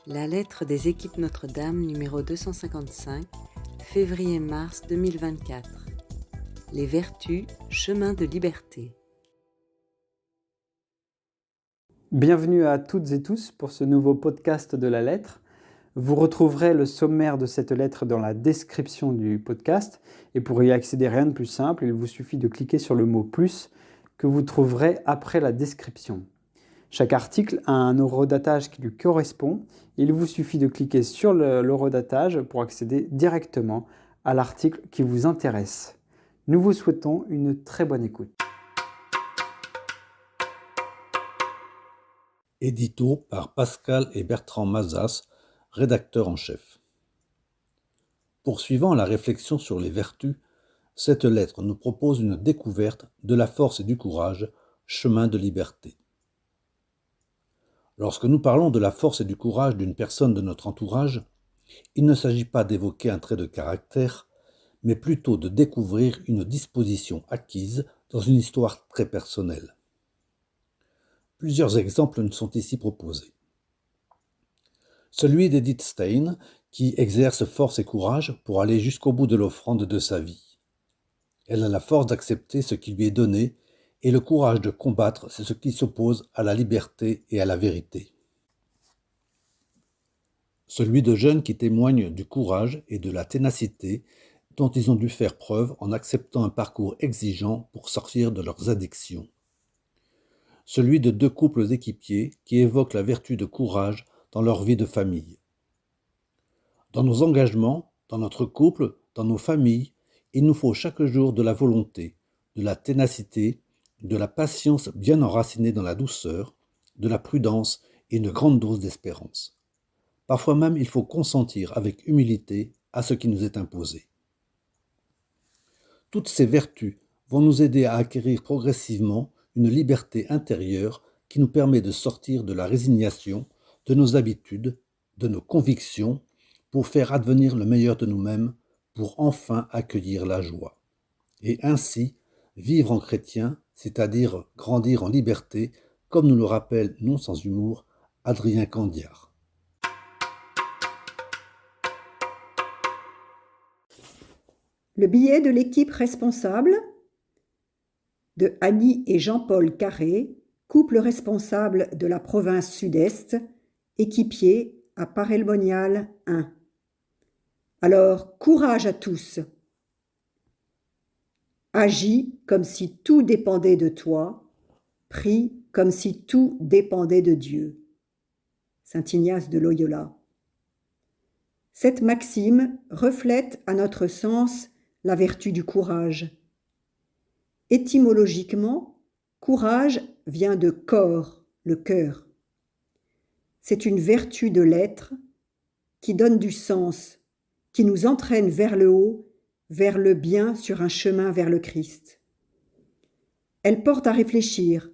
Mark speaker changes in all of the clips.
Speaker 1: La lettre des équipes Notre-Dame numéro 255, février-mars 2024. Les vertus, chemin de liberté.
Speaker 2: Bienvenue à toutes et tous pour ce nouveau podcast de la lettre. Vous retrouverez le sommaire de cette lettre dans la description du podcast. Et pour y accéder, rien de plus simple, il vous suffit de cliquer sur le mot « plus » que vous trouverez après la description. Chaque article a un horodatage qui lui correspond. Il vous suffit de cliquer sur l'horodatage pour accéder directement à l'article qui vous intéresse. Nous vous souhaitons une très bonne écoute.
Speaker 3: Édito par Pascal et Bertrand Mazas, rédacteurs en chef. Poursuivant la réflexion sur les vertus, cette lettre nous propose une découverte de la force et du courage, chemin de liberté. Lorsque nous parlons de la force et du courage d'une personne de notre entourage, il ne s'agit pas d'évoquer un trait de caractère, mais plutôt de découvrir une disposition acquise dans une histoire très personnelle. Plusieurs exemples nous sont ici proposés. Celui d'Edith Stein, qui exerce force et courage pour aller jusqu'au bout de l'offrande de sa vie. Elle a la force d'accepter ce qui lui est donné et le courage de combattre ce qui s'oppose à la liberté et à la vérité. Celui de jeunes qui témoignent du courage et de la ténacité dont ils ont dû faire preuve en acceptant un parcours exigeant pour sortir de leurs addictions. Celui de deux couples équipiers qui évoquent la vertu de courage dans leur vie de famille. Dans nos engagements, dans notre couple, dans nos familles, il nous faut chaque jour de la volonté, de la ténacité, de la patience bien enracinée dans la douceur, de la prudence et une grande dose d'espérance. Parfois même, il faut consentir avec humilité à ce qui nous est imposé. Toutes ces vertus vont nous aider à acquérir progressivement une liberté intérieure qui nous permet de sortir de la résignation, de nos habitudes, de nos convictions, pour faire advenir le meilleur de nous-mêmes, pour enfin accueillir la joie. Et ainsi, vivre en chrétien, c'est-à-dire grandir en liberté, comme nous le rappelle, non sans humour, Adrien Candiard.
Speaker 4: Le billet de l'équipe responsable de Annie et Jean-Paul Carré, couple responsable de la province Sud-Est, équipier à Parelmonial 1. Alors, courage à tous. Agis comme si tout dépendait de toi, prie comme si tout dépendait de Dieu. Saint Ignace de Loyola. Cette maxime reflète à notre sens la vertu du courage. Étymologiquement, courage vient de cor, le cœur. C'est une vertu de l'être qui donne du sens, qui nous entraîne vers le haut, vers le bien sur un chemin vers le Christ. Elle porte à réfléchir,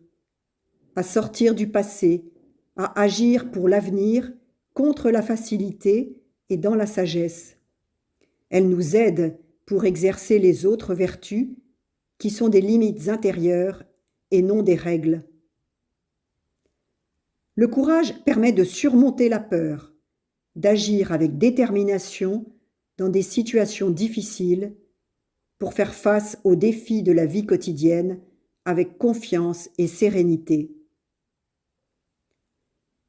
Speaker 4: à sortir du passé, à agir pour l'avenir contre la facilité et dans la sagesse. Elle nous aide pour exercer les autres vertus qui sont des limites intérieures et non des règles. Le courage permet de surmonter la peur, d'agir avec détermination dans des situations difficiles pour faire face aux défis de la vie quotidienne avec confiance et sérénité.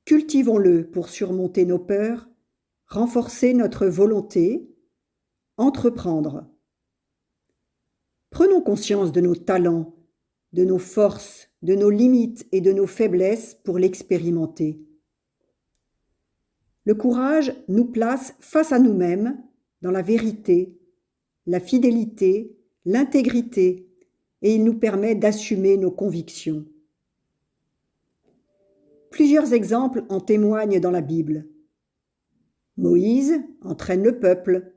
Speaker 4: Cultivons-le pour surmonter nos peurs, renforcer notre volonté, entreprendre. Prenons conscience de nos talents, de nos forces, de nos limites et de nos faiblesses pour l'expérimenter. Le courage nous place face à nous-mêmes dans la vérité, la fidélité, l'intégrité, et il nous permet d'assumer nos convictions. Plusieurs exemples en témoignent dans la Bible. Moïse entraîne le peuple,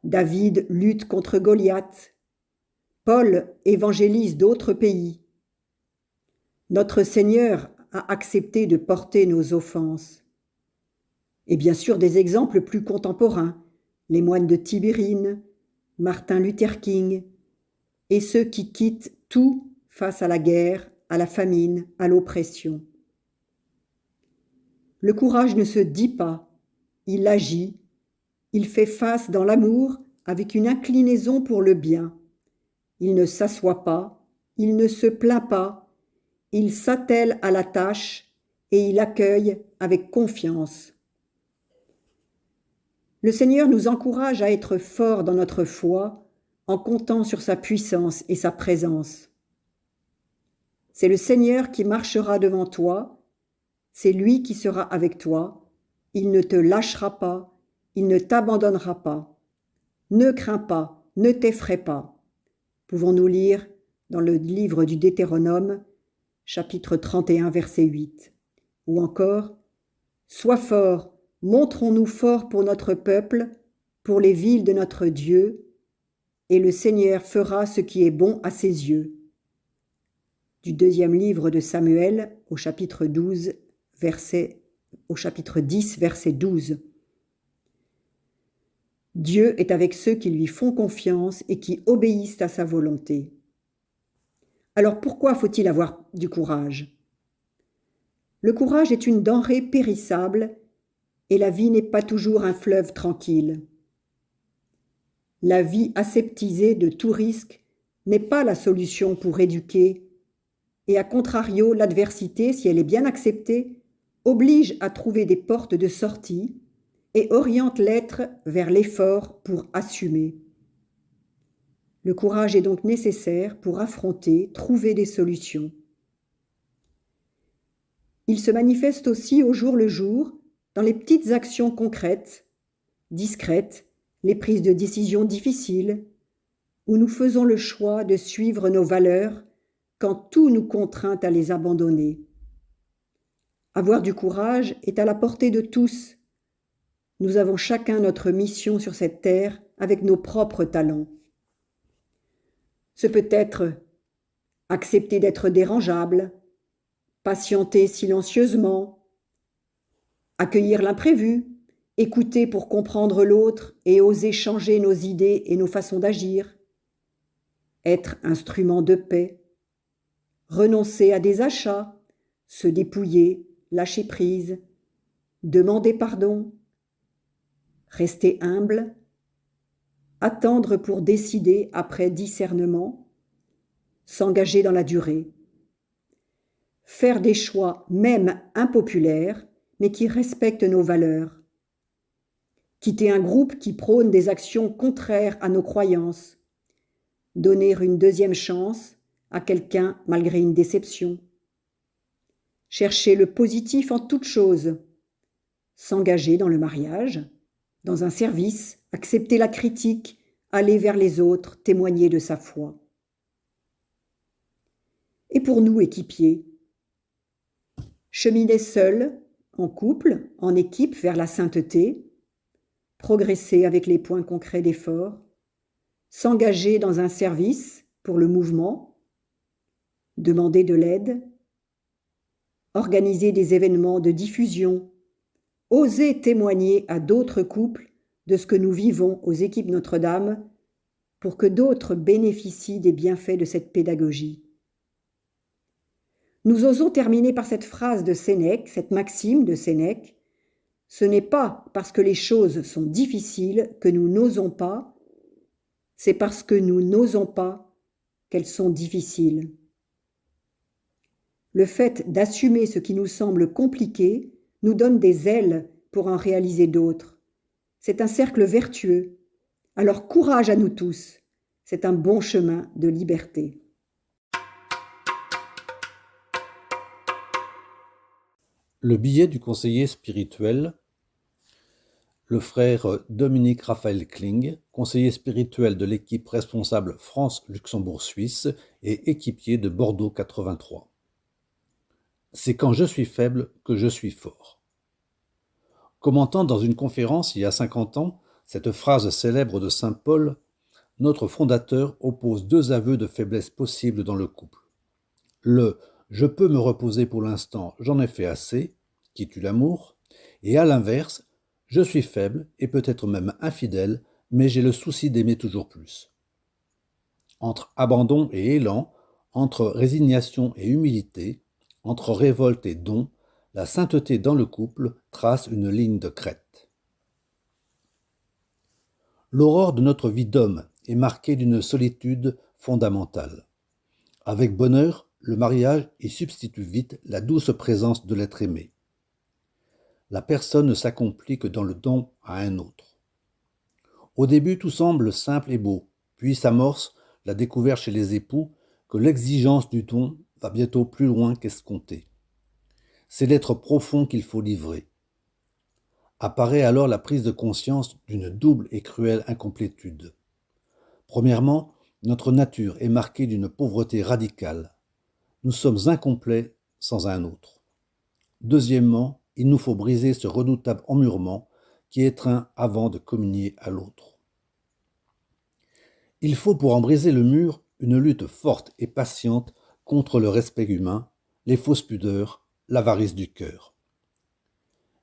Speaker 4: David lutte contre Goliath, Paul évangélise d'autres pays. Notre Seigneur a accepté de porter nos offenses. Et bien sûr des exemples plus contemporains, les moines de Tibérine, Martin Luther King, et ceux qui quittent tout face à la guerre, à la famine, à l'oppression. Le courage ne se dit pas, il agit, il fait face dans l'amour avec une inclinaison pour le bien. Il ne s'assoit pas, il ne se plaint pas, il s'attelle à la tâche et il accueille avec confiance. Le Seigneur nous encourage à être forts dans notre foi en comptant sur sa puissance et sa présence. C'est le Seigneur qui marchera devant toi, c'est lui qui sera avec toi, il ne te lâchera pas, il ne t'abandonnera pas. Ne crains pas, ne t'effraie pas. Pouvons-nous lire dans le livre du Deutéronome, chapitre 31, verset 8. Ou encore, sois fort, montrons-nous forts pour notre peuple, pour les villes de notre Dieu, et le Seigneur fera ce qui est bon à ses yeux. Du deuxième livre de Samuel, au chapitre 10, verset 12. Dieu est avec ceux qui lui font confiance et qui obéissent à sa volonté. Alors pourquoi faut-il avoir du courage ? Le courage est une denrée périssable et la vie n'est pas toujours un fleuve tranquille. La vie aseptisée de tout risque n'est pas la solution pour éduquer et à contrario, l'adversité, si elle est bien acceptée, oblige à trouver des portes de sortie et oriente l'être vers l'effort pour assumer. Le courage est donc nécessaire pour affronter, trouver des solutions. Il se manifeste aussi au jour le jour dans les petites actions concrètes, discrètes, les prises de décisions difficiles, où nous faisons le choix de suivre nos valeurs quand tout nous contraint à les abandonner. Avoir du courage est à la portée de tous. Nous avons chacun notre mission sur cette terre avec nos propres talents. Ce peut être accepter d'être dérangeable, patienter silencieusement, accueillir l'imprévu, écouter pour comprendre l'autre et oser changer nos idées et nos façons d'agir, être instrument de paix, renoncer à des achats, se dépouiller, lâcher prise, demander pardon, rester humble, attendre pour décider après discernement, s'engager dans la durée, faire des choix même impopulaires, mais qui respectent nos valeurs, quitter un groupe qui prône des actions contraires à nos croyances, donner une deuxième chance à quelqu'un malgré une déception, chercher le positif en toute chose, s'engager dans le mariage, dans un service, accepter la critique, aller vers les autres, témoigner de sa foi. Et pour nous, équipiers, cheminer seul, en couple, en équipe vers la sainteté, progresser avec les points concrets d'effort, s'engager dans un service pour le mouvement, demander de l'aide, organiser des événements de diffusion, oser témoigner à d'autres couples de ce que nous vivons aux équipes Notre-Dame pour que d'autres bénéficient des bienfaits de cette pédagogie. Nous osons terminer par cette phrase de Sénèque, cette maxime de Sénèque, « Ce n'est pas parce que les choses sont difficiles que nous n'osons pas, c'est parce que nous n'osons pas qu'elles sont difficiles. » Le fait d'assumer ce qui nous semble compliqué nous donne des ailes pour en réaliser d'autres. C'est un cercle vertueux. Alors courage à nous tous. C'est un bon chemin de liberté.
Speaker 3: Le billet du conseiller spirituel, le frère Dominique Raphaël Kling, conseiller spirituel de l'équipe responsable France-Luxembourg-Suisse et équipier de Bordeaux 83. C'est quand je suis faible que je suis fort. Commentant dans une conférence il y a 50 ans cette phrase célèbre de saint Paul, notre fondateur oppose deux aveux de faiblesse possibles dans le couple. Le « je peux me reposer pour l'instant, j'en ai fait assez », qui tue l'amour, et à l'inverse, je suis faible et peut-être même infidèle, mais j'ai le souci d'aimer toujours plus. Entre abandon et élan, entre résignation et humilité, entre révolte et don, la sainteté dans le couple trace une ligne de crête. L'aurore de notre vie d'homme est marquée d'une solitude fondamentale. Avec bonheur, le mariage y substitue vite la douce présence de l'être aimé. La personne ne s'accomplit que dans le don à un autre. Au début, tout semble simple et beau, puis s'amorce la découverte chez les époux que l'exigence du don va bientôt plus loin qu'escompté. C'est l'être profond qu'il faut livrer. Apparaît alors la prise de conscience d'une double et cruelle incomplétude. Premièrement, notre nature est marquée d'une pauvreté radicale. Nous sommes incomplets sans un autre. Deuxièmement, il nous faut briser ce redoutable emmurement qui étreint avant de communier à l'autre. Il faut pour en briser le mur une lutte forte et patiente contre le respect humain, les fausses pudeurs, l'avarice du cœur.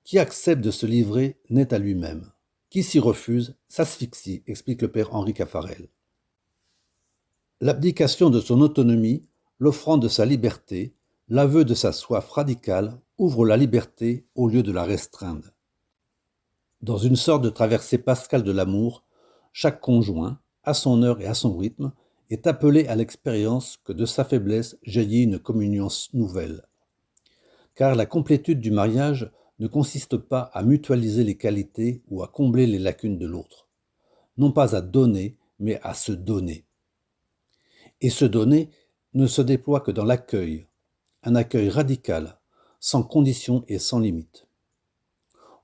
Speaker 3: Qui accepte de se livrer naît à lui-même. Qui s'y refuse s'asphyxie, explique le père Henri Caffarel. L'abdication de son autonomie, l'offrande de sa liberté, l'aveu de sa soif radicale ouvre la liberté au lieu de la restreindre. Dans une sorte de traversée pascale de l'amour, chaque conjoint, à son heure et à son rythme, est appelé à l'expérience que de sa faiblesse jaillit une communion nouvelle. Car la complétude du mariage ne consiste pas à mutualiser les qualités ou à combler les lacunes de l'autre. Non pas à donner, mais à se donner. Et se donner ne se déploie que dans l'accueil, un accueil radical, sans condition et sans limite.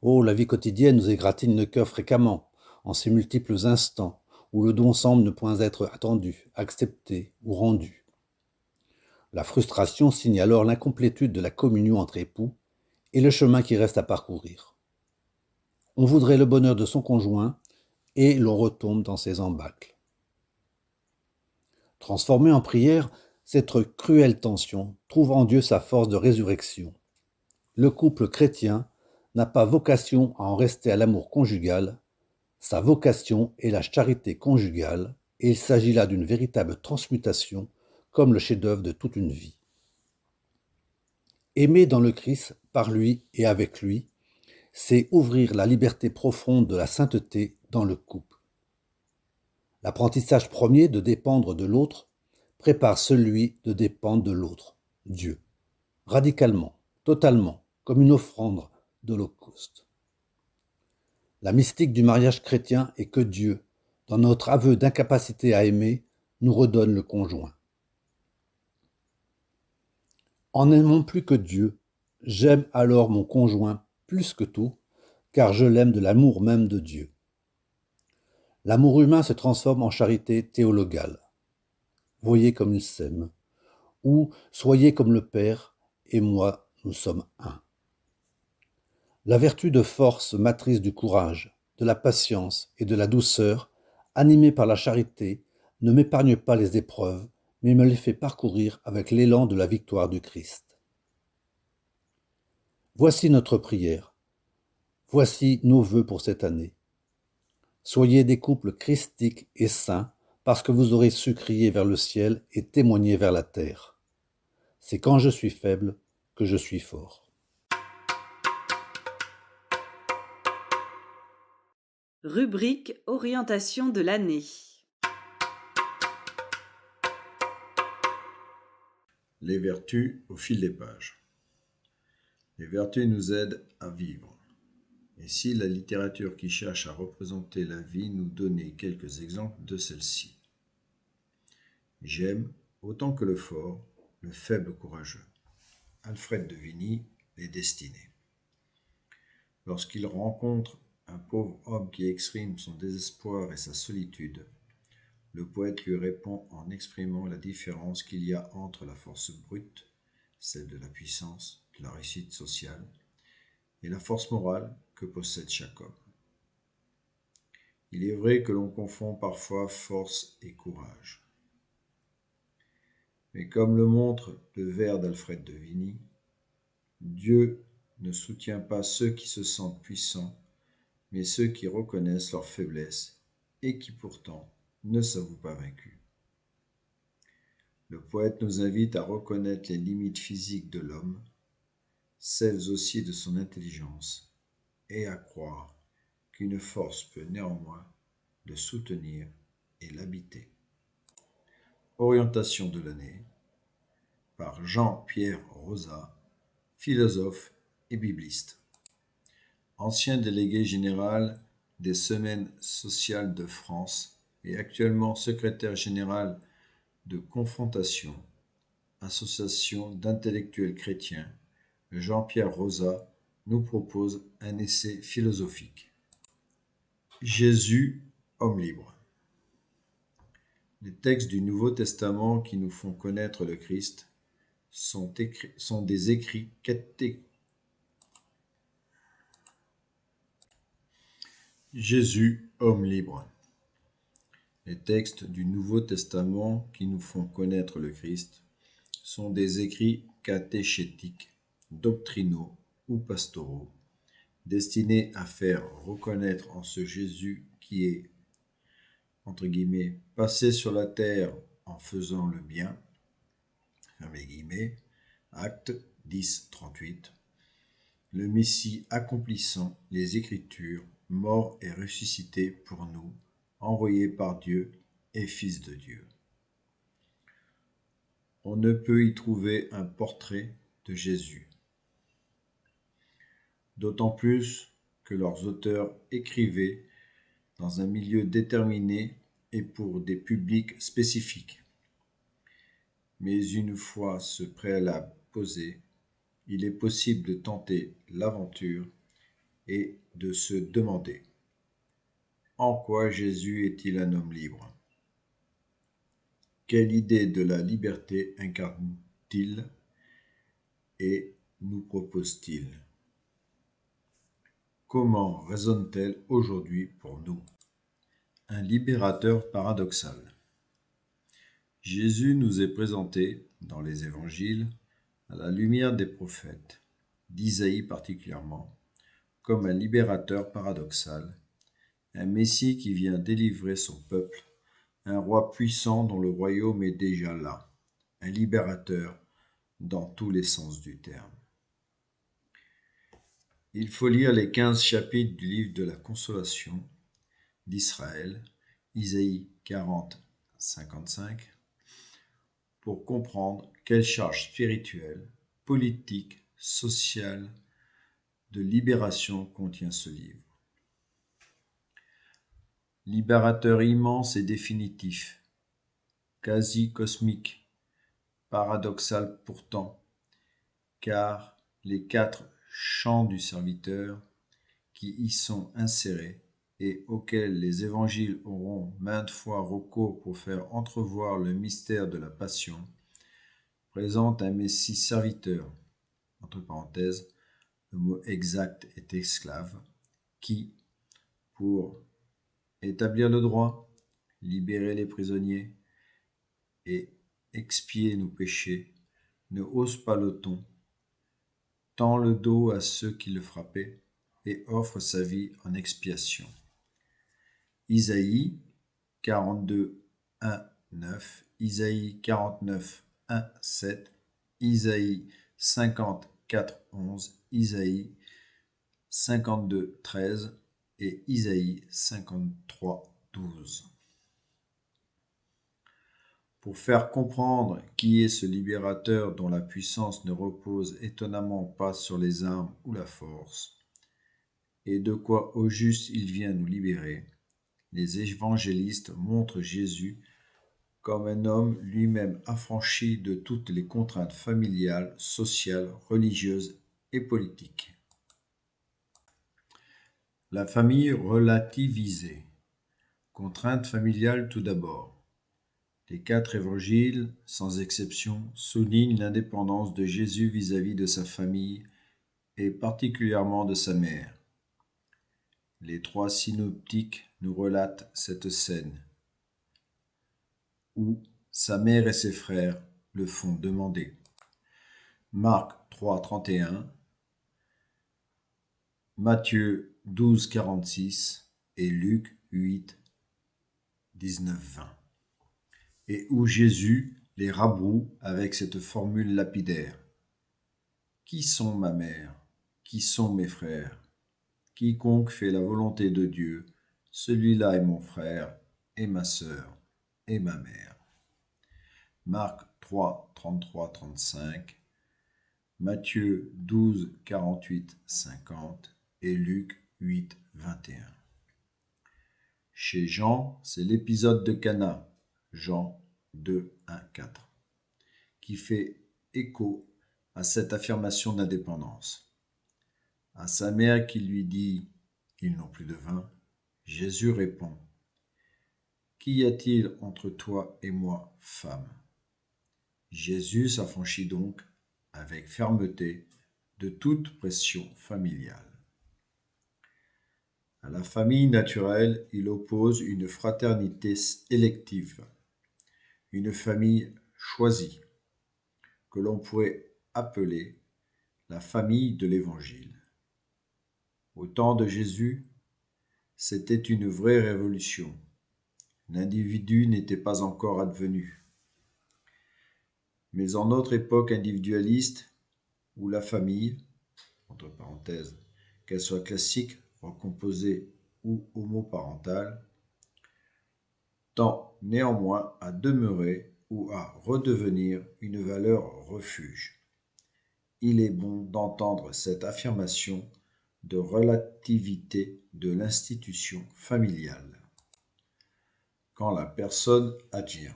Speaker 3: Oh, la vie quotidienne nous égratigne le cœur fréquemment, en ces multiples instants où le don semble ne point être attendu, accepté ou rendu. La frustration signe alors l'incomplétude de la communion entre époux et le chemin qui reste à parcourir. On voudrait le bonheur de son conjoint et l'on retombe dans ses embâcles. Transformée en prière, cette cruelle tension trouve en Dieu sa force de résurrection. Le couple chrétien n'a pas vocation à en rester à l'amour conjugal, sa vocation est la charité conjugale, et il s'agit là d'une véritable transmutation, comme le chef-d'œuvre de toute une vie. Aimer dans le Christ, par lui et avec lui, c'est ouvrir la liberté profonde de la sainteté dans le couple. L'apprentissage premier de dépendre de l'autre prépare celui de dépendre de l'autre, Dieu, radicalement, totalement, comme une offrande d'holocauste. La mystique du mariage chrétien est que Dieu, dans notre aveu d'incapacité à aimer, nous redonne le conjoint. En n'aimant plus que Dieu, j'aime alors mon conjoint plus que tout, car je l'aime de l'amour même de Dieu. L'amour humain se transforme en charité théologale. Voyez comme il s'aime, ou soyez comme le Père et moi, nous sommes un. La vertu de force, matrice du courage, de la patience et de la douceur, animée par la charité, ne m'épargne pas les épreuves, mais me les fait parcourir avec l'élan de la victoire du Christ. Voici notre prière. Voici nos vœux pour cette année. Soyez des couples christiques et saints, parce que vous aurez su crier vers le ciel et témoigner vers la terre. C'est quand je suis faible que je suis fort.
Speaker 1: Rubrique Orientation de l'année.
Speaker 5: Les vertus au fil des pages. Les vertus nous aident à vivre. Et si la littérature qui cherche à représenter la vie nous donnait quelques exemples de celle-ci. J'aime, autant que le fort, le faible courageux. Alfred de Vigny, Les Destinées. Lorsqu'il rencontre un pauvre homme qui exprime son désespoir et sa solitude, le poète lui répond en exprimant la différence qu'il y a entre la force brute, celle de la puissance, de la réussite sociale, et la force morale que possède chaque homme. Il est vrai que l'on confond parfois force et courage. Mais comme le montre le vers d'Alfred de Vigny, Dieu ne soutient pas ceux qui se sentent puissants, mais ceux qui reconnaissent leur faiblesse et qui pourtant ne s'avouent pas vaincus. Le poète nous invite à reconnaître les limites physiques de l'homme, celles aussi de son intelligence, et à croire qu'une force peut néanmoins le soutenir et l'habiter. Orientation de l'année par Jean-Pierre Rosa, philosophe et bibliste. Ancien délégué général des Semaines sociales de France et actuellement secrétaire général de Confrontation, association d'intellectuels chrétiens, Jean-Pierre Rosa nous propose un essai philosophique. Jésus, homme libre. Les textes du Nouveau Testament qui nous font connaître le Christ sont des écrits catégoriques. Jésus, homme libre. Les textes du Nouveau Testament qui nous font connaître le Christ sont des écrits catéchétiques, doctrinaux ou pastoraux, destinés à faire reconnaître en ce Jésus qui est, entre guillemets, passé sur la terre en faisant le bien, fermez guillemets, Acte 10, 38, le Messie accomplissant les Écritures, mort et ressuscité pour nous, envoyé par Dieu et Fils de Dieu. On ne peut y trouver un portrait de Jésus. D'autant plus que leurs auteurs écrivaient dans un milieu déterminé et pour des publics spécifiques. Mais une fois ce préalable posé, il est possible de tenter l'aventure et de se demander: en quoi Jésus est-il un homme libre? Quelle idée de la liberté incarne-t-il et nous propose-t-il? Comment résonne-t-elle aujourd'hui pour nous? Un libérateur paradoxal. Jésus nous est présenté, dans les évangiles, à la lumière des prophètes, d'Isaïe particulièrement, comme un libérateur paradoxal, un Messie qui vient délivrer son peuple, un roi puissant dont le royaume est déjà là, un libérateur dans tous les sens du terme. Il faut lire les 15 chapitres du livre de la Consolation d'Israël, Isaïe 40, 55, pour comprendre quelle charge spirituelle, politique, sociale, de libération contient ce livre. Libérateur immense et définitif, quasi cosmique, paradoxal pourtant, car les 4 chants du serviteur qui y sont insérés et auxquels les évangiles auront maintes fois recours pour faire entrevoir le mystère de la passion, présentent un Messie serviteur, entre parenthèses, le mot exact est esclave, qui, pour établir le droit, libérer les prisonniers et expier nos péchés, ne hausse pas le ton, tend le dos à ceux qui le frappaient et offre sa vie en expiation. Isaïe 42, 1, 9, Isaïe 49, 1, 7, Isaïe 54, 11, Isaïe 52, 13 et Isaïe 53, 12. Pour faire comprendre qui est ce libérateur dont la puissance ne repose étonnamment pas sur les armes ou la force, et de quoi au juste il vient nous libérer, les évangélistes montrent Jésus comme un homme lui-même affranchi de toutes les contraintes familiales, sociales, religieuses et politiques. La famille relativisée. Contrainte familiale tout d'abord. Les 4 évangiles, sans exception, soulignent l'indépendance de Jésus vis-à-vis de sa famille et particulièrement de sa mère. Les 3 synoptiques nous relatent cette scène où sa mère et ses frères le font demander. Marc 3, 31, Matthieu 12, 46 et Luc 8, 19, 20. Et où Jésus les rabroue avec cette formule lapidaire. Qui sont ma mère? Qui sont mes frères? Quiconque fait la volonté de Dieu, celui-là est mon frère et ma sœur et ma mère. Marc 3, 33, 35, Matthieu 12, 48, 50 et Luc 8, 21. Chez Jean, c'est l'épisode de Cana, Jean 2, 1, 4, qui fait écho à cette affirmation d'indépendance. À sa mère qui lui dit « Ils n'ont plus de vin », Jésus répond « Qu'y a-t-il entre toi et moi, femme ?» Jésus s'affranchit donc avec fermeté de toute pression familiale. À la famille naturelle, il oppose une fraternité élective, une famille choisie, que l'on pourrait appeler la famille de l'Évangile. Au temps de Jésus, c'était une vraie révolution. L'individu n'était pas encore advenu. Mais en notre époque individualiste, où la famille, entre parenthèses, qu'elle soit classique, recomposée ou homoparentale, tend néanmoins à demeurer ou à redevenir une valeur refuge. Il est bon d'entendre cette affirmation de relativité de l'institution familiale quand la personne advient.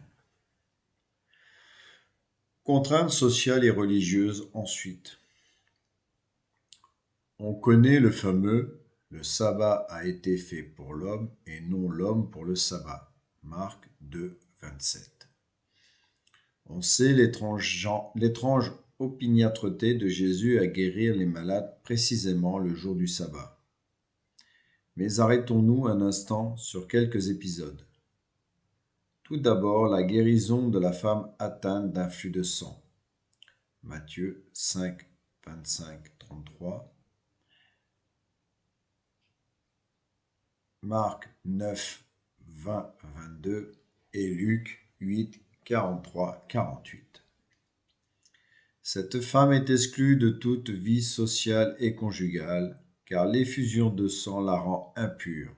Speaker 5: Contraintes sociales et religieuses ensuite. On connaît le fameux « le sabbat a été fait pour l'homme et non l'homme pour le sabbat » Marc 2, 27. On sait l'étrange opiniâtreté de Jésus à guérir les malades précisément le jour du sabbat. Mais arrêtons-nous un instant sur quelques épisodes. Tout d'abord, la guérison de la femme atteinte d'un flux de sang. Matthieu 5, 25, 33. Marc 9, 20, 22 et Luc 8, 43, 48. Cette femme est exclue de toute vie sociale et conjugale, car l'effusion de sang la rend impure,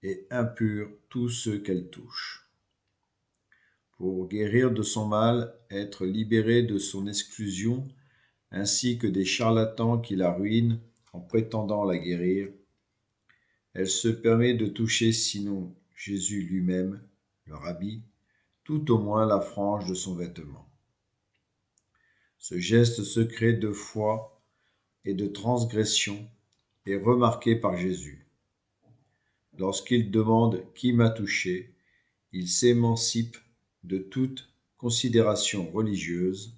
Speaker 5: et impure tous ceux qu'elle touche. Pour guérir de son mal, être libérée de son exclusion, ainsi que des charlatans qui la ruinent en prétendant la guérir, elle se permet de toucher sinon Jésus lui-même, le rabbi, tout au moins la frange de son vêtement. Ce geste secret de foi et de transgression est remarqué par Jésus. Lorsqu'il demande « Qui m'a touché ?», il s'émancipe de toute considération religieuse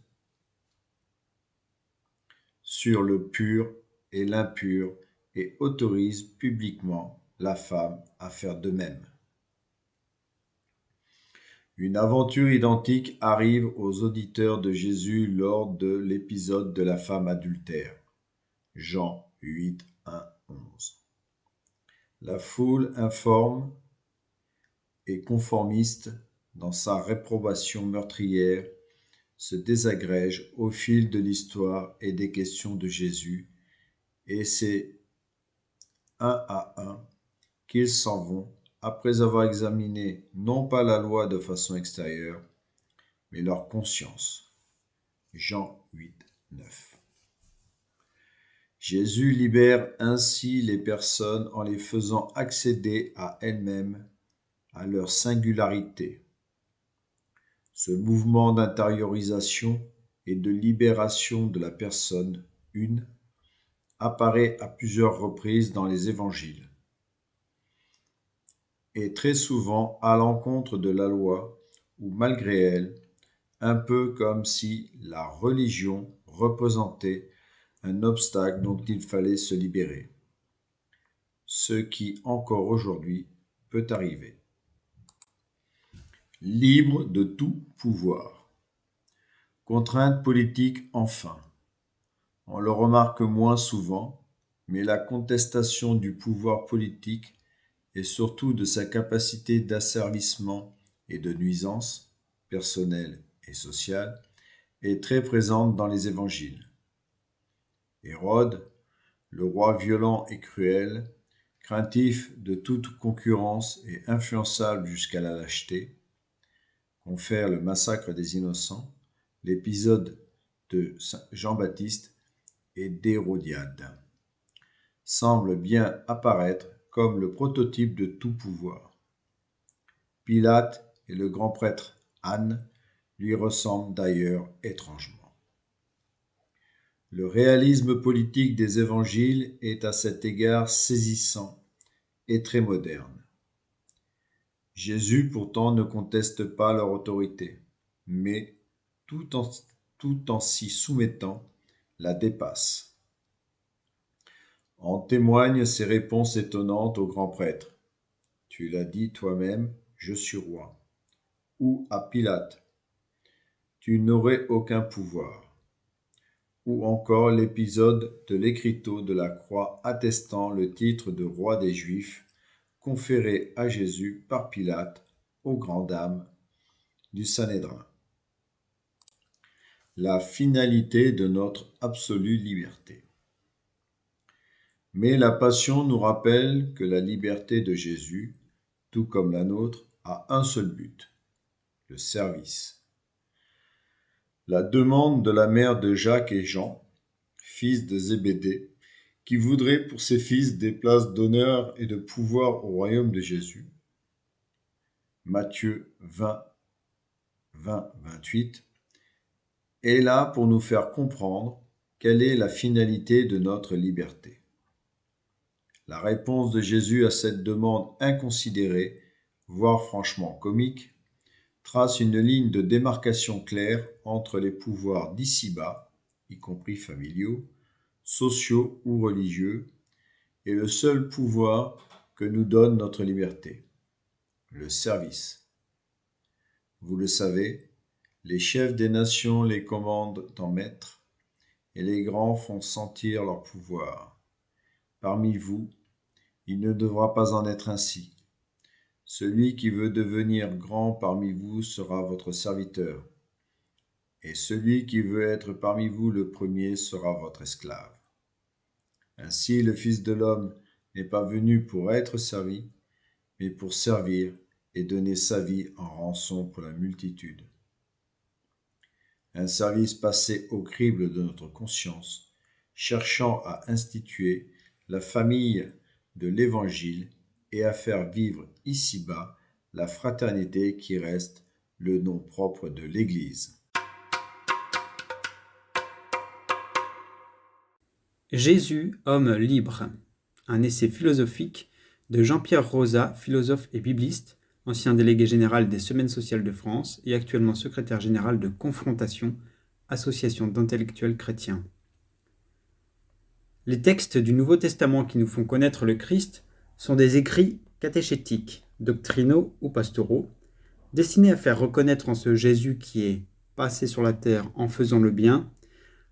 Speaker 5: sur le pur et l'impur et autorise publiquement la femme à faire de même. Une aventure identique arrive aux auditeurs de Jésus lors de l'épisode de la femme adultère. Jean 8, 1, 11. La foule informe et conformiste dans sa réprobation meurtrière, se désagrège au fil de l'histoire et des questions de Jésus, et c'est un à un qu'ils s'en vont après avoir examiné non pas la loi de façon extérieure, mais leur conscience. Jean 8, 9. Jésus libère ainsi les personnes en les faisant accéder à elles-mêmes, à leur singularité. Ce mouvement d'intériorisation et de libération de la personne une apparaît à plusieurs reprises dans les évangiles et très souvent à l'encontre de la loi ou malgré elle, un peu comme si la religion représentait un obstacle dont il fallait se libérer, ce qui encore aujourd'hui peut arriver. Libre de tout pouvoir. Contrainte politique enfin. On le remarque moins souvent, mais la contestation du pouvoir politique et surtout de sa capacité d'asservissement et de nuisance, personnelle et sociale, est très présente dans les évangiles. Hérode, le roi violent et cruel, craintif de toute concurrence et influençable jusqu'à la lâcheté, confère le massacre des innocents, l'épisode de Jean-Baptiste et d'Hérodiade, semble bien apparaître comme le prototype de tout pouvoir. Pilate et le grand prêtre Anne lui ressemblent d'ailleurs étrangement. Le réalisme politique des évangiles est à cet égard saisissant et très moderne. Jésus pourtant ne conteste pas leur autorité, mais tout en s'y soumettant, la dépasse. En témoignent ses réponses étonnantes au grand prêtre. Tu l'as dit toi-même, je suis roi. Ou à Pilate, tu n'aurais aucun pouvoir. Ou encore l'épisode de l'écriteau de la croix attestant le titre de roi des Juifs conféré à Jésus par Pilate aux grandes dames du Sanhédrin. La finalité de notre absolue liberté. Mais la Passion nous rappelle que la liberté de Jésus, tout comme la nôtre, a un seul but, le service. La demande de la mère de Jacques et Jean, fils de Zébédée, qui voudrait pour ses fils des places d'honneur et de pouvoir au royaume de Jésus. Matthieu 20, 28, est là pour nous faire comprendre quelle est la finalité de notre liberté. La réponse de Jésus à cette demande inconsidérée, voire franchement comique, trace une ligne de démarcation claire entre les pouvoirs d'ici-bas, y compris familiaux, sociaux ou religieux, et le seul pouvoir que nous donne notre liberté, le service. Vous le savez, les chefs des nations les commandent en maîtres, et les grands font sentir leur pouvoir. Parmi vous, il ne devra pas en être ainsi. Celui qui veut devenir grand parmi vous sera votre serviteur, et celui qui veut être parmi vous le premier sera votre esclave. Ainsi, le Fils de l'homme n'est pas venu pour être servi, mais pour servir et donner sa vie en rançon pour la multitude. Un service passé au crible de notre conscience, cherchant à instituer la famille de l'Évangile et à faire vivre ici-bas la fraternité qui reste le nom propre de l'Église.
Speaker 2: Jésus, homme libre. Un essai philosophique de Jean-Pierre Rosa, philosophe et bibliste, ancien délégué général des Semaines sociales de France et actuellement secrétaire général de Confrontation, association d'intellectuels chrétiens. Les textes du Nouveau Testament qui nous font connaître le Christ sont des écrits catéchétiques, doctrinaux ou pastoraux, destinés à faire reconnaître en ce Jésus qui est passé sur la terre en faisant le bien,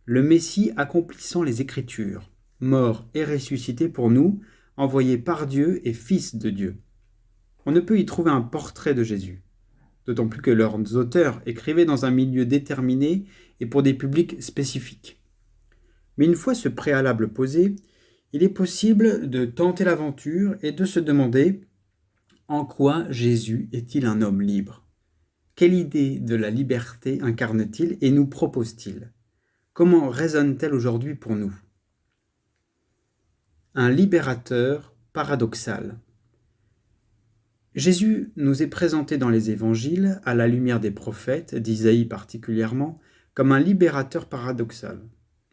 Speaker 2: le Messie accomplissant les Écritures, mort et ressuscité pour nous, envoyé par Dieu et Fils de Dieu. On ne peut y trouver un portrait de Jésus, d'autant plus que leurs auteurs écrivaient dans un milieu déterminé et pour des publics spécifiques. Mais une fois ce préalable posé, il est possible de tenter l'aventure et de se demander en quoi Jésus est-il un homme libre ? Quelle idée de la liberté incarne-t-il et nous propose-t-il ? Comment résonne-t-elle aujourd'hui pour nous ? Un libérateur paradoxal. Jésus nous est présenté dans les évangiles, à la lumière des prophètes, d'Isaïe particulièrement, comme un libérateur paradoxal.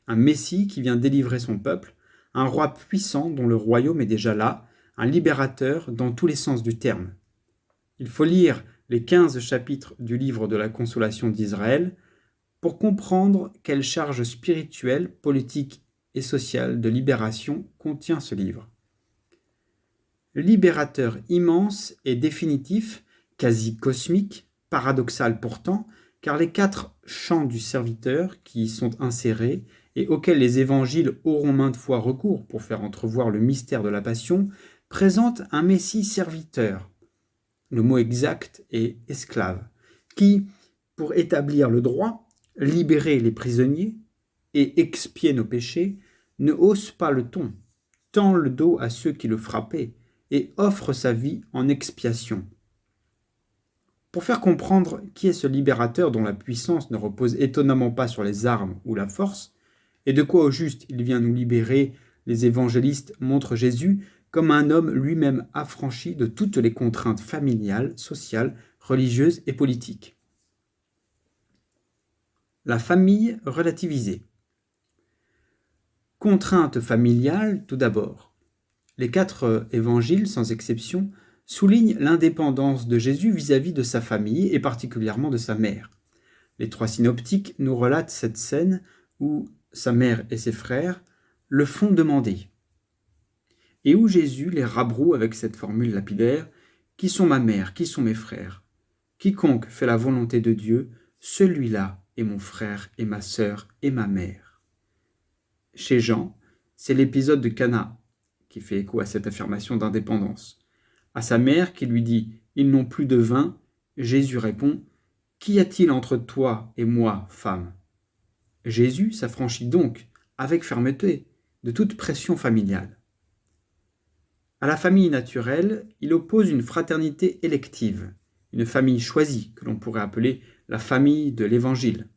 Speaker 2: Un Messie qui vient délivrer son peuple, un roi puissant dont le royaume est déjà là, un libérateur dans tous les sens du terme. Il faut lire les 15 chapitres du livre de la Consolation d'Israël pour comprendre quelle charge spirituelle, politique et sociale de libération contient ce livre. Libérateur immense et définitif, quasi cosmique, paradoxal pourtant, car les 4 chants du serviteur qui y sont insérés et auxquels les évangiles auront maintes fois recours pour faire entrevoir le mystère de la Passion, présentent un Messie serviteur. Le mot exact est esclave, qui, pour établir le droit, libérer les prisonniers et expier nos péchés, ne hausse pas le ton, tend le dos à ceux qui le frappaient et offre sa vie en expiation. Pour faire comprendre qui est ce libérateur dont la puissance ne repose étonnamment pas sur les armes ou la force, et de quoi au juste il vient nous libérer, les évangélistes montrent Jésus comme un homme lui-même affranchi de toutes les contraintes familiales, sociales, religieuses et politiques. La famille relativisée. Contrainte familiale tout d'abord. Les 4 évangiles, sans exception, soulignent l'indépendance de Jésus vis-à-vis de sa famille et particulièrement de sa mère. Les 3 synoptiques nous relatent cette scène où sa mère et ses frères le font demander. Et où Jésus les rabroue avec cette formule lapidaire « Qui sont ma mère, qui sont mes frères ? Quiconque fait la volonté de Dieu, celui-là est mon frère et ma sœur et ma mère. » Chez Jean, c'est l'épisode de Cana qui fait écho à cette affirmation d'indépendance. À sa mère qui lui dit « Ils n'ont plus de vin », Jésus répond « Qu'y a-t-il entre toi et moi, femme ?» Jésus s'affranchit donc, avec fermeté, de toute pression familiale. À la famille naturelle, il oppose une fraternité élective, une famille choisie, que l'on pourrait appeler la famille de l'Évangile.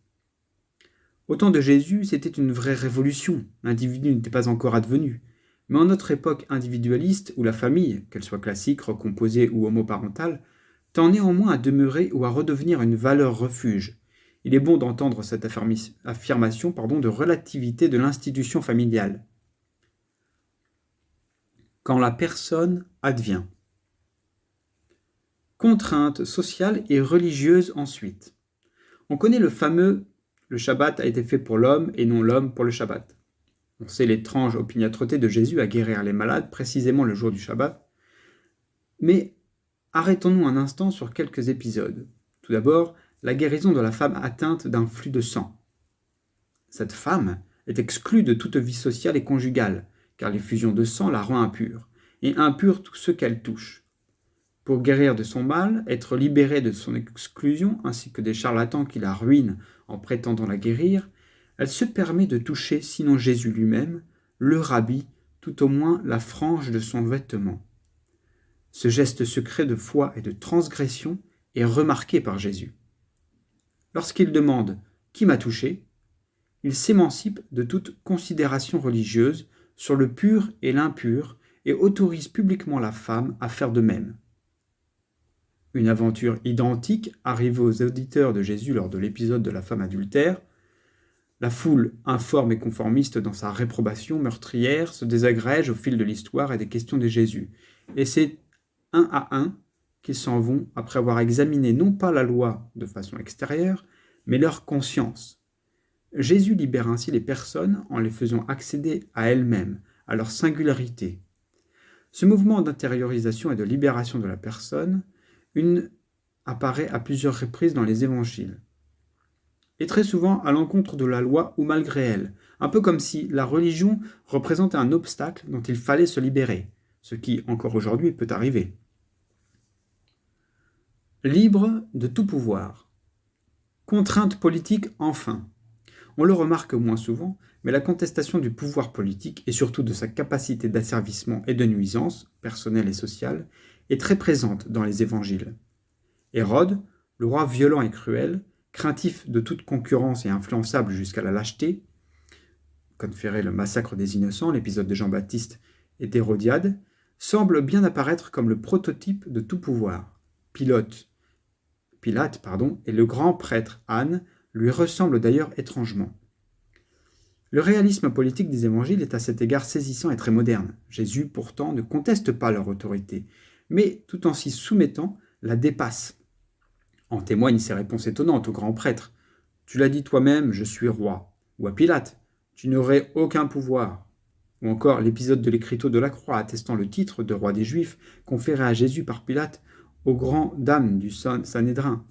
Speaker 2: Au temps de Jésus, c'était une vraie révolution, l'individu n'était pas encore advenu. Mais en notre époque individualiste, où la famille, qu'elle soit classique, recomposée ou homoparentale, tend néanmoins à demeurer ou à redevenir une valeur refuge, il est bon d'entendre cette affirmation de relativité de l'institution familiale. Quand la personne advient. Contrainte sociale et religieuse ensuite. On connaît le fameux « le Shabbat a été fait pour l'homme et non l'homme pour le Shabbat ». On sait l'étrange opiniâtreté de Jésus à guérir les malades précisément le jour du Shabbat. Mais arrêtons-nous un instant sur quelques épisodes. Tout d'abord, la guérison de la femme atteinte d'un flux de sang. Cette femme est exclue de toute vie sociale et conjugale, car l'effusion de sang la rend impure, et impure tout ce qu'elle touche. Pour guérir de son mal, être libérée de son exclusion, ainsi que des charlatans qui la ruinent en prétendant la guérir, elle se permet de toucher, sinon Jésus lui-même, le rabbi, tout au moins la frange de son vêtement. Ce geste secret de foi et de transgression est remarqué par Jésus. Lorsqu'il demande « Qui m'a touché ?», il s'émancipe de toute considération religieuse sur le pur et l'impur et autorise publiquement la femme à faire de même. Une aventure identique arrive aux auditeurs de Jésus lors de l'épisode de la femme adultère. La foule, informe et conformiste dans sa réprobation meurtrière, se désagrège au fil de l'histoire et des questions de Jésus. Et c'est un à un qu'ils s'en vont après avoir examiné non pas la loi de façon extérieure, mais leur conscience. Jésus libère ainsi les personnes en les faisant accéder à elles-mêmes, à leur singularité. Ce mouvement d'intériorisation et de libération de la personne, apparaît à plusieurs reprises dans les évangiles. Et très souvent à l'encontre de la loi ou malgré elle, un peu comme si la religion représentait un obstacle dont il fallait se libérer, ce qui, encore aujourd'hui, peut arriver. Libre de tout pouvoir. Contrainte politique enfin. On le remarque moins souvent, mais la contestation du pouvoir politique et surtout de sa capacité d'asservissement et de nuisance, personnelle et sociale, est très présente dans les évangiles. Hérode, le roi violent et cruel, craintif de toute concurrence et influençable jusqu'à la lâcheté, conférait le massacre des innocents, l'épisode de Jean-Baptiste et d'Hérodiade, semble bien apparaître comme le prototype de tout pouvoir. Pilate, et le grand prêtre Anne lui ressemblent d'ailleurs étrangement. Le réalisme politique des évangiles est à cet égard saisissant et très moderne. Jésus, pourtant, ne conteste pas leur autorité, mais tout en s'y soumettant, la dépasse. En témoignent ses réponses étonnantes au grand prêtre. « Tu l'as dit toi-même, je suis roi. » Ou à Pilate. « Tu n'aurais aucun pouvoir. » Ou encore l'épisode de l'écriteau de la croix attestant le titre de roi des Juifs conféré à Jésus par Pilate aux grandes dames du Sanhédrin.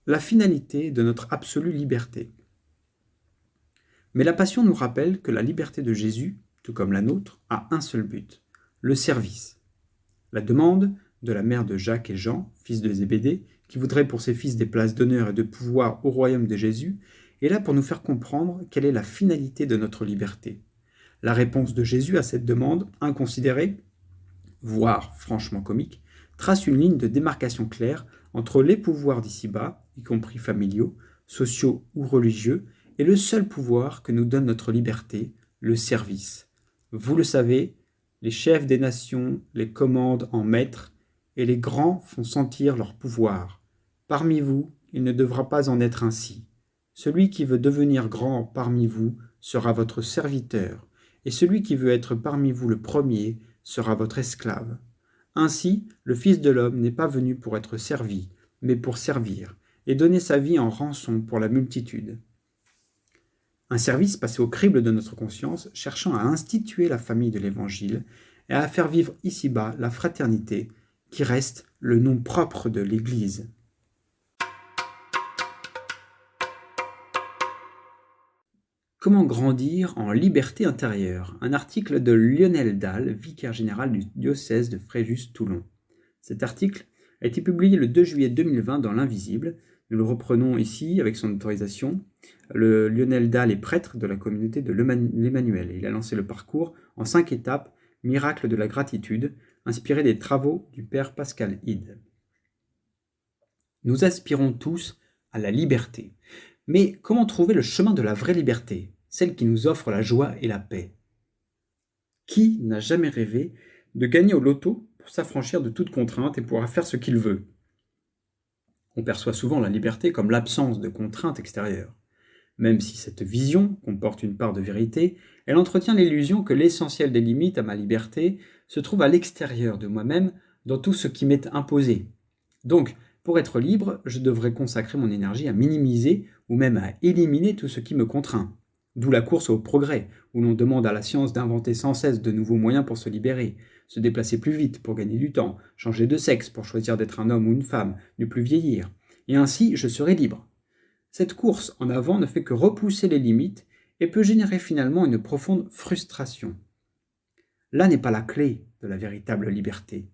Speaker 2: La finalité de notre absolue liberté. Mais la Passion nous rappelle que la liberté de Jésus, tout comme la nôtre, a un seul but, le service. La demande de la mère de Jacques et Jean, fils de Zébédée, qui voudraient pour ses fils des places d'honneur et de pouvoir au royaume de Jésus, est là pour nous faire comprendre quelle est la finalité de notre liberté. La réponse de Jésus à cette demande, inconsidérée, voire franchement comique, trace une ligne de démarcation claire entre les pouvoirs d'ici-bas, y compris familiaux, sociaux ou religieux, et le seul pouvoir que nous donne notre liberté, le service. Vous le savez, les chefs des nations les commandent en maîtres, et les grands font sentir leur pouvoir. Parmi vous, il ne devra pas en être ainsi. Celui qui veut devenir grand parmi vous sera votre serviteur, et celui qui veut être parmi vous le premier sera votre esclave. Ainsi, le Fils de l'homme n'est pas venu pour être servi, mais pour servir, et donner sa vie en rançon pour la multitude. Un service passé au crible de notre conscience, cherchant à instituer la famille de l'Évangile et à faire vivre ici-bas la fraternité, qui reste le nom propre de l'Église. Comment grandir en liberté intérieure? Un article de Lionel Dalle, vicaire général du diocèse de Fréjus-Toulon. Cet article a été publié le 2 juillet 2020 dans l'Invisible. Nous le reprenons ici avec son autorisation. Lionel Dalle est prêtre de la communauté de l'Emmanuel. Il a lancé le parcours en 5 étapes, miracle de la gratitude, inspiré des travaux du père Pascal Hide. Nous aspirons tous à la liberté. Mais comment trouver le chemin de la vraie liberté, celle qui nous offre la joie et la paix? Qui n'a jamais rêvé de gagner au loto pour s'affranchir de toute contrainte et pouvoir faire ce qu'il veut? On perçoit souvent la liberté comme l'absence de contraintes extérieures. Même si cette vision comporte une part de vérité, elle entretient l'illusion que l'essentiel des limites à ma liberté se trouve à l'extérieur de moi-même, dans tout ce qui m'est imposé. Donc, pour être libre, je devrais consacrer mon énergie à minimiser ou même à éliminer tout ce qui me contraint. D'où la course au progrès, où l'on demande à la science d'inventer sans cesse de nouveaux moyens pour se libérer, se déplacer plus vite pour gagner du temps, changer de sexe pour choisir d'être un homme ou une femme, ne plus vieillir. Et ainsi, je serai libre. Cette course en avant ne fait que repousser les limites et peut générer finalement une profonde frustration. Là n'est pas la clé de la véritable liberté.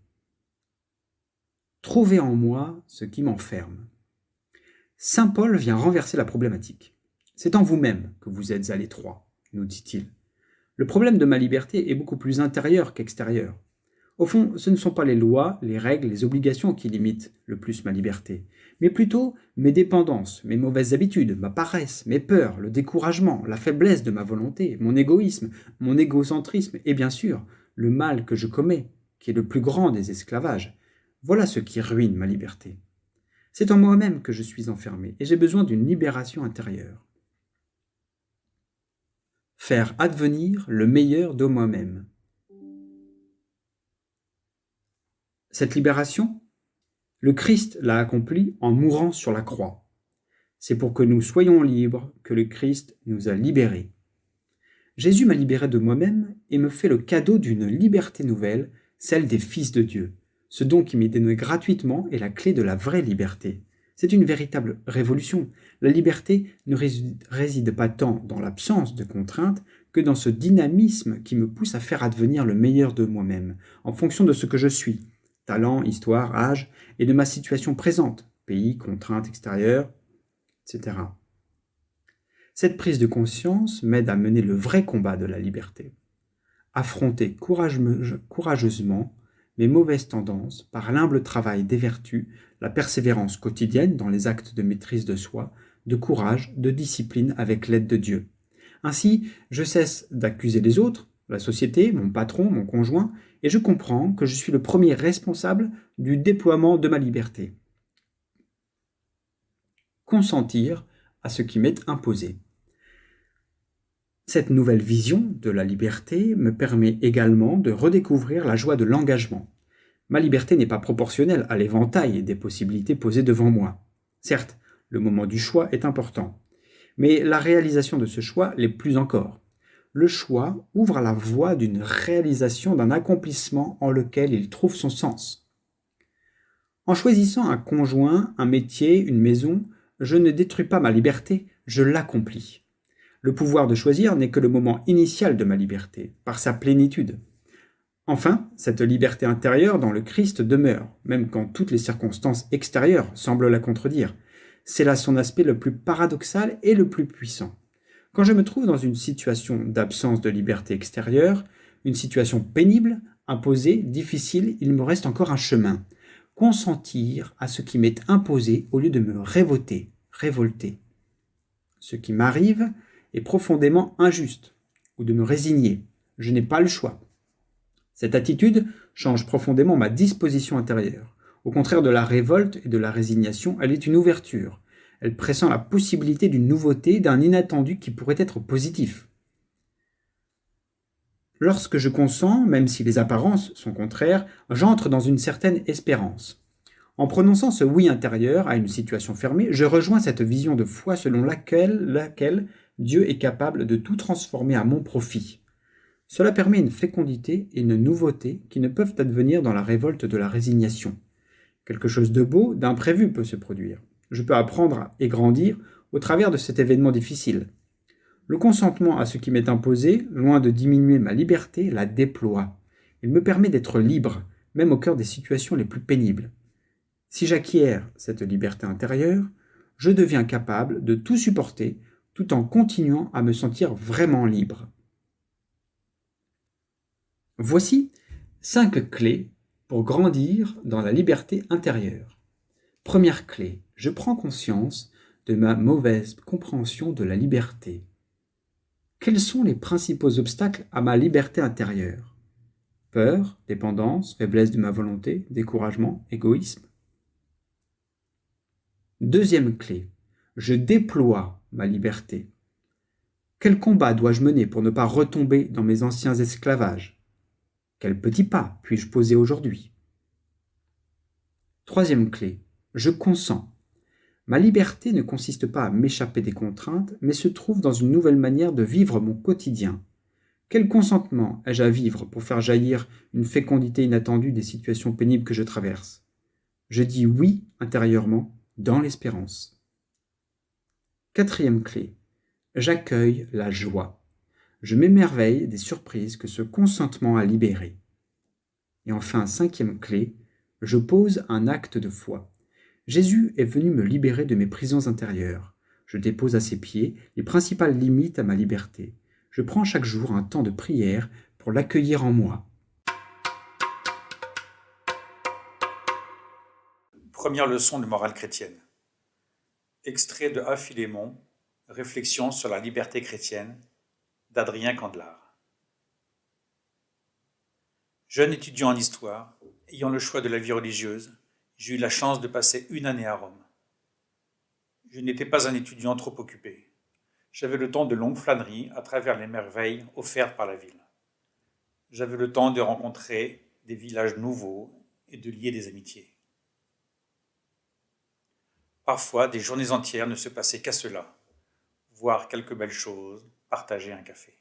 Speaker 2: Trouvez en moi ce qui m'enferme. Saint Paul vient renverser la problématique. C'est en vous-même que vous êtes à l'étroit, nous dit-il. Le problème de ma liberté est beaucoup plus intérieur qu'extérieur. Au fond, ce ne sont pas les lois, les règles, les obligations qui limitent le plus ma liberté, mais plutôt mes dépendances, mes mauvaises habitudes, ma paresse, mes peurs, le découragement, la faiblesse de ma volonté, mon égoïsme, mon égocentrisme et bien sûr, le mal que je commets, qui est le plus grand des esclavages. Voilà ce qui ruine ma liberté. C'est en moi-même que je suis enfermé et j'ai besoin d'une libération intérieure. Faire advenir le meilleur de moi-même. Cette libération, le Christ l'a accomplie en mourant sur la croix. C'est pour que nous soyons libres que le Christ nous a libérés. Jésus m'a libéré de moi-même et me fait le cadeau d'une liberté nouvelle, celle des fils de Dieu. Ce don qui m'est donné gratuitement est la clé de la vraie liberté. C'est une véritable révolution. La liberté ne réside pas tant dans l'absence de contraintes que dans ce dynamisme qui me pousse à faire advenir le meilleur de moi-même, en fonction de ce que je suis, talent, histoire, âge, et de ma situation présente, pays, contraintes extérieures, etc. Cette prise de conscience m'aide à mener le vrai combat de la liberté. Affronter courageusement mes mauvaises tendances par l'humble travail des vertus, la persévérance quotidienne dans les actes de maîtrise de soi, de courage, de discipline avec l'aide de Dieu. Ainsi, je cesse d'accuser les autres, la société, mon patron, mon conjoint, et je comprends que je suis le premier responsable du déploiement de ma liberté. Consentir à ce qui m'est imposé. Cette nouvelle vision de la liberté me permet également de redécouvrir la joie de l'engagement. Ma liberté n'est pas proportionnelle à l'éventail des possibilités posées devant moi. Certes, le moment du choix est important, mais la réalisation de ce choix l'est plus encore. Le choix ouvre la voie d'une réalisation d'un accomplissement en lequel il trouve son sens. En choisissant un conjoint, un métier, une maison, je ne détruis pas ma liberté, je l'accomplis. Le pouvoir de choisir n'est que le moment initial de ma liberté, par sa plénitude. Enfin, cette liberté intérieure dans le Christ demeure, même quand toutes les circonstances extérieures semblent la contredire. C'est là son aspect le plus paradoxal et le plus puissant. Quand je me trouve dans une situation d'absence de liberté extérieure, une situation pénible, imposée, difficile, il me reste encore un chemin. Consentir à ce qui m'est imposé au lieu de me révolter. Ce qui m'arrive est profondément injuste, ou de me résigner. Je n'ai pas le choix. Cette attitude change profondément ma disposition intérieure. Au contraire de la révolte et de la résignation, elle est une ouverture. Elle pressent la possibilité d'une nouveauté, d'un inattendu qui pourrait être positif. Lorsque je consens, même si les apparences sont contraires, j'entre dans une certaine espérance. En prononçant ce oui intérieur à une situation fermée, je rejoins cette vision de foi selon laquelle Dieu est capable de tout transformer à mon profit. Cela permet une fécondité et une nouveauté qui ne peuvent advenir dans la révolte de la résignation. Quelque chose de beau, d'imprévu peut se produire. Je peux apprendre et grandir au travers de cet événement difficile. Le consentement à ce qui m'est imposé, loin de diminuer ma liberté, la déploie. Il me permet d'être libre, même au cœur des situations les plus pénibles. Si j'acquiers cette liberté intérieure, je deviens capable de tout supporter tout en continuant à me sentir vraiment libre. Voici 5 clés pour grandir dans la liberté intérieure. Première clé, je prends conscience de ma mauvaise compréhension de la liberté. Quels sont les principaux obstacles à ma liberté intérieure ? Peur, dépendance, faiblesse de ma volonté, découragement, égoïsme. Deuxième clé, je déploie ma liberté. Quel combat dois-je mener pour ne pas retomber dans mes anciens esclavages ? Quels petits pas puis-je poser aujourd'hui ? Troisième clé, je consens. Ma liberté ne consiste pas à m'échapper des contraintes, mais se trouve dans une nouvelle manière de vivre mon quotidien. Quel consentement ai-je à vivre pour faire jaillir une fécondité inattendue des situations pénibles que je traverse ? Je dis oui intérieurement, dans l'espérance. Quatrième clé, j'accueille la joie. Je m'émerveille des surprises que ce consentement a libérées. Et enfin, cinquième clé, je pose un acte de foi. Jésus est venu me libérer de mes prisons intérieures. Je dépose à ses pieds les principales limites à ma liberté. Je prends chaque jour un temps de prière pour l'accueillir en moi.
Speaker 6: Première leçon de morale chrétienne. Extrait de A. Philémon, Réflexion sur la liberté chrétienne, d'Adrien Candelard. Jeune étudiant en histoire, ayant le choix de la vie religieuse, j'ai eu la chance de passer une année à Rome. Je n'étais pas un étudiant trop occupé. J'avais le temps de longues flâneries à travers les merveilles offertes par la ville. J'avais le temps de rencontrer des villages nouveaux et de lier des amitiés. Parfois, des journées entières ne se passaient qu'à cela, voir quelques belles choses, partager un café.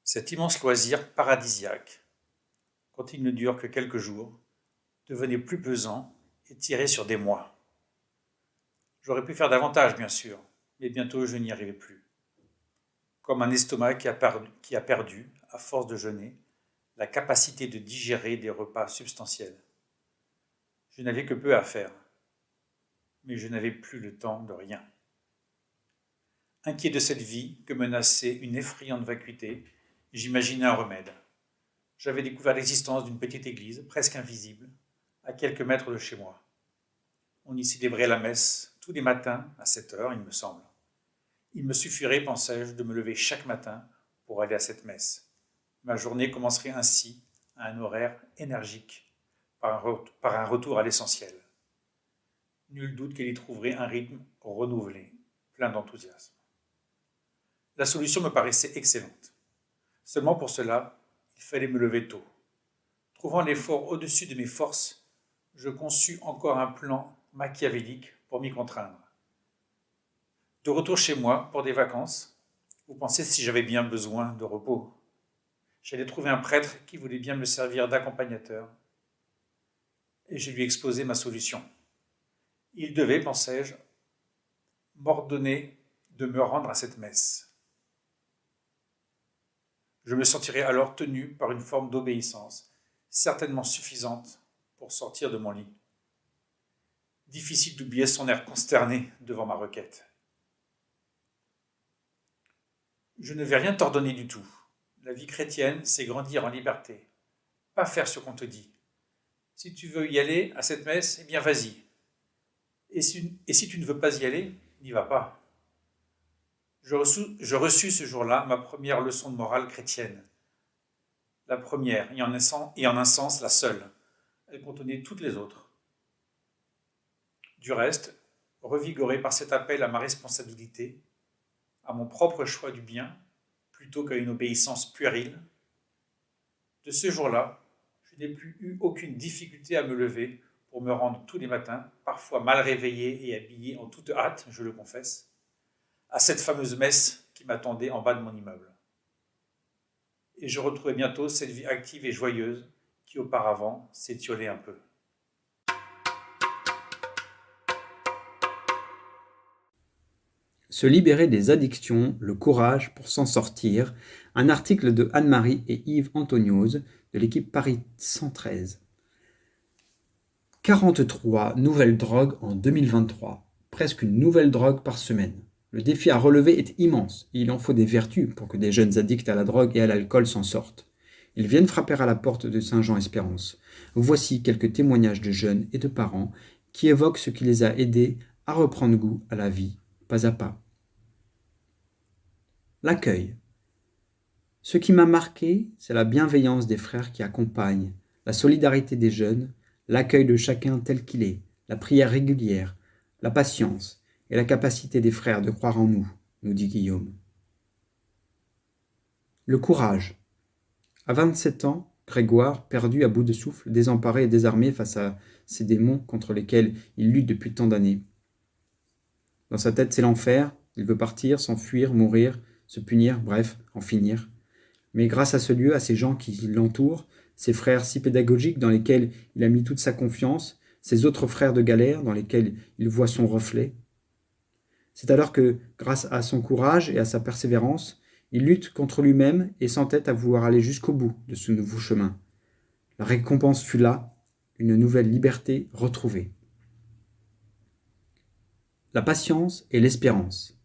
Speaker 6: Cet immense loisir paradisiaque, quand il ne dure que quelques jours, devenait plus pesant et tirait sur des mois. J'aurais pu faire davantage, bien sûr, mais bientôt je n'y arrivais plus. Comme un estomac qui a perdu, à force de jeûner, la capacité de digérer des repas substantiels. Je n'avais que peu à faire, mais je n'avais plus le temps de rien. Inquiet de cette vie que menaçait une effrayante vacuité, j'imaginais un remède. J'avais découvert l'existence d'une petite église, presque invisible, à quelques mètres de chez moi. On y célébrait la messe tous les matins à 7 heures, il me semble. Il me suffirait, pensais-je, de me lever chaque matin pour aller à cette messe. Ma journée commencerait ainsi à un horaire énergique, par un retour à l'essentiel. Nul doute qu'elle y trouverait un rythme renouvelé, plein d'enthousiasme. La solution me paraissait excellente. Seulement pour cela, il fallait me lever tôt. Trouvant l'effort au-dessus de mes forces, je conçus encore un plan machiavélique pour m'y contraindre. De retour chez moi pour des vacances, vous pensez si j'avais bien besoin de repos. J'allais trouver un prêtre qui voulait bien me servir d'accompagnateur et je lui exposai ma solution. Il devait, pensais-je, m'ordonner de me rendre à cette messe. Je me sentirais alors tenu par une forme d'obéissance, certainement suffisante pour sortir de mon lit. Difficile d'oublier son air consterné devant ma requête. Je ne vais rien t'ordonner du tout. La vie chrétienne, c'est grandir en liberté. Pas faire ce qu'on te dit. Si tu veux y aller à cette messe, eh bien vas-y. Et si tu ne veux pas y aller, n'y va pas. Je reçus ce jour-là ma première leçon de morale chrétienne. La première, et en un sens la seule. Elle contenait toutes les autres. Du reste, revigoré par cet appel à ma responsabilité, à mon propre choix du bien, plutôt qu'à une obéissance puérile, de ce jour-là, je n'ai plus eu aucune difficulté à me lever pour me rendre tous les matins, parfois mal réveillé et habillé en toute hâte, je le confesse, à cette fameuse messe qui m'attendait en bas de mon immeuble. Et je retrouvais bientôt cette vie active et joyeuse qui auparavant s'étiolait un peu.
Speaker 2: Se libérer des addictions, le courage pour s'en sortir, un article de Anne-Marie et Yves Antonioz de l'équipe Paris 113. 43 nouvelles drogues en 2023, presque une nouvelle drogue par semaine. Le défi à relever est immense et il en faut des vertus pour que des jeunes addicts à la drogue et à l'alcool s'en sortent. Ils viennent frapper à la porte de Saint-Jean-Espérance. Voici quelques témoignages de jeunes et de parents qui évoquent ce qui les a aidés à reprendre goût à la vie, pas à pas. L'accueil. Ce qui m'a marqué, c'est la bienveillance des frères qui accompagnent, la solidarité des jeunes, l'accueil de chacun tel qu'il est, la prière régulière, la patience et la capacité des frères de croire en nous, nous dit Guillaume. Le courage. À 27 ans, Grégoire, perdu à bout de souffle, désemparé et désarmé face à ces démons contre lesquels il lutte depuis tant d'années. Dans sa tête, c'est l'enfer, il veut partir, s'enfuir, mourir, se punir, bref, en finir. Mais grâce à ce lieu, à ces gens qui l'entourent, ses frères si pédagogiques dans lesquels il a mis toute sa confiance, ses autres frères de galère dans lesquels il voit son reflet. C'est alors que, grâce à son courage et à sa persévérance, il lutte contre lui-même et s'entête à vouloir aller jusqu'au bout de ce nouveau chemin. La récompense fut là, une nouvelle liberté retrouvée. La patience et l'espérance.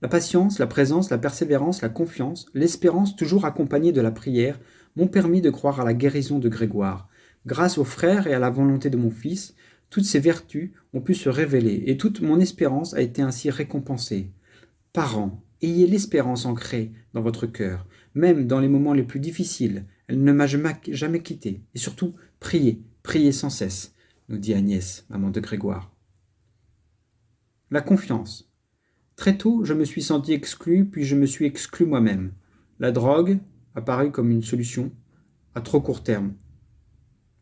Speaker 2: La patience, la présence, la persévérance, la confiance, l'espérance toujours accompagnée de la prière m'ont permis de croire à la guérison de Grégoire. Grâce aux frères et à la volonté de mon fils, toutes ces vertus ont pu se révéler et toute mon espérance a été ainsi récompensée. Parents, ayez l'espérance ancrée dans votre cœur, même dans les moments les plus difficiles. Elle ne m'a jamais quitté. Et surtout, priez, priez sans cesse, nous dit Agnès, maman de Grégoire. La confiance. Très tôt, je me suis senti exclu, puis je me suis exclu moi-même. La drogue apparut comme une solution à trop court terme.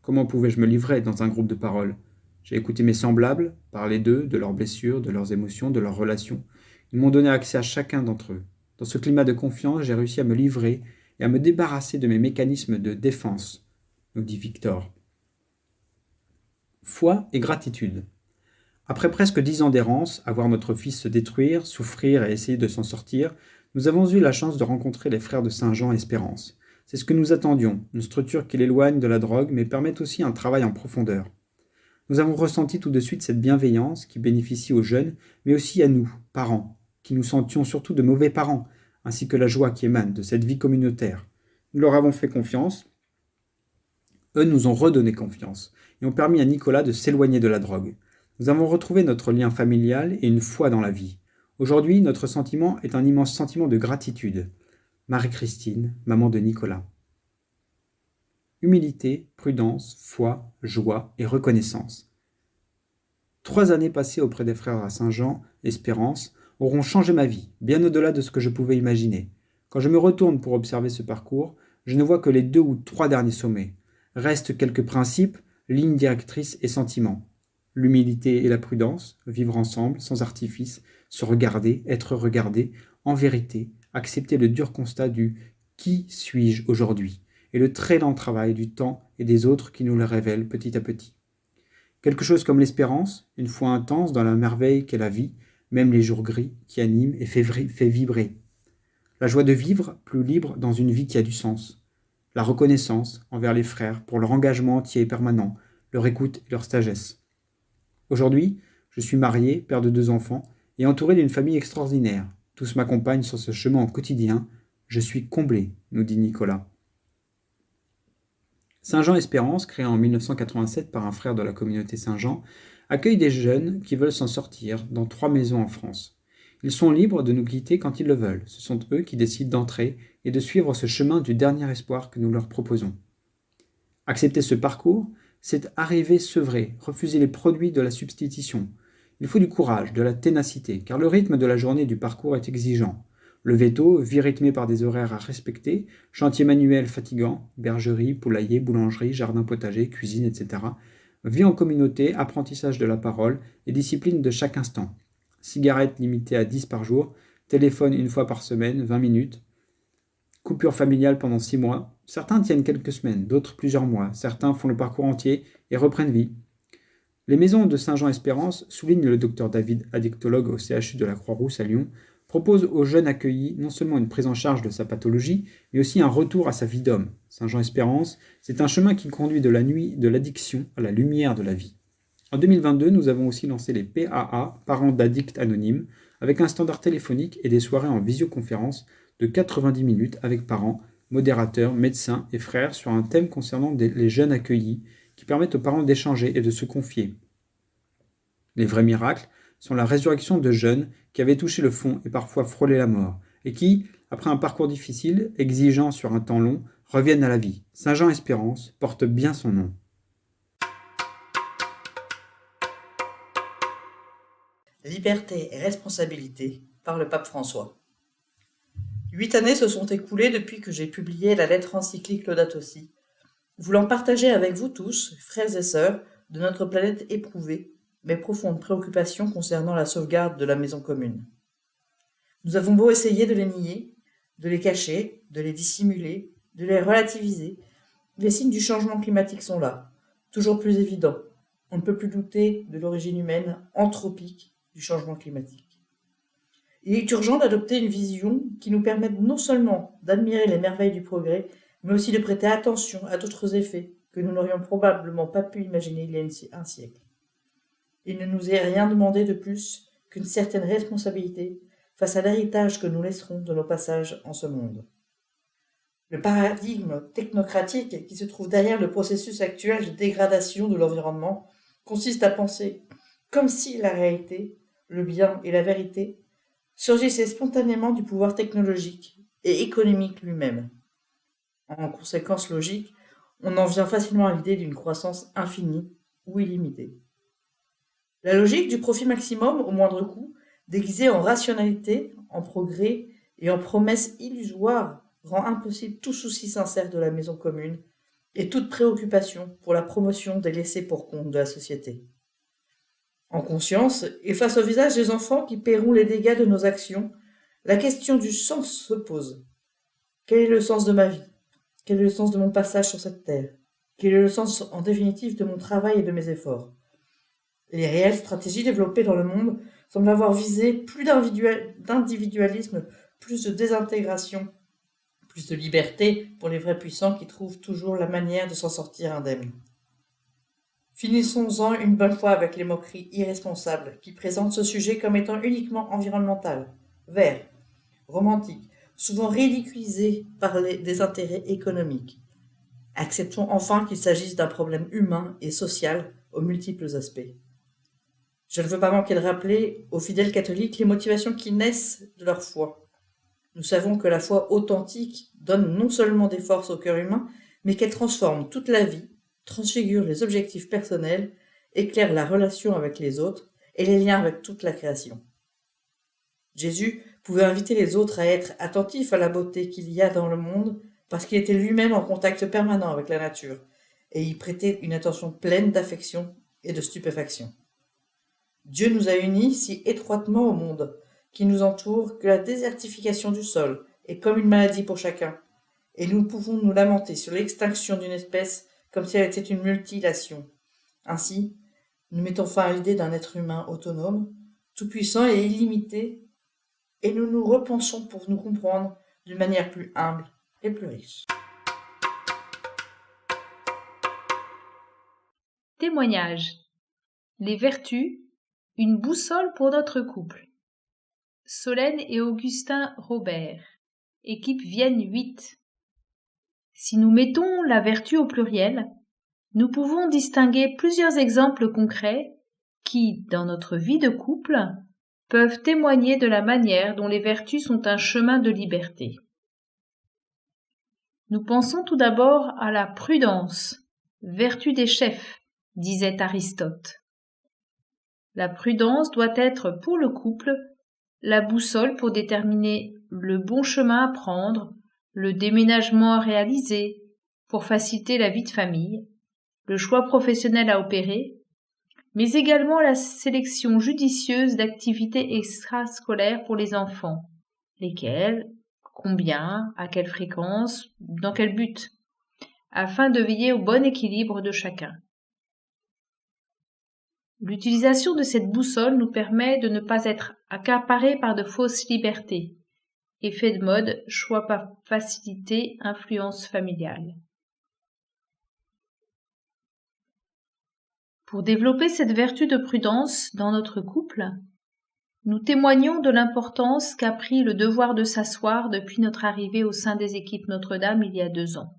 Speaker 2: Comment pouvais-je me livrer dans un groupe de parole ? J'ai écouté mes semblables, parler d'eux, de leurs blessures, de leurs émotions, de leurs relations. Ils m'ont donné accès à chacun d'entre eux. Dans ce climat de confiance, j'ai réussi à me livrer et à me débarrasser de mes mécanismes de défense, nous dit Victor. Foi et gratitude. Après presque 10 ans d'errance, à voir notre fils se détruire, souffrir et essayer de s'en sortir, nous avons eu la chance de rencontrer les frères de Saint-Jean-Espérance. C'est ce que nous attendions, une structure qui l'éloigne de la drogue, mais permet aussi un travail en profondeur. Nous avons ressenti tout de suite cette bienveillance qui bénéficie aux jeunes, mais aussi à nous, parents, qui nous sentions surtout de mauvais parents, ainsi que la joie qui émane de cette vie communautaire. Nous leur avons fait confiance, eux nous ont redonné confiance, et ont permis à Nicolas de s'éloigner de la drogue. Nous avons retrouvé notre lien familial et une foi dans la vie. Aujourd'hui, notre sentiment est un immense sentiment de gratitude. Marie-Christine, maman de Nicolas. Humilité, prudence, foi, joie et reconnaissance. 3 années passées auprès des frères à Saint-Jean, Espérance, auront changé ma vie, bien au-delà de ce que je pouvais imaginer. Quand je me retourne pour observer ce parcours, je ne vois que les 2 ou 3 derniers sommets. Restent quelques principes, lignes directrices et sentiments. L'humilité et la prudence, vivre ensemble, sans artifice, se regarder, être regardé, en vérité, accepter le dur constat du « qui suis-je aujourd'hui ?» et le très lent travail du temps et des autres qui nous le révèlent petit à petit. Quelque chose comme l'espérance, une foi intense dans la merveille qu'est la vie, même les jours gris, qui anime et fait vibrer. La joie de vivre, plus libre dans une vie qui a du sens. La reconnaissance envers les frères pour leur engagement entier et permanent, leur écoute et leur sagesse. Aujourd'hui, je suis marié, père de 2 enfants, et entouré d'une famille extraordinaire. Tous m'accompagnent sur ce chemin au quotidien. Je suis comblé, nous dit Nicolas. Saint-Jean-Espérance, créé en 1987 par un frère de la communauté Saint-Jean, accueille des jeunes qui veulent s'en sortir dans 3 maisons en France. Ils sont libres de nous quitter quand ils le veulent. Ce sont eux qui décident d'entrer et de suivre ce chemin du dernier espoir que nous leur proposons. Accepter ce parcours, c'est arriver sevré, refuser les produits de la substitution. Il faut du courage, de la ténacité, car le rythme de la journée du parcours est exigeant. Lever tôt, vie rythmée par des horaires à respecter, chantier manuel fatigant, bergerie, poulailler, boulangerie, jardin potager, cuisine, etc. Vie en communauté, apprentissage de la parole et discipline de chaque instant. Cigarettes limitées à 10 par jour, téléphone 1 fois par semaine, 20 minutes. Coupure familiale pendant 6 mois. Certains tiennent quelques semaines, d'autres plusieurs mois. Certains font le parcours entier et reprennent vie. Les maisons de Saint-Jean-Espérance, souligne le docteur David, addictologue au CHU de la Croix-Rousse à Lyon, proposent aux jeunes accueillis non seulement une prise en charge de sa pathologie, mais aussi un retour à sa vie d'homme. Saint-Jean-Espérance, c'est un chemin qui conduit de la nuit de l'addiction à la lumière de la vie. En 2022, nous avons aussi lancé les PAA, Parents d'addicts anonymes, avec un standard téléphonique et des soirées en visioconférence de 90 minutes avec parents, modérateurs, médecins et frères sur un thème concernant les jeunes accueillis qui permettent aux parents d'échanger et de se confier. Les vrais miracles sont la résurrection de jeunes qui avaient touché le fond et parfois frôlé la mort, et qui, après un parcours difficile, exigeant sur un temps long, reviennent à la vie. Saint-Jean-Espérance porte bien son nom.
Speaker 7: Liberté et responsabilité par le pape François. 8 années se sont écoulées depuis que j'ai publié la lettre encyclique Laudato Si, voulant partager avec vous tous, frères et sœurs, de notre planète éprouvée, mes profondes préoccupations concernant la sauvegarde de la maison commune. Nous avons beau essayer de les nier, de les cacher, de les dissimuler, de les relativiser, les signes du changement climatique sont là, toujours plus évidents. On ne peut plus douter de l'origine humaine anthropique du changement climatique. Il est urgent d'adopter une vision qui nous permette non seulement d'admirer les merveilles du progrès, mais aussi de prêter attention à d'autres effets que nous n'aurions probablement pas pu imaginer il y a un siècle. Il ne nous est rien demandé de plus qu'une certaine responsabilité face à l'héritage que nous laisserons de nos passages en ce monde. Le paradigme technocratique qui se trouve derrière le processus actuel de dégradation de l'environnement consiste à penser comme si la réalité, le bien et la vérité surgissaient spontanément du pouvoir technologique et économique lui-même. En conséquence logique, on en vient facilement à l'idée d'une croissance infinie ou illimitée. La logique du profit maximum au moindre coût, déguisée en rationalité, en progrès et en promesses illusoires, rend impossible tout souci sincère de la maison commune et toute préoccupation pour la promotion des laissés pour compte de la société. En conscience, et face au visage des enfants qui paieront les dégâts de nos actions, la question du sens se pose. Quel est le sens de ma vie ? Quel est le sens de mon passage sur cette terre ? Quel est le sens, en définitive, de mon travail et de mes efforts ? Les réelles stratégies développées dans le monde semblent avoir visé plus d'individualisme, plus de désintégration, plus de liberté pour les vrais puissants qui trouvent toujours la manière de s'en sortir indemnes. Finissons-en une bonne fois avec les moqueries irresponsables qui présentent ce sujet comme étant uniquement environnemental, vert, romantique, souvent ridiculisé par des intérêts économiques. Acceptons enfin qu'il s'agisse d'un problème humain et social aux multiples aspects. Je ne veux pas manquer de rappeler aux fidèles catholiques les motivations qui naissent de leur foi. Nous savons que la foi authentique donne non seulement des forces au cœur humain, mais qu'elle transforme toute la vie, transfigure les objectifs personnels, éclaire la relation avec les autres et les liens avec toute la création. Jésus pouvait inviter les autres à être attentifs à la beauté qu'il y a dans le monde parce qu'il était lui-même en contact permanent avec la nature et y prêtait une attention pleine d'affection et de stupéfaction. Dieu nous a unis si étroitement au monde qui nous entoure que la désertification du sol est comme une maladie pour chacun, et nous pouvons nous lamenter sur l'extinction d'une espèce comme si elle était une mutilation. Ainsi, nous mettons fin à l'idée d'un être humain autonome, tout-puissant et illimité, et nous nous repensons pour nous comprendre d'une manière plus humble et plus riche.
Speaker 8: Témoignage. Les vertus, une boussole pour notre couple. Solène et Augustin Robert, équipe Vienne 8. Si nous mettons la vertu au pluriel, nous pouvons distinguer plusieurs exemples concrets qui, dans notre vie de couple, peuvent témoigner de la manière dont les vertus sont un chemin de liberté. Nous pensons tout d'abord à la prudence, vertu des chefs, disait Aristote. La prudence doit être pour le couple la boussole pour déterminer le bon chemin à prendre, le déménagement à réaliser, pour faciliter la vie de famille, le choix professionnel à opérer, mais également la sélection judicieuse d'activités extrascolaires pour les enfants, lesquelles, combien, à quelle fréquence, dans quel but, afin de veiller au bon équilibre de chacun. L'utilisation de cette boussole nous permet de ne pas être accaparés par de fausses libertés. Effet de mode, choix par facilité, influence familiale. Pour développer cette vertu de prudence dans notre couple, nous témoignons de l'importance qu'a pris le devoir de s'asseoir depuis notre arrivée au sein des équipes Notre-Dame il y a 2 ans.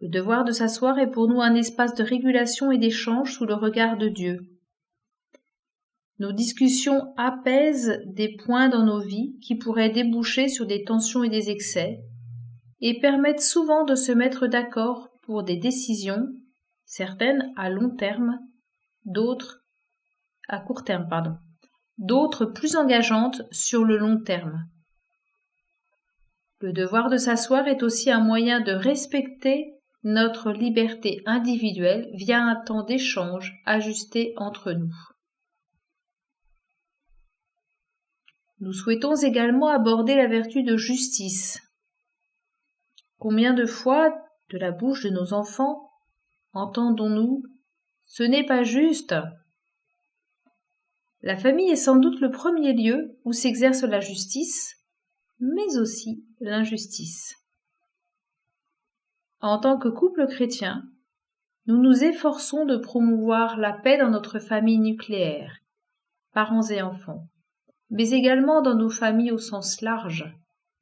Speaker 8: Le devoir de s'asseoir est pour nous un espace de régulation et d'échange sous le regard de Dieu. Nos discussions apaisent des points dans nos vies qui pourraient déboucher sur des tensions et des excès, et permettent souvent de se mettre d'accord pour des décisions, certaines à long terme, d'autres à court terme, d'autres plus engageantes sur le long terme. Le devoir de s'asseoir est aussi un moyen de respecter notre liberté individuelle via un temps d'échange ajusté entre nous. Nous souhaitons également aborder la vertu de justice. Combien de fois, de la bouche de nos enfants, entendons-nous « ce n'est pas juste ». La famille est sans doute le premier lieu où s'exerce la justice, mais aussi l'injustice. En tant que couple chrétien, nous nous efforçons de promouvoir la paix dans notre famille nucléaire, parents et enfants, mais également dans nos familles au sens large,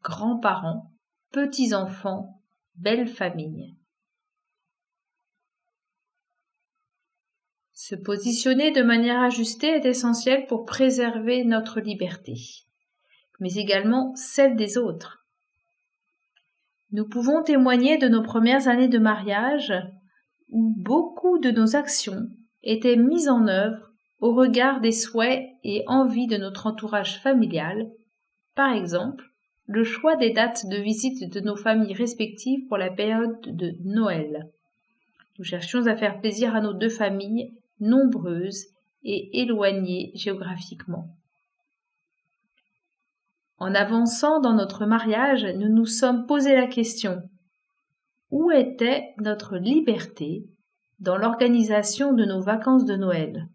Speaker 8: grands-parents, petits-enfants, belle famille. Se positionner de manière ajustée est essentiel pour préserver notre liberté, mais également celle des autres. Nous pouvons témoigner de nos premières années de mariage où beaucoup de nos actions étaient mises en œuvre au regard des souhaits et envies de notre entourage familial, par exemple le choix des dates de visite de nos familles respectives pour la période de Noël. Nous cherchions à faire plaisir à nos 2 familles nombreuses et éloignées géographiquement. En avançant dans notre mariage, nous nous sommes posé la question : où était notre liberté dans l'organisation de nos vacances de Noël ?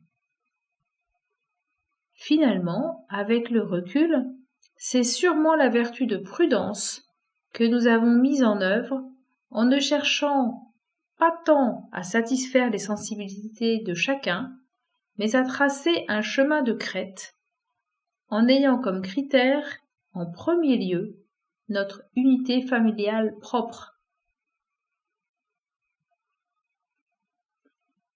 Speaker 8: Finalement, avec le recul, c'est sûrement la vertu de prudence que nous avons mise en œuvre en ne cherchant pas tant à satisfaire les sensibilités de chacun, mais à tracer un chemin de crête en ayant comme critère, en premier lieu, notre unité familiale propre.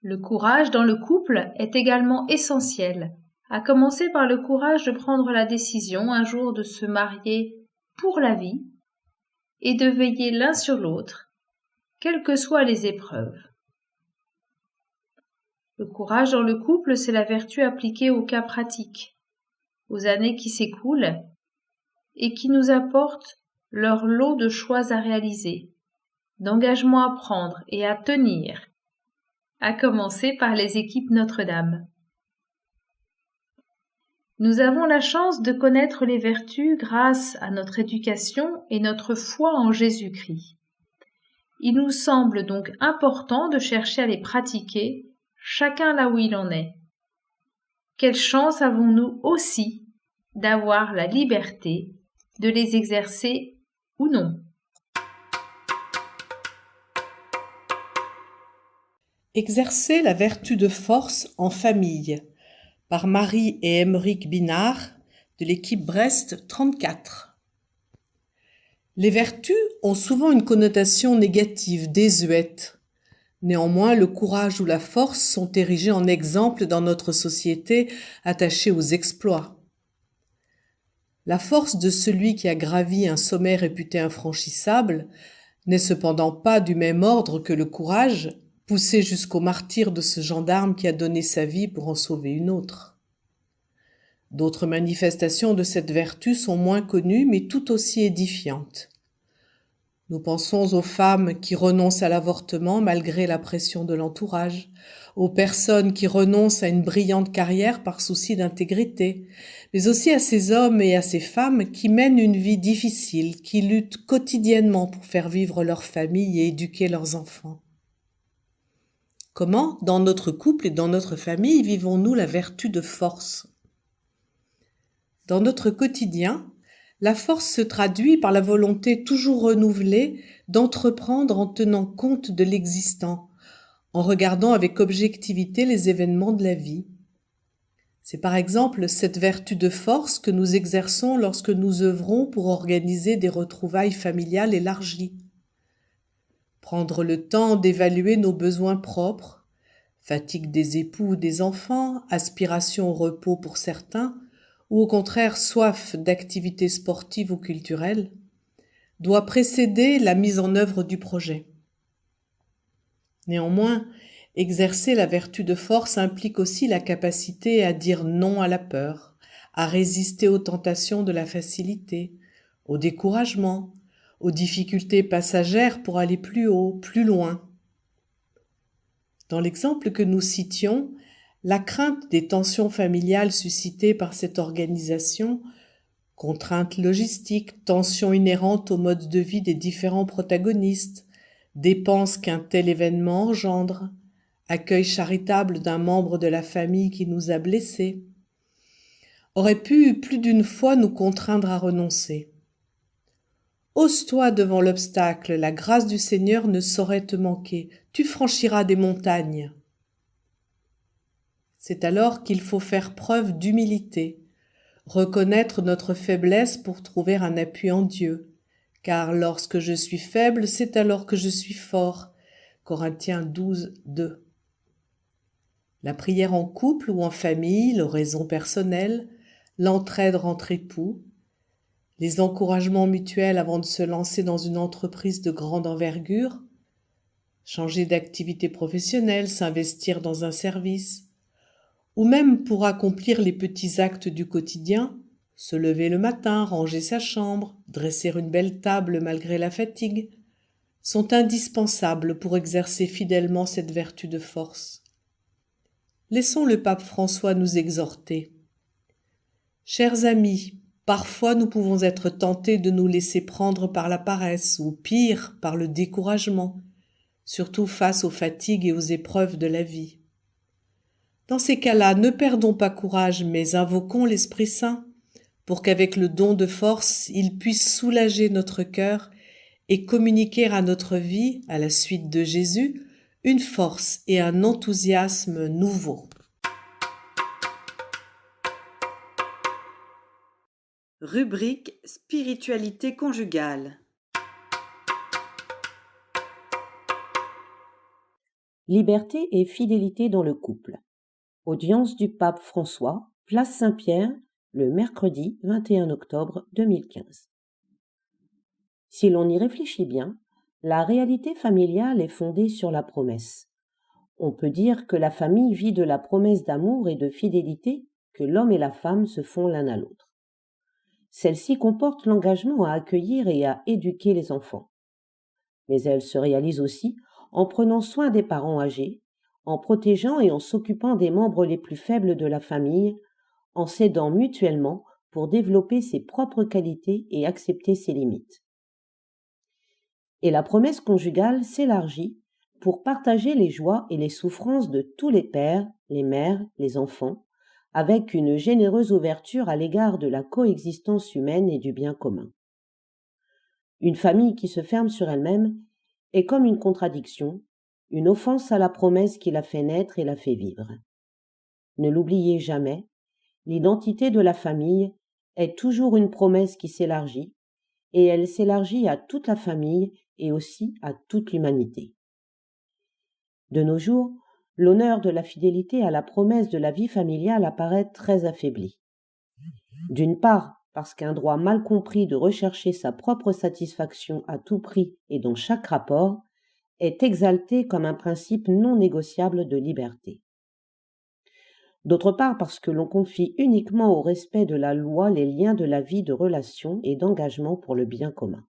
Speaker 8: Le courage dans le couple est également essentiel, à commencer par le courage de prendre la décision un jour de se marier pour la vie et de veiller l'un sur l'autre, quelles que soient les épreuves. Le courage dans le couple, c'est la vertu appliquée au cas pratique, aux années qui s'écoulent et qui nous apportent leur lot de choix à réaliser, d'engagements à prendre et à tenir, à commencer par les équipes Notre-Dame. Nous avons la chance de connaître les vertus grâce à notre éducation et notre foi en Jésus-Christ. Il nous semble donc important de chercher à les pratiquer, chacun là où il en est. Quelle chance avons-nous aussi d'avoir la liberté de les exercer ou non.
Speaker 9: Exercer la vertu de force en famille par Marie et Émeric Binard de l'équipe Brest 34. Les vertus ont souvent une connotation négative, désuète. Néanmoins, le courage ou la force sont érigés en exemple dans notre société attachée aux exploits. La force de celui qui a gravi un sommet réputé infranchissable n'est cependant pas du même ordre que le courage, poussé jusqu'au martyre de ce gendarme qui a donné sa vie pour en sauver une autre. D'autres manifestations de cette vertu sont moins connues mais tout aussi édifiantes. Nous pensons aux femmes qui renoncent à l'avortement malgré la pression de l'entourage, aux personnes qui renoncent à une brillante carrière par souci d'intégrité, mais aussi à ces hommes et à ces femmes qui mènent une vie difficile, qui luttent quotidiennement pour faire vivre leur famille et éduquer leurs enfants. Comment, dans notre couple et dans notre famille, vivons-nous la vertu de force ? Dans notre quotidien, la force se traduit par la volonté toujours renouvelée d'entreprendre en tenant compte de l'existant, en regardant avec objectivité les événements de la vie. C'est par exemple cette vertu de force que nous exerçons lorsque nous œuvrons pour organiser des retrouvailles familiales élargies. Prendre le temps d'évaluer nos besoins propres, fatigue des époux ou des enfants, aspiration au repos pour certains, ou au contraire soif d'activités sportives ou culturelles, doit précéder la mise en œuvre du projet. Néanmoins, exercer la vertu de force implique aussi la capacité à dire non à la peur, à résister aux tentations de la facilité, au découragement, aux difficultés passagères pour aller plus haut, plus loin. Dans l'exemple que nous citions, la crainte des tensions familiales suscitées par cette organisation, contraintes logistiques, tensions inhérentes au mode de vie des différents protagonistes, dépenses qu'un tel événement engendre, accueil charitable d'un membre de la famille qui nous a blessés, auraient pu plus d'une fois nous contraindre à renoncer. Ose-toi devant l'obstacle, la grâce du Seigneur ne saurait te manquer, tu franchiras des montagnes. C'est alors qu'il faut faire preuve d'humilité, reconnaître notre faiblesse pour trouver un appui en Dieu, car lorsque je suis faible, c'est alors que je suis fort. Corinthiens 12, 2. La prière en couple ou en famille, l'oraison personnelle, l'entraide entre époux, les encouragements mutuels avant de se lancer dans une entreprise de grande envergure, changer d'activité professionnelle, s'investir dans un service, ou même pour accomplir les petits actes du quotidien, se lever le matin, ranger sa chambre, dresser une belle table malgré la fatigue, sont indispensables pour exercer fidèlement cette vertu de force. Laissons le pape François nous exhorter. Chers amis, parfois nous pouvons être tentés de nous laisser prendre par la paresse ou pire, par le découragement, surtout face aux fatigues et aux épreuves de la vie. Dans ces cas-là, ne perdons pas courage, mais invoquons l'Esprit Saint pour qu'avec le don de force, il puisse soulager notre cœur et communiquer à notre vie, à la suite de Jésus, une force et un enthousiasme nouveaux.
Speaker 1: Rubrique Spiritualité conjugale.
Speaker 10: Liberté et fidélité dans le couple. Audience du pape François, place Saint-Pierre, le mercredi 21 octobre 2015. Si l'on y réfléchit bien, la réalité familiale est fondée sur la promesse. On peut dire que la famille vit de la promesse d'amour et de fidélité que l'homme et la femme se font l'un à l'autre. Celle-ci comporte l'engagement à accueillir et à éduquer les enfants. Mais elle se réalise aussi en prenant soin des parents âgés, en protégeant et en s'occupant des membres les plus faibles de la famille, en s'aidant mutuellement pour développer ses propres qualités et accepter ses limites. Et la promesse conjugale s'élargit pour partager les joies et les souffrances de tous les pères, les mères, les enfants, avec une généreuse ouverture à l'égard de la coexistence humaine et du bien commun. Une famille qui se ferme sur elle-même est comme une contradiction, une offense à la promesse qui l'a fait naître et l'a fait vivre. Ne l'oubliez jamais, l'identité de la famille est toujours une promesse qui s'élargit, et elle s'élargit à toute la famille et aussi à toute l'humanité. De nos jours, l'honneur de la fidélité à la promesse de la vie familiale apparaît très affaibli. D'une part, parce qu'un droit mal compris de rechercher sa propre satisfaction à tout prix et dans chaque rapport est exalté comme un principe non négociable de liberté. D'autre part, parce que l'on confie uniquement au respect de la loi les liens de la vie de relation et d'engagement pour le bien commun.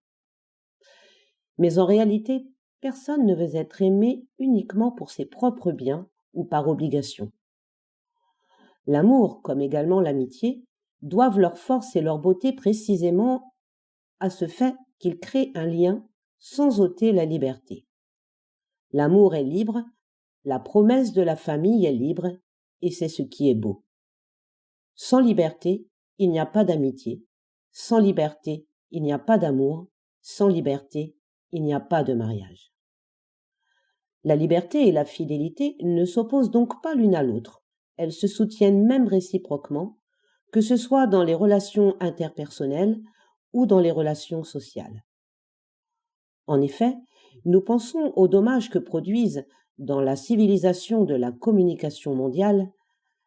Speaker 10: Mais en réalité, personne ne veut être aimé uniquement pour ses propres biens ou par obligation. L'amour, comme également l'amitié, doivent leur force et leur beauté précisément à ce fait qu'ils créent un lien sans ôter la liberté. L'amour est libre, la promesse de la famille est libre, et c'est ce qui est beau. Sans liberté, il n'y a pas d'amitié. Sans liberté, il n'y a pas d'amour. Sans liberté, il n'y a pas de mariage. La liberté et la fidélité ne s'opposent donc pas l'une à l'autre. Elles se soutiennent même réciproquement, que ce soit dans les relations interpersonnelles ou dans les relations sociales. En effet, nous pensons aux dommages que produisent, dans la civilisation de la communication mondiale,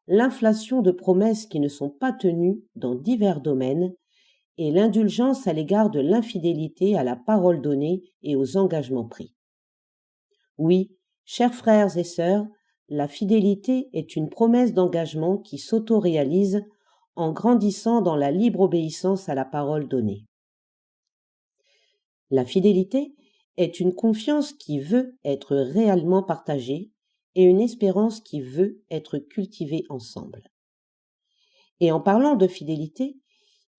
Speaker 10: l'inflation de promesses qui ne sont pas tenues dans divers domaines et l'indulgence à l'égard de l'infidélité à la parole donnée et aux engagements pris. Oui, chers frères et sœurs, la fidélité est une promesse d'engagement qui s'auto-réalise en grandissant dans la libre obéissance à la parole donnée. La fidélité est une confiance qui veut être réellement partagée et une espérance qui veut être cultivée ensemble. Et en parlant de fidélité,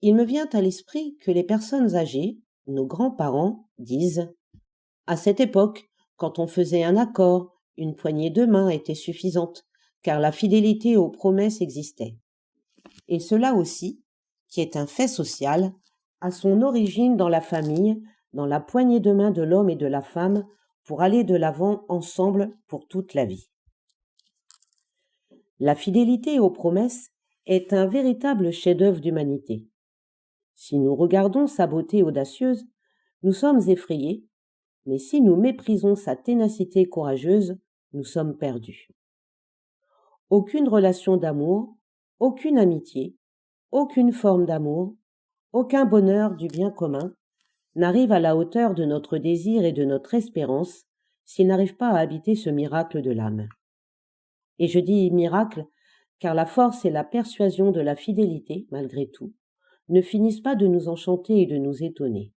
Speaker 10: il me vient à l'esprit que les personnes âgées, nos grands-parents, disent « À cette époque, quand on faisait un accord, une poignée de main était suffisante, car la fidélité aux promesses existait. » Et cela aussi, qui est un fait social, a son origine dans la famille, dans la poignée de main de l'homme et de la femme pour aller de l'avant ensemble pour toute la vie. La fidélité aux promesses est un véritable chef-d'œuvre d'humanité. Si nous regardons sa beauté audacieuse, nous sommes effrayés, mais si nous méprisons sa ténacité courageuse, nous sommes perdus. Aucune relation d'amour, aucune amitié, aucune forme d'amour, aucun bonheur du bien commun n'arrive à la hauteur de notre désir et de notre espérance s'il n'arrive pas à habiter ce miracle de l'âme. Et je dis miracle, car la force et la persuasion de la fidélité, malgré tout, ne finissent pas de nous enchanter et de nous étonner.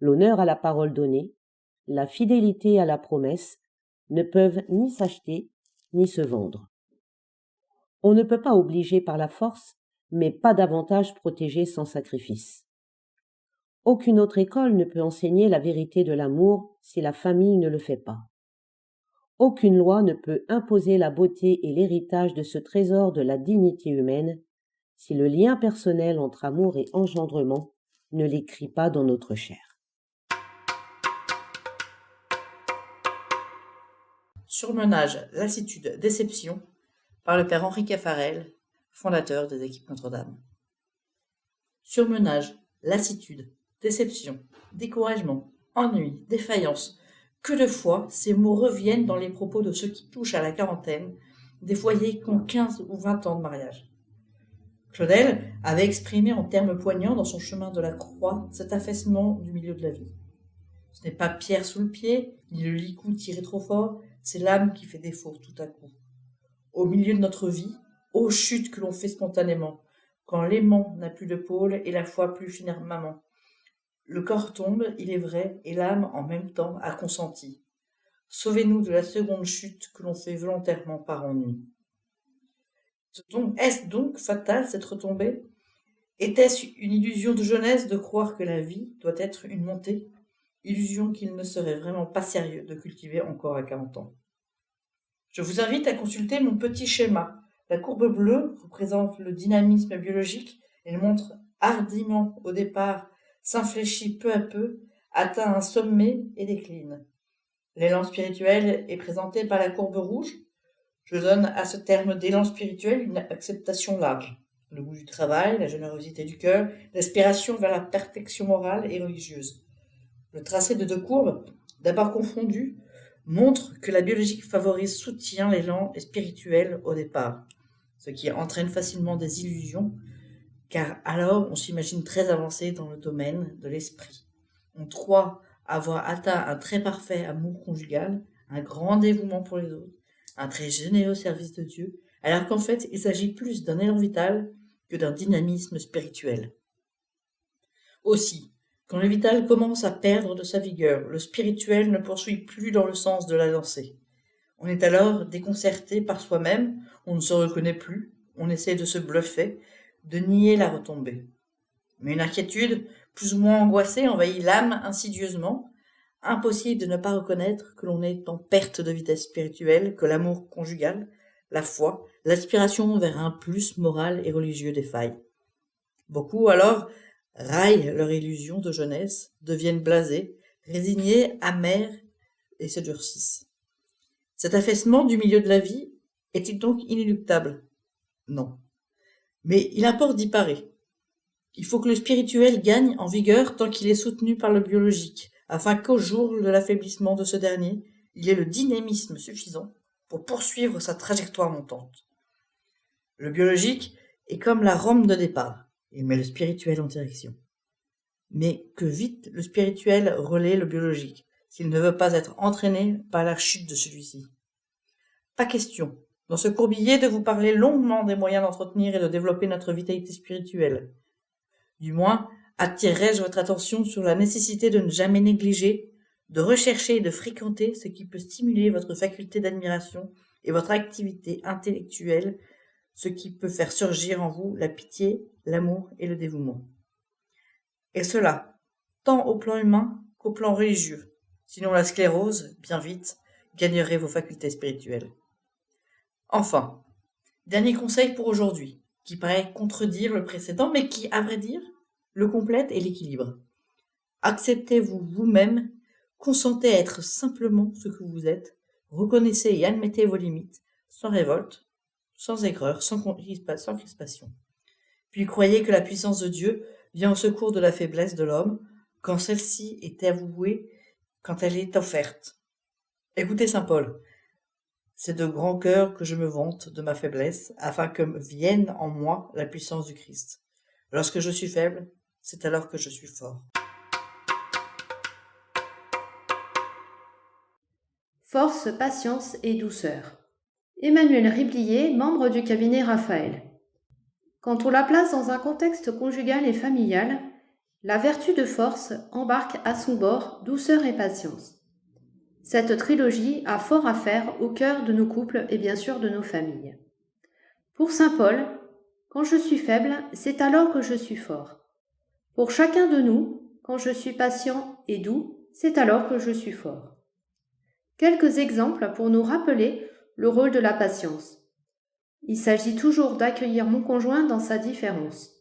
Speaker 10: L'honneur à la parole donnée, la fidélité à la promesse ne peuvent ni s'acheter ni se vendre. On ne peut pas obliger par la force, mais pas davantage protéger sans sacrifice. Aucune autre école ne peut enseigner la vérité de l'amour si la famille ne le fait pas. Aucune loi ne peut imposer la beauté et l'héritage de ce trésor de la dignité humaine si le lien personnel entre amour et engendrement ne l'écrit pas dans notre chair.
Speaker 7: Surmenage, lassitude, déception, par le père Henri Caffarel, fondateur des équipes Notre-Dame. Surmenage, lassitude, déception, découragement, ennui, défaillance. Que de fois ces mots reviennent dans les propos de ceux qui touchent à la quarantaine, des foyers qui ont 15 ou 20 ans de mariage. Claudel avait exprimé en termes poignants dans son chemin de la croix cet affaissement du milieu de la vie. Ce n'est pas pierre sous le pied, ni le licou tiré trop fort, c'est l'âme qui fait défaut tout à coup. Au milieu de notre vie, ô chute que l'on fait spontanément, quand l'aimant n'a plus de pôle et la foi plus firmament. Le corps tombe, il est vrai, et l'âme, en même temps, a consenti. Sauvez-nous de la seconde chute que l'on fait volontairement par ennui. Est-ce donc fatal cette retombée? Était-ce une illusion de jeunesse de croire que la vie doit être une montée? Illusion qu'il ne serait vraiment pas sérieux de cultiver encore à 40 ans. Je vous invite à consulter mon petit schéma. La courbe bleue représente le dynamisme biologique. Elle montre hardiment au départ, s'infléchit peu à peu, atteint un sommet et décline. L'élan spirituel est présenté par la courbe rouge. Je donne à ce terme d'élan spirituel une acceptation large. Le goût du travail, la générosité du cœur, l'aspiration vers la perfection morale et religieuse. Le tracé de deux courbes, d'abord confondues, montre que la biologie favorise, soutient l'élan spirituel au départ, ce qui entraîne facilement des illusions, car alors on s'imagine très avancé dans le domaine de l'esprit. On croit avoir atteint un très parfait amour conjugal, un grand dévouement pour les autres, un très généreux service de Dieu, alors qu'en fait il s'agit plus d'un élan vital que d'un dynamisme spirituel. Aussi, quand le vital commence à perdre de sa vigueur, le spirituel ne poursuit plus dans le sens de la lancée. On est alors déconcerté par soi-même, on ne se reconnaît plus, on essaie de se bluffer, de nier la retombée. Mais une inquiétude, plus ou moins angoissée, envahit l'âme insidieusement. Impossible de ne pas reconnaître que l'on est en perte de vitesse spirituelle, que l'amour conjugal, la foi, l'aspiration vers un plus moral et religieux défaille. Beaucoup, alors, raillent leur illusion de jeunesse, deviennent blasés, résignés, amers et se durcissent. Cet affaissement du milieu de la vie est-il donc inéluctable? Non. Mais il importe d'y parer. Il faut que le spirituel gagne en vigueur tant qu'il est soutenu par le biologique, afin qu'au jour de l'affaiblissement de ce dernier, il ait le dynamisme suffisant pour poursuivre sa trajectoire montante. Le biologique est comme la rampe de départ, il met le spirituel en direction. Mais que vite le spirituel relaie le biologique, s'il ne veut pas être entraîné par la chute de celui-ci. Pas question, dans ce courbillet, de vous parler longuement des moyens d'entretenir et de développer notre vitalité spirituelle. Du moins, attirerai-je votre attention sur la nécessité de ne jamais négliger, de rechercher et de fréquenter ce qui peut stimuler votre faculté d'admiration et votre activité intellectuelle, ce qui peut faire surgir en vous la pitié, l'amour et le dévouement. Et cela, tant au plan humain qu'au plan religieux, sinon la sclérose, bien vite, gagnerait vos facultés spirituelles. Enfin, dernier conseil pour aujourd'hui, qui paraît contredire le précédent, mais qui, à vrai dire, le complète et l'équilibre. Acceptez-vous vous-même, consentez à être simplement ce que vous êtes, reconnaissez et admettez vos limites, sans révolte, sans aigreur, sans crispation. Puis croyez que la puissance de Dieu vient au secours de la faiblesse de l'homme, quand celle-ci est avouée, quand elle est offerte. Écoutez saint Paul. C'est de grand cœur que je me vante de ma faiblesse, afin que vienne en moi la puissance du Christ. Lorsque je suis faible, c'est alors que je suis fort.
Speaker 8: Force, patience et douceur. Emmanuel Riblier, membre du cabinet Raphaël. Quand on la place dans un contexte conjugal et familial, la vertu de force embarque à son bord douceur et patience. Cette trilogie a fort à faire au cœur de nos couples et bien sûr de nos familles. Pour saint Paul, quand je suis faible, c'est alors que je suis fort. Pour chacun de nous, quand je suis patient et doux, c'est alors que je suis fort. Quelques exemples pour nous rappeler le rôle de la patience. Il s'agit toujours d'accueillir mon conjoint dans sa différence.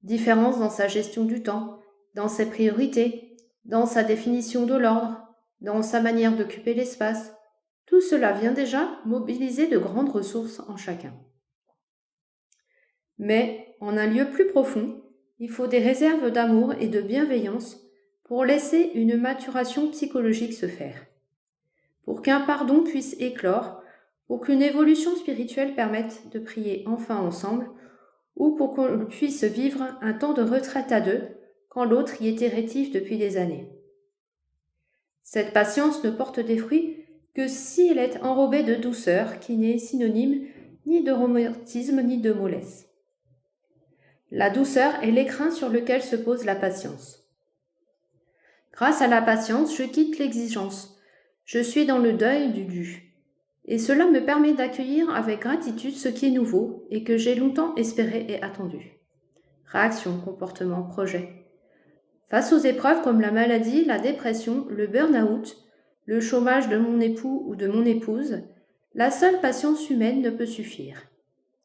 Speaker 8: Différence dans sa gestion du temps, dans ses priorités, dans sa définition de l'ordre, dans sa manière d'occuper l'espace. Tout cela vient déjà mobiliser de grandes ressources en chacun. Mais, en un lieu plus profond, il faut des réserves d'amour et de bienveillance pour laisser une maturation psychologique se faire. Pour qu'un pardon puisse éclore, pour qu'une évolution spirituelle permette de prier enfin ensemble, ou pour qu'on puisse vivre un temps de retraite à deux, quand l'autre y était rétif depuis des années. Cette patience ne porte des fruits que si elle est enrobée de douceur, qui n'est synonyme ni de romantisme ni de mollesse. La douceur est l'écrin sur lequel se pose la patience. Grâce à la patience, je quitte l'exigence. Je suis dans le deuil du dû. Et cela me permet d'accueillir avec gratitude ce qui est nouveau et que j'ai longtemps espéré et attendu. Réaction, comportement, projet. Face aux épreuves comme la maladie, la dépression, le burn-out, le chômage de mon époux ou de mon épouse, la seule patience humaine ne peut suffire.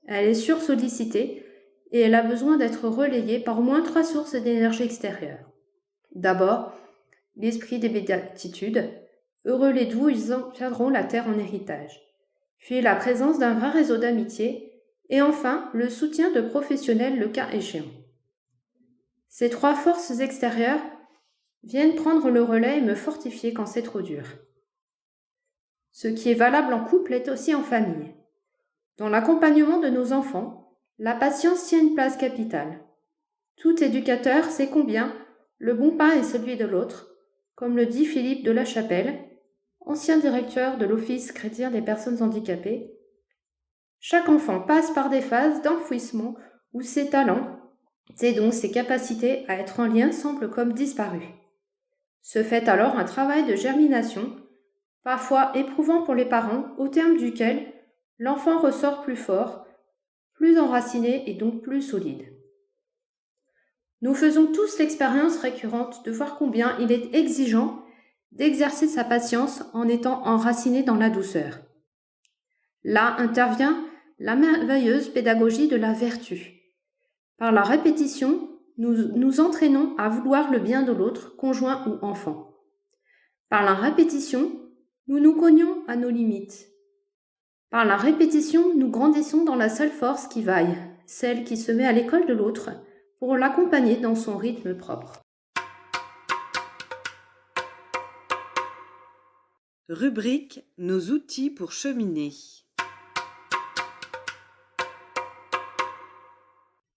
Speaker 8: Elle est sursollicitée et elle a besoin d'être relayée par au moins 3 sources d'énergie extérieure. D'abord, l'esprit des béatitudes,
Speaker 11: Heureux les doux, ils obtiendront la terre en héritage. Puis la présence d'un vrai réseau d'amitié, et enfin le soutien de professionnels le cas échéant. Ces trois forces extérieures viennent prendre le relais et me fortifier quand c'est trop dur. Ce qui est valable en couple est aussi en famille. Dans l'accompagnement de nos enfants, la patience tient une place capitale. Tout éducateur sait combien le bon pas est celui de l'autre, comme le dit Philippe de la Chapelle, ancien directeur de l'Office chrétien des personnes handicapées. Chaque enfant passe par des phases d'enfouissement où ses talents, ses dons, ses capacités à être en lien semblent comme disparus. Se fait alors un travail de germination, parfois éprouvant pour les parents, au terme duquel l'enfant ressort plus fort, plus enraciné et donc plus solide. Nous faisons tous l'expérience récurrente de voir combien il est exigeant d'exercer sa patience en étant enraciné dans la douceur. Là intervient la merveilleuse pédagogie de la vertu. Par la répétition, nous entraînons à vouloir le bien de l'autre, conjoint ou enfant. Par la répétition, nous nous cognons à nos limites. Par la répétition, nous grandissons dans la seule force qui vaille, celle qui se met à l'école de l'autre, pour l'accompagner dans son rythme propre.
Speaker 1: Rubrique Nos outils pour cheminer.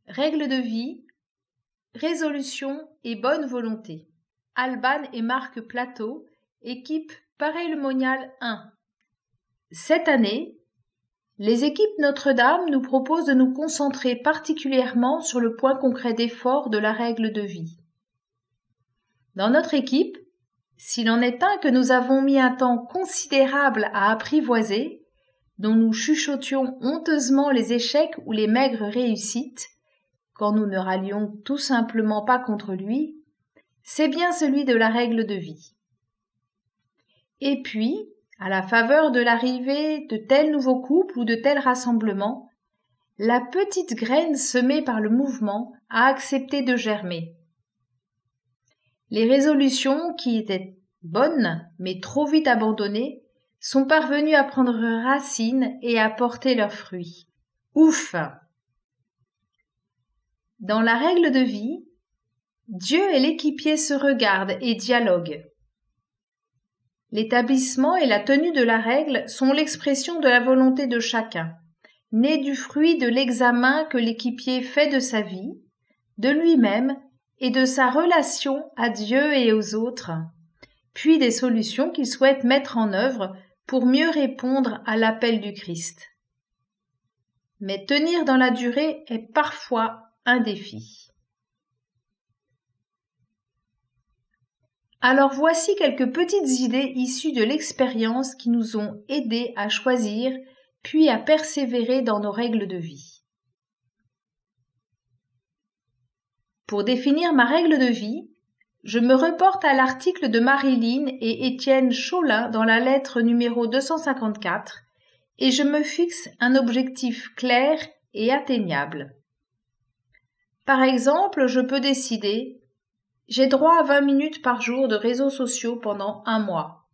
Speaker 8: Règles de vie, résolution et bonne volonté. Alban et Marc Plateau, équipe Paray-le-Monial 1. Cette année, les équipes Notre-Dame nous proposent de nous concentrer particulièrement sur le point concret d'effort de la règle de vie. Dans notre équipe, s'il en est un que nous avons mis un temps considérable à apprivoiser, dont nous chuchotions honteusement les échecs ou les maigres réussites, quand nous ne rallions tout simplement pas contre lui, c'est bien celui de la règle de vie. Et puis, à la faveur de l'arrivée de tel nouveau couple ou de tel rassemblement, la petite graine semée par le mouvement a accepté de germer. Les résolutions qui étaient bonnes, mais trop vite abandonnées, sont parvenues à prendre racine et à porter leurs fruits. Ouf! Dans la règle de vie, Dieu et l'équipier se regardent et dialoguent. L'établissement et la tenue de la règle sont l'expression de la volonté de chacun, née du fruit de l'examen que l'équipier fait de sa vie, de lui-même et de sa relation à Dieu et aux autres, puis des solutions qu'il souhaite mettre en œuvre pour mieux répondre à l'appel du Christ. Mais tenir dans la durée est parfois un défi. Alors voici quelques petites idées issues de l'expérience qui nous ont aidés à choisir puis à persévérer dans nos règles de vie. Pour définir ma règle de vie, je me reporte à l'article de Marilyn et Étienne Chaulin dans la lettre numéro 254 et je me fixe un objectif clair et atteignable. Par exemple, je peux décider « J'ai droit à 20 minutes par jour de réseaux sociaux pendant 1 mois ».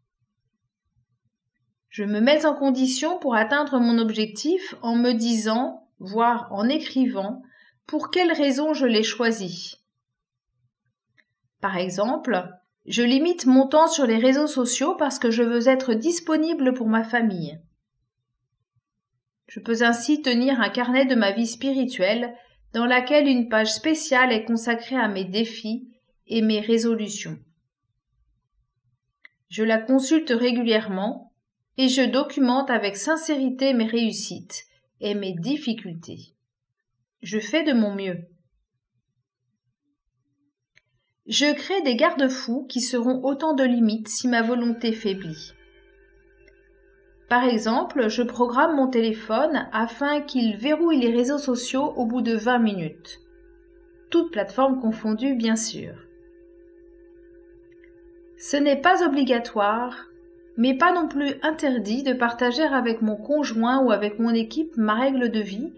Speaker 8: Je me mets en condition pour atteindre mon objectif en me disant, voire en écrivant, pour quelles raisons je l'ai choisi. Par exemple, je limite mon temps sur les réseaux sociaux parce que je veux être disponible pour ma famille. Je peux ainsi tenir un carnet de ma vie spirituelle dans laquelle une page spéciale est consacrée à mes défis et mes résolutions. Je la consulte régulièrement et je documente avec sincérité mes réussites et mes difficultés. Je fais de mon mieux. Je crée des garde-fous qui seront autant de limites si ma volonté faiblit. Par exemple, je programme mon téléphone afin qu'il verrouille les réseaux sociaux au bout de 20 minutes. Toutes plateformes confondues, bien sûr. Ce n'est pas obligatoire, mais pas non plus interdit de partager avec mon conjoint ou avec mon équipe ma règle de vie,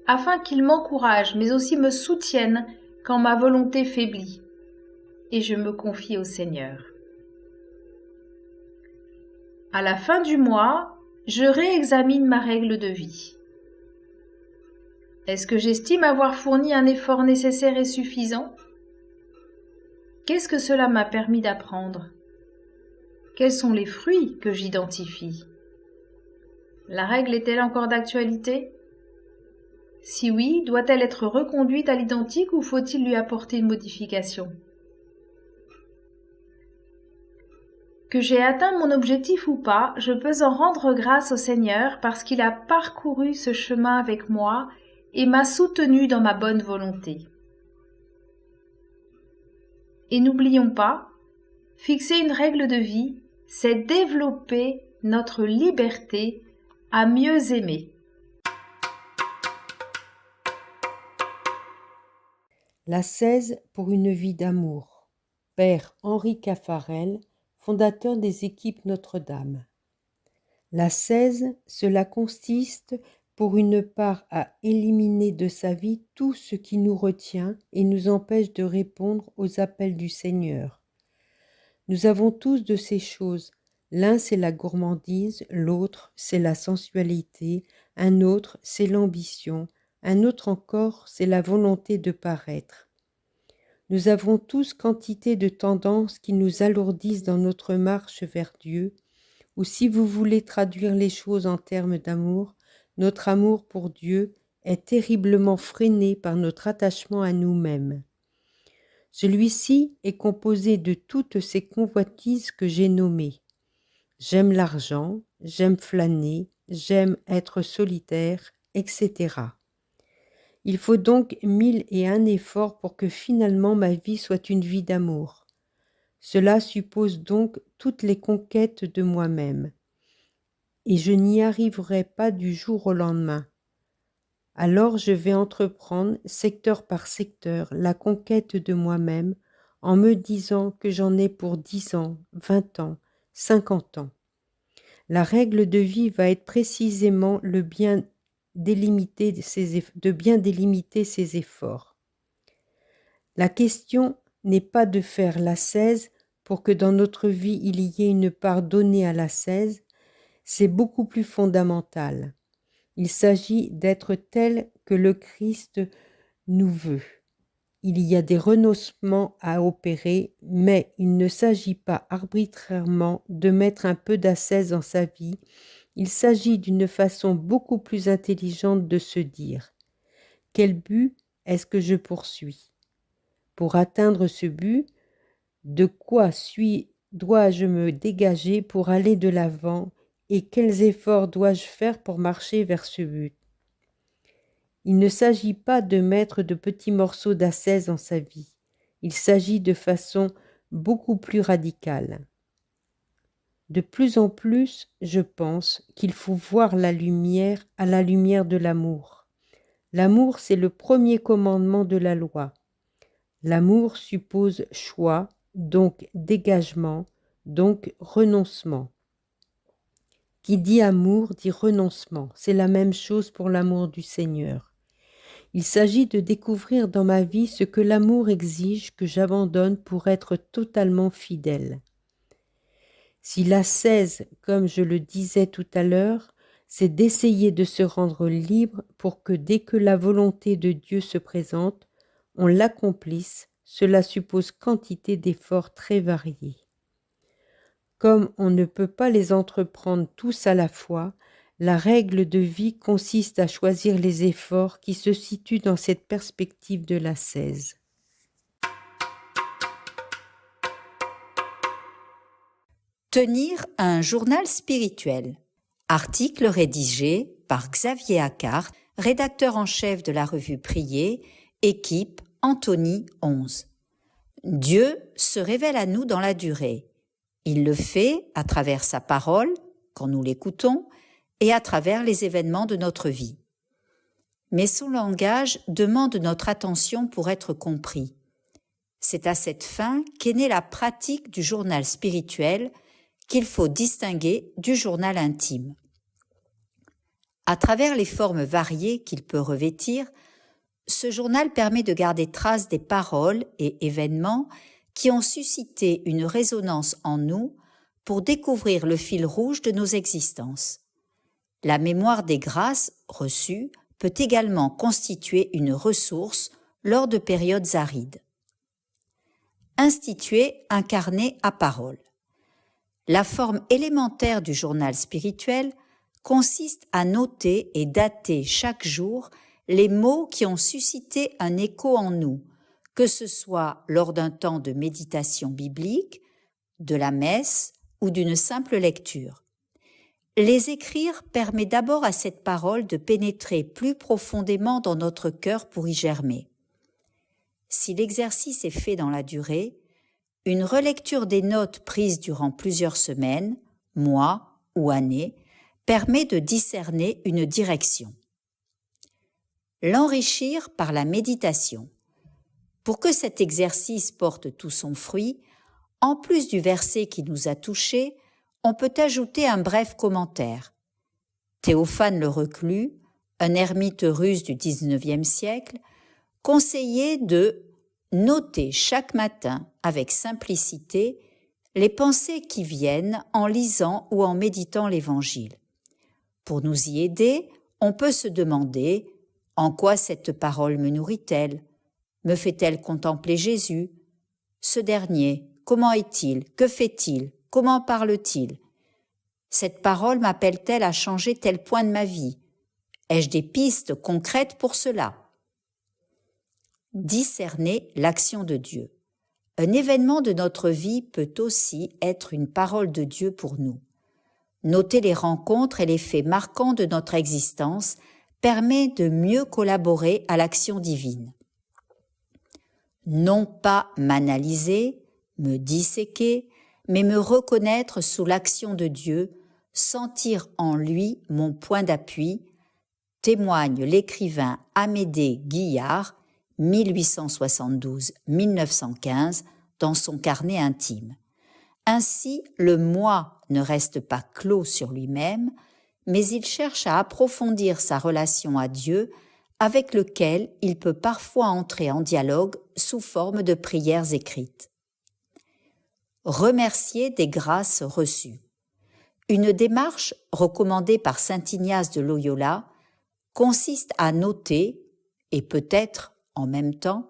Speaker 8: afin qu'ils m'encouragent, mais aussi me soutiennent quand ma volonté faiblit. Et je me confie au Seigneur. À la fin du mois, je réexamine ma règle de vie. Est-ce que j'estime avoir fourni un effort nécessaire et suffisant ? Qu'est-ce que cela m'a permis d'apprendre ? Quels sont les fruits que j'identifie ? La règle est-elle encore d'actualité ? Si oui, doit-elle être reconduite à l'identique ou faut-il lui apporter une modification ? Que j'ai atteint mon objectif ou pas, je peux en rendre grâce au Seigneur parce qu'il a parcouru ce chemin avec moi et m'a soutenu dans ma bonne volonté. Et n'oublions pas, fixer une règle de vie, c'est développer notre liberté à mieux aimer.
Speaker 10: L'ascèse pour une vie d'amour. Père Henri Caffarel, fondateur des équipes Notre-Dame. L'ascèse, cela consiste pour une part à éliminer de sa vie tout ce qui nous retient et nous empêche de répondre aux appels du Seigneur. Nous avons tous de ces choses. L'un, c'est la gourmandise, l'autre, c'est la sensualité, un autre, c'est l'ambition, un autre encore, c'est la volonté de paraître. Nous avons tous quantité de tendances qui nous alourdissent dans notre marche vers Dieu, ou si vous voulez traduire les choses en termes d'amour, notre amour pour Dieu est terriblement freiné par notre attachement à nous-mêmes. Celui-ci est composé de toutes ces convoitises que j'ai nommées. J'aime l'argent, j'aime flâner, j'aime être solitaire, etc. Il faut donc 1001 efforts pour que finalement ma vie soit une vie d'amour. Cela suppose donc toutes les conquêtes de moi-même. Et je n'y arriverai pas du jour au lendemain. Alors je vais entreprendre, secteur par secteur, la conquête de moi-même en me disant que j'en ai pour 10 ans, 20 ans, 50 ans. La règle de vie va être précisément de bien délimiter ses efforts. La question n'est pas de faire l'ascèse pour que dans notre vie il y ait une part donnée à l'ascèse, c'est beaucoup plus fondamental. Il s'agit d'être tel que le Christ nous veut. Il y a des renoncements à opérer, mais il ne s'agit pas arbitrairement de mettre un peu d'ascèse dans sa vie. Il s'agit d'une façon beaucoup plus intelligente de se dire « Quel but est-ce que je poursuis ?» Pour atteindre ce but, de quoi dois-je me dégager pour aller de l'avant et quels efforts dois-je faire pour marcher vers ce but? Il ne s'agit pas de mettre de petits morceaux d'ascèse dans sa vie. Il s'agit de façon beaucoup plus radicale. De plus en plus, je pense qu'il faut voir la lumière à la lumière de l'amour. L'amour, c'est le premier commandement de la loi. L'amour suppose choix, donc dégagement, donc renoncement. Qui dit amour dit renoncement. C'est la même chose pour l'amour du Seigneur. Il s'agit de découvrir dans ma vie ce que l'amour exige que j'abandonne pour être totalement fidèle. Si l'ascèse, comme je le disais tout à l'heure, c'est d'essayer de se rendre libre pour que dès que la volonté de Dieu se présente, on l'accomplisse, cela suppose quantité d'efforts très variés. Comme on ne peut pas les entreprendre tous à la fois, la règle de vie consiste à choisir les efforts qui se situent dans cette perspective de l'ascèse.
Speaker 12: Tenir un journal spirituel. Article rédigé par Xavier Accart, rédacteur en chef de la revue Prier, équipe Antony 11. Dieu se révèle à nous dans la durée. Il le fait à travers sa parole, quand nous l'écoutons, et à travers les événements de notre vie. Mais son langage demande notre attention pour être compris. C'est à cette fin qu'est née la pratique du journal spirituel qu'il faut distinguer du journal intime. À travers les formes variées qu'il peut revêtir, ce journal permet de garder trace des paroles et événements qui ont suscité une résonance en nous pour découvrir le fil rouge de nos existences. La mémoire des grâces reçues peut également constituer une ressource lors de périodes arides. Instituer un carnet à parole. La forme élémentaire du journal spirituel consiste à noter et dater chaque jour les mots qui ont suscité un écho en nous, que ce soit lors d'un temps de méditation biblique, de la messe ou d'une simple lecture. Les écrire permet d'abord à cette parole de pénétrer plus profondément dans notre cœur pour y germer. Si l'exercice est fait dans la durée, une relecture des notes prises durant plusieurs semaines, mois ou années permet de discerner une direction. L'enrichir par la méditation. Pour que cet exercice porte tout son fruit, en plus du verset qui nous a touchés, on peut ajouter un bref commentaire. Théophane le Reclus, un ermite russe du XIXe siècle, conseillait de noter chaque matin avec simplicité les pensées qui viennent en lisant ou en méditant l'Évangile. Pour nous y aider, on peut se demander « En quoi cette parole me nourrit-elle ? Me fait-elle contempler Jésus ? Ce dernier, comment est-il ? Que fait-il ? Comment parle-t-il ? Cette parole m'appelle-t-elle à changer tel point de ma vie ? Ai-je des pistes concrètes pour cela ? Discerner l'action de Dieu. Un événement de notre vie peut aussi être une parole de Dieu pour nous. Noter les rencontres et les faits marquants de notre existence permet de mieux collaborer à l'action divine. Non pas m'analyser, me disséquer, mais me reconnaître sous l'action de Dieu, sentir en lui mon point d'appui, témoigne l'écrivain Amédée Guillard, 1872-1915, dans son carnet intime. Ainsi, le moi ne reste pas clos sur lui-même, mais il cherche à approfondir sa relation à Dieu, avec lequel il peut parfois entrer en dialogue sous forme de prières écrites. Remercier des grâces reçues. Une démarche recommandée par saint Ignace de Loyola consiste à noter, et peut-être en même temps,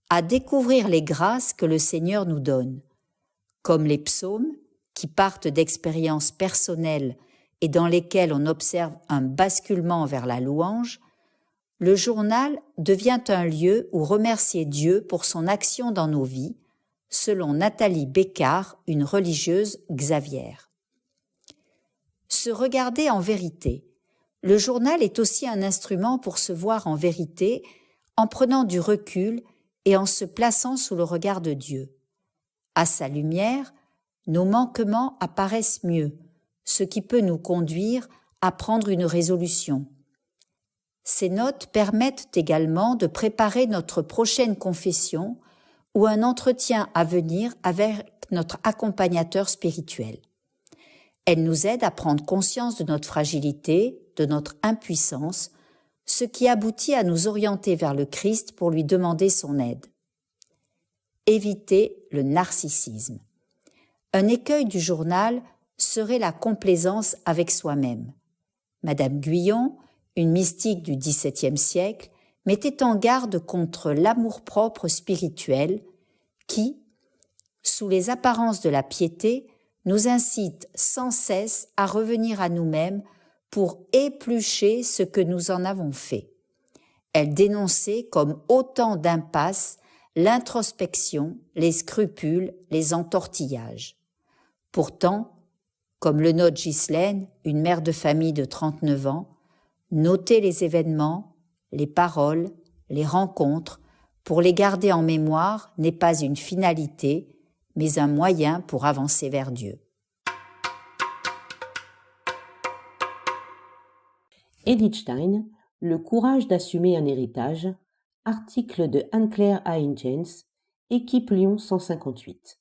Speaker 12: à découvrir les grâces que le Seigneur nous donne, comme les psaumes qui partent d'expériences personnelles et dans lesquelles on observe un basculement vers la louange. Le journal devient un lieu où remercier Dieu pour son action dans nos vies, selon Nathalie Bécard, une religieuse xavière. Se regarder en vérité. Le journal est aussi un instrument pour se voir en vérité, en prenant du recul et en se plaçant sous le regard de Dieu. À sa lumière, nos manquements apparaissent mieux, ce qui peut nous conduire à prendre une résolution. Ces notes permettent également de préparer notre prochaine confession ou un entretien à venir avec notre accompagnateur spirituel. Elles nous aident à prendre conscience de notre fragilité, de notre impuissance, ce qui aboutit à nous orienter vers le Christ pour lui demander son aide. Éviter le narcissisme. Un écueil du journal serait la complaisance avec soi-même. Madame Guyon, une mystique du XVIIe siècle, mettait en garde contre l'amour-propre spirituel qui, sous les apparences de la piété, nous incite sans cesse à revenir à nous-mêmes pour éplucher ce que nous en avons fait. Elle dénonçait comme autant d'impasses l'introspection, les scrupules, les entortillages. Pourtant, comme le note Ghislaine, une mère de famille de 39 ans, noter les événements, les paroles, les rencontres, pour les garder en mémoire n'est pas une finalité, mais un moyen pour avancer vers Dieu.
Speaker 10: Edith Stein, Le courage d'assumer un héritage, article de Anne-Claire Hain-Jens, équipe Lyon 158.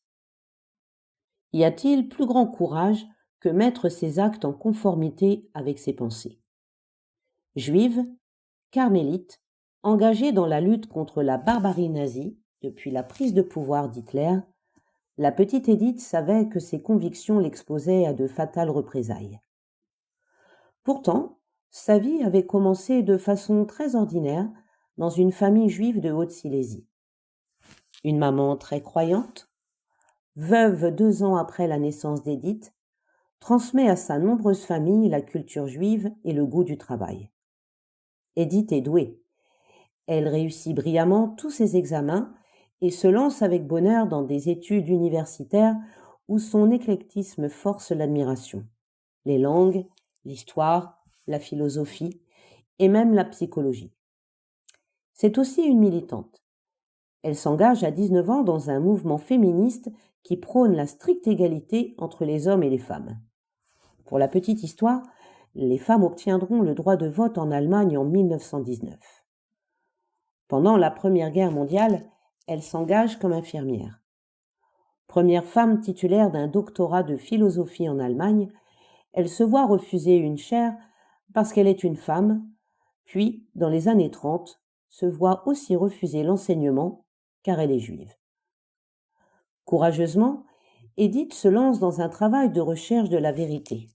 Speaker 10: Y a-t-il plus grand courage que mettre ses actes en conformité avec ses pensées ? Juive, carmélite, engagée dans la lutte contre la barbarie nazie depuis la prise de pouvoir d'Hitler, La petite Édith savait que ses convictions l'exposaient à de fatales représailles. Pourtant, sa vie avait commencé de façon très ordinaire dans une famille juive de Haute-Silésie. Une maman très croyante, veuve 2 ans après la naissance d'Édith, transmet à sa nombreuse famille la culture juive et le goût du travail. Édith est douée. Elle réussit brillamment tous ses examens et se lance avec bonheur dans des études universitaires où son éclectisme force l'admiration. Les langues, l'histoire, la philosophie et même la psychologie. C'est aussi une militante. Elle s'engage à 19 ans dans un mouvement féministe qui prône la stricte égalité entre les hommes et les femmes. Pour la petite histoire, les femmes obtiendront le droit de vote en Allemagne en 1919. Pendant la Première Guerre mondiale, elle s'engage comme infirmière. Première femme titulaire d'un doctorat de philosophie en Allemagne, elle se voit refuser une chaire parce qu'elle est une femme, puis, dans les années 30, se voit aussi refuser l'enseignement car elle est juive. Courageusement, Édith se lance dans un travail de recherche de la vérité.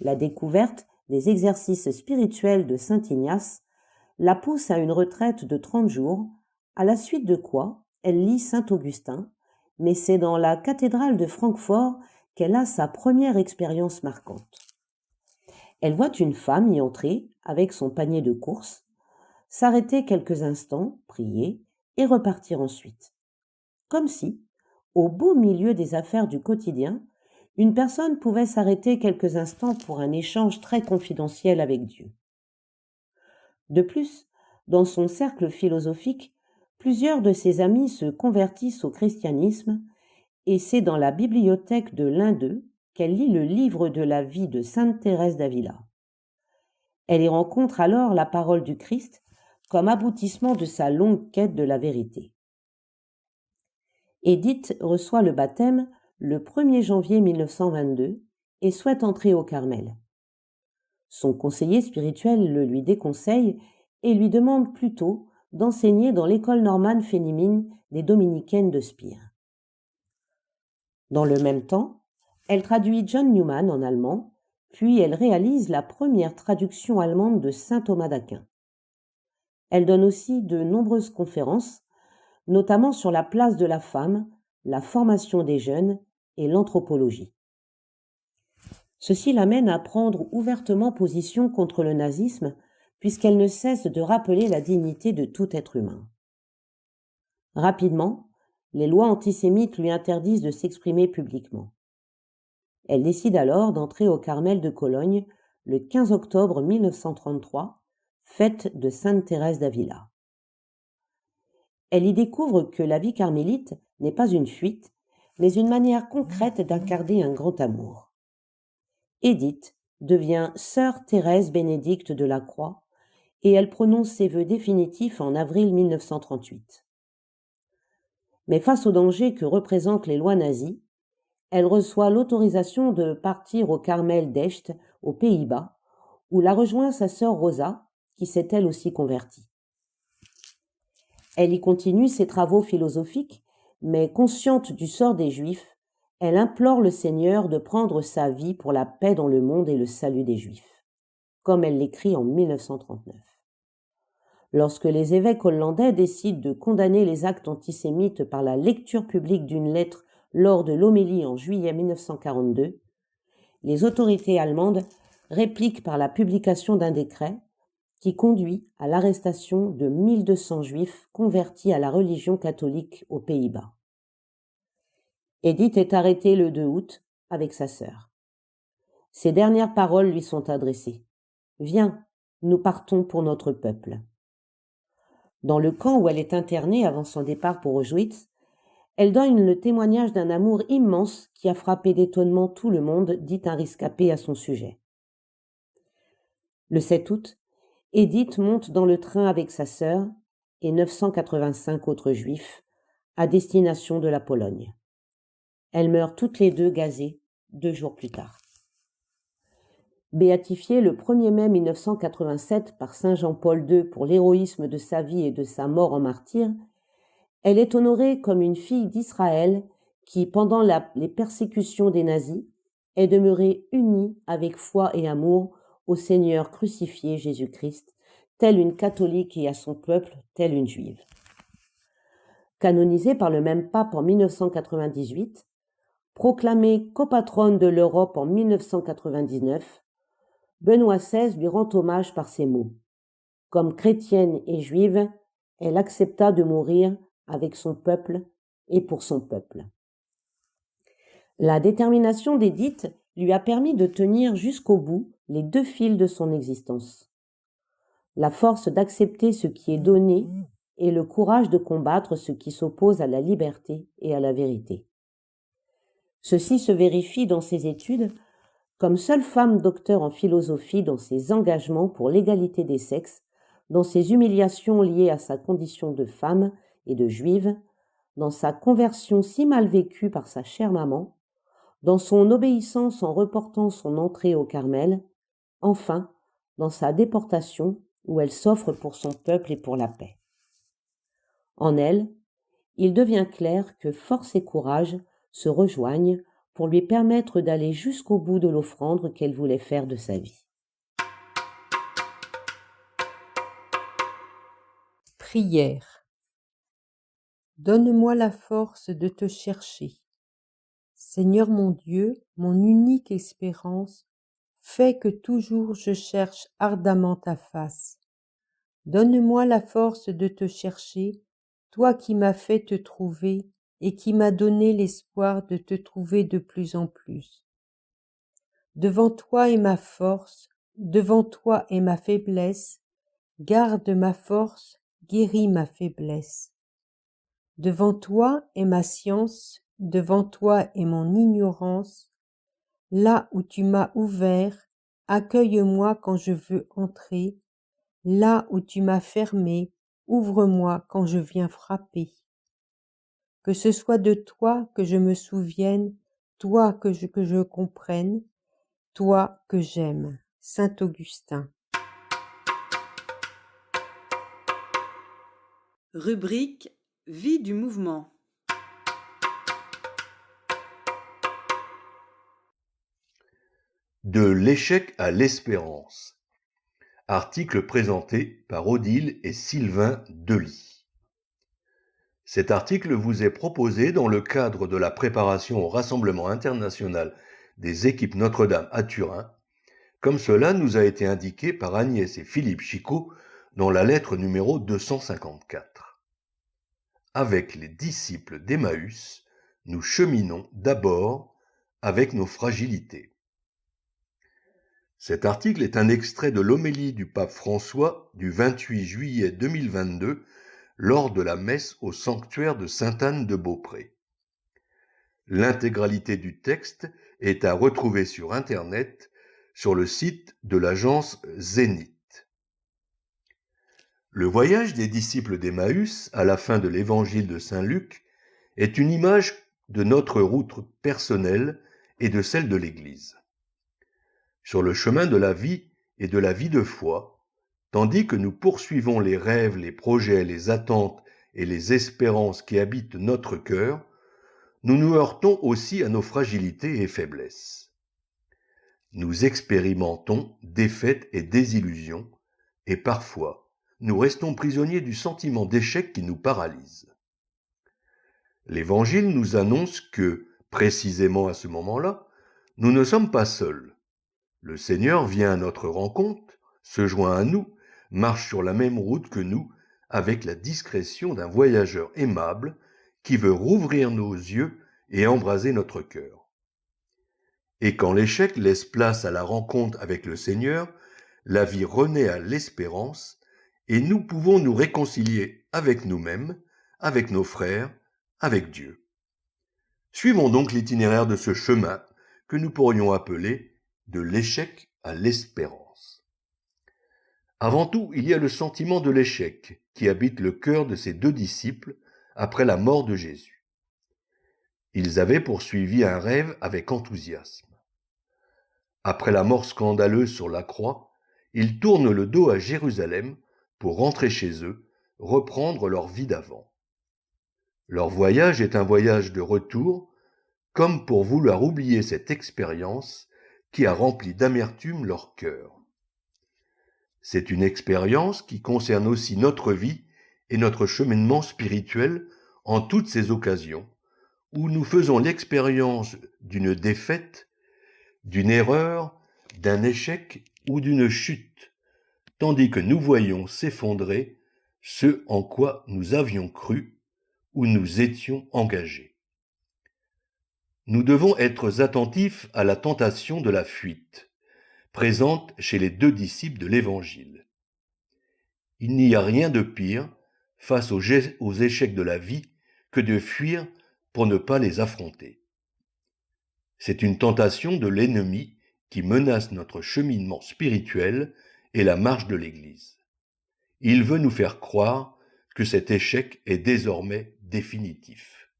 Speaker 10: La découverte des exercices spirituels de saint Ignace la pousse à une retraite de 30 jours, à la suite de quoi elle lit saint Augustin, mais c'est dans la cathédrale de Francfort qu'elle a sa première expérience marquante. Elle voit une femme y entrer avec son panier de courses, s'arrêter quelques instants, prier et repartir ensuite. Comme si, au beau milieu des affaires du quotidien, une personne pouvait s'arrêter quelques instants pour un échange très confidentiel avec Dieu. De plus, dans son cercle philosophique, plusieurs de ses amis se convertissent au christianisme et c'est dans la bibliothèque de l'un d'eux qu'elle lit le livre de la vie de sainte Thérèse d'Avila. Elle y rencontre alors la parole du Christ comme aboutissement de sa longue quête de la vérité. Édith reçoit le baptême le 1er janvier 1922 et souhaite entrer au Carmel. Son conseiller spirituel le lui déconseille et lui demande plutôt d'enseigner dans l'école normale féminine des dominicaines de Spire. Dans le même temps, elle traduit John Newman en allemand, puis elle réalise la première traduction allemande de saint Thomas d'Aquin. Elle donne aussi de nombreuses conférences, notamment sur la place de la femme, la formation des jeunes et l'anthropologie. Ceci l'amène à prendre ouvertement position contre le nazisme, puisqu'elle ne cesse de rappeler la dignité de tout être humain. Rapidement, les lois antisémites lui interdisent de s'exprimer publiquement. Elle décide alors d'entrer au Carmel de Cologne le 15 octobre 1933, fête de sainte Thérèse d'Avila. Elle y découvre que la vie carmélite n'est pas une fuite, mais une manière concrète d'incarner un grand amour. Édith devient sœur Thérèse Bénédicte de la Croix et elle prononce ses vœux définitifs en avril 1938. Mais face au danger que représentent les lois nazies, elle reçoit l'autorisation de partir au Carmel d'Echt, aux Pays-Bas, où la rejoint sa sœur Rosa, qui s'est elle aussi convertie. Elle y continue ses travaux philosophiques, mais consciente du sort des Juifs, elle implore le Seigneur de prendre sa vie pour la paix dans le monde et le salut des Juifs, comme elle l'écrit en 1939. Lorsque les évêques hollandais décident de condamner les actes antisémites par la lecture publique d'une lettre lors de l'homélie en juillet 1942, les autorités allemandes répliquent par la publication d'un décret qui conduit à l'arrestation de 1200 juifs convertis à la religion catholique aux Pays-Bas. Édith est arrêtée le 2 août avec sa sœur. Ses dernières paroles lui sont adressées. « Viens, nous partons pour notre peuple. » Dans le camp où elle est internée avant son départ pour Auschwitz, elle donne le témoignage d'un amour immense qui a frappé d'étonnement tout le monde, dit un rescapé à son sujet. Le 7 août, Édith monte dans le train avec sa sœur et 985 autres juifs à destination de la Pologne. Elles meurent toutes les deux gazées 2 jours plus tard. Béatifiée le 1er mai 1987 par saint Jean-Paul II pour l'héroïsme de sa vie et de sa mort en martyr, elle est honorée comme une fille d'Israël qui, pendant les persécutions des nazis, est demeuré uni avec foi et amour au Seigneur crucifié Jésus-Christ, telle une catholique et à son peuple, telle une juive. Canonisée par le même pape en 1998, proclamée copatronne de l'Europe en 1999, Benoît XVI lui rend hommage par ces mots. Comme chrétienne et juive, elle accepta de mourir avec son peuple et pour son peuple. La détermination d'Édith lui a permis de tenir jusqu'au bout les 2 fils de son existence. La force d'accepter ce qui est donné et le courage de combattre ce qui s'oppose à la liberté et à la vérité. Ceci se vérifie dans ses études comme seule femme docteur en philosophie dans ses engagements pour l'égalité des sexes, dans ses humiliations liées à sa condition de femme et de juive, dans sa conversion si mal vécue par sa chère maman, dans son obéissance en reportant son entrée au Carmel, enfin, dans sa déportation où elle s'offre pour son peuple et pour la paix. En elle, il devient clair que force et courage se rejoignent pour lui permettre d'aller jusqu'au bout de l'offrande qu'elle voulait faire de sa vie.
Speaker 13: Prière. Donne-moi la force de te chercher. Seigneur mon Dieu, mon unique espérance, fais que toujours je cherche ardemment ta face. Donne-moi la force de te chercher, toi qui m'as fait te trouver et qui m'as donné l'espoir de te trouver de plus en plus. Devant toi est ma force, devant toi est ma faiblesse, garde ma force, guéris ma faiblesse. Devant toi est ma science, devant toi est mon ignorance. Là où tu m'as ouvert, accueille-moi quand je veux entrer. Là où tu m'as fermé, ouvre-moi quand je viens frapper. Que ce soit de toi que je me souvienne, toi que je comprenne, toi que j'aime. Saint Augustin.
Speaker 1: Rubrique Vie du mouvement.
Speaker 14: De l'échec à l'espérance. Article présenté par Odile et Sylvain Delis. Cet article vous est proposé dans le cadre de la préparation au Rassemblement international des équipes Notre-Dame à Turin, comme cela nous a été indiqué par Agnès et Philippe Chicot dans la lettre numéro 254. Avec les disciples d'Emmaüs, nous cheminons d'abord avec nos fragilités. Cet article est un extrait de l'homélie du pape François du 28 juillet 2022 lors de la messe au sanctuaire de Sainte-Anne de Beaupré. L'intégralité du texte est à retrouver sur Internet, sur le site de l'agence Zénith. Le voyage des disciples d'Emmaüs à la fin de l'évangile de Saint Luc est une image de notre route personnelle et de celle de l'Église. Sur le chemin de la vie et de la vie de foi, tandis que nous poursuivons les rêves, les projets, les attentes et les espérances qui habitent notre cœur, nous nous heurtons aussi à nos fragilités et faiblesses. Nous expérimentons défaites et désillusions, et parfois, nous restons prisonniers du sentiment d'échec qui nous paralyse. L'Évangile nous annonce que, précisément à ce moment-là, nous ne sommes pas seuls. Le Seigneur vient à notre rencontre, se joint à nous, marche sur la même route que nous, avec la discrétion d'un voyageur aimable qui veut rouvrir nos yeux et embraser notre cœur. Et quand l'échec laisse place à la rencontre avec le Seigneur, la vie renaît à l'espérance et nous pouvons nous réconcilier avec nous-mêmes, avec nos frères, avec Dieu. Suivons donc l'itinéraire de ce chemin que nous pourrions appeler de l'échec à l'espérance. Avant tout, il y a le sentiment de l'échec qui habite le cœur de ces 2 disciples après la mort de Jésus. Ils avaient poursuivi un rêve avec enthousiasme. Après la mort scandaleuse sur la croix, ils tournent le dos à Jérusalem pour rentrer chez eux, reprendre leur vie d'avant. Leur voyage est un voyage de retour comme pour vouloir oublier cette expérience qui a rempli d'amertume leur cœur. C'est une expérience qui concerne aussi notre vie et notre cheminement spirituel en toutes ces occasions, où nous faisons l'expérience d'une défaite, d'une erreur, d'un échec ou d'une chute, tandis que nous voyons s'effondrer ce en quoi nous avions cru ou nous étions engagés. Nous devons être attentifs à la tentation de la fuite, présente chez les 2 disciples de l'Évangile. Il n'y a rien de pire face aux échecs de la vie que de fuir pour ne pas les affronter. C'est une tentation de l'ennemi qui menace notre cheminement spirituel et la marche de l'Église. Il veut nous faire croire que cet échec est désormais définitif.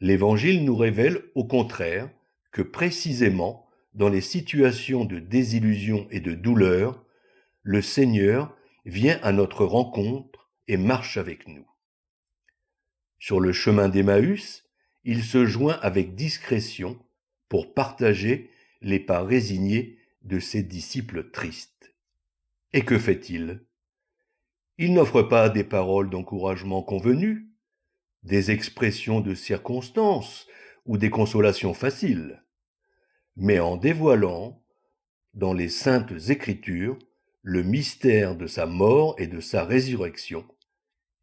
Speaker 14: L'Évangile nous révèle au contraire que précisément dans les situations de désillusion et de douleur, le Seigneur vient à notre rencontre et marche avec nous. Sur le chemin d'Emmaüs, il se joint avec discrétion pour partager les pas résignés de ses disciples tristes. Et que fait-il ? Il n'offre pas des paroles d'encouragement convenues, des expressions de circonstance ou des consolations faciles, mais en dévoilant, dans les saintes Écritures, le mystère de sa mort et de sa résurrection,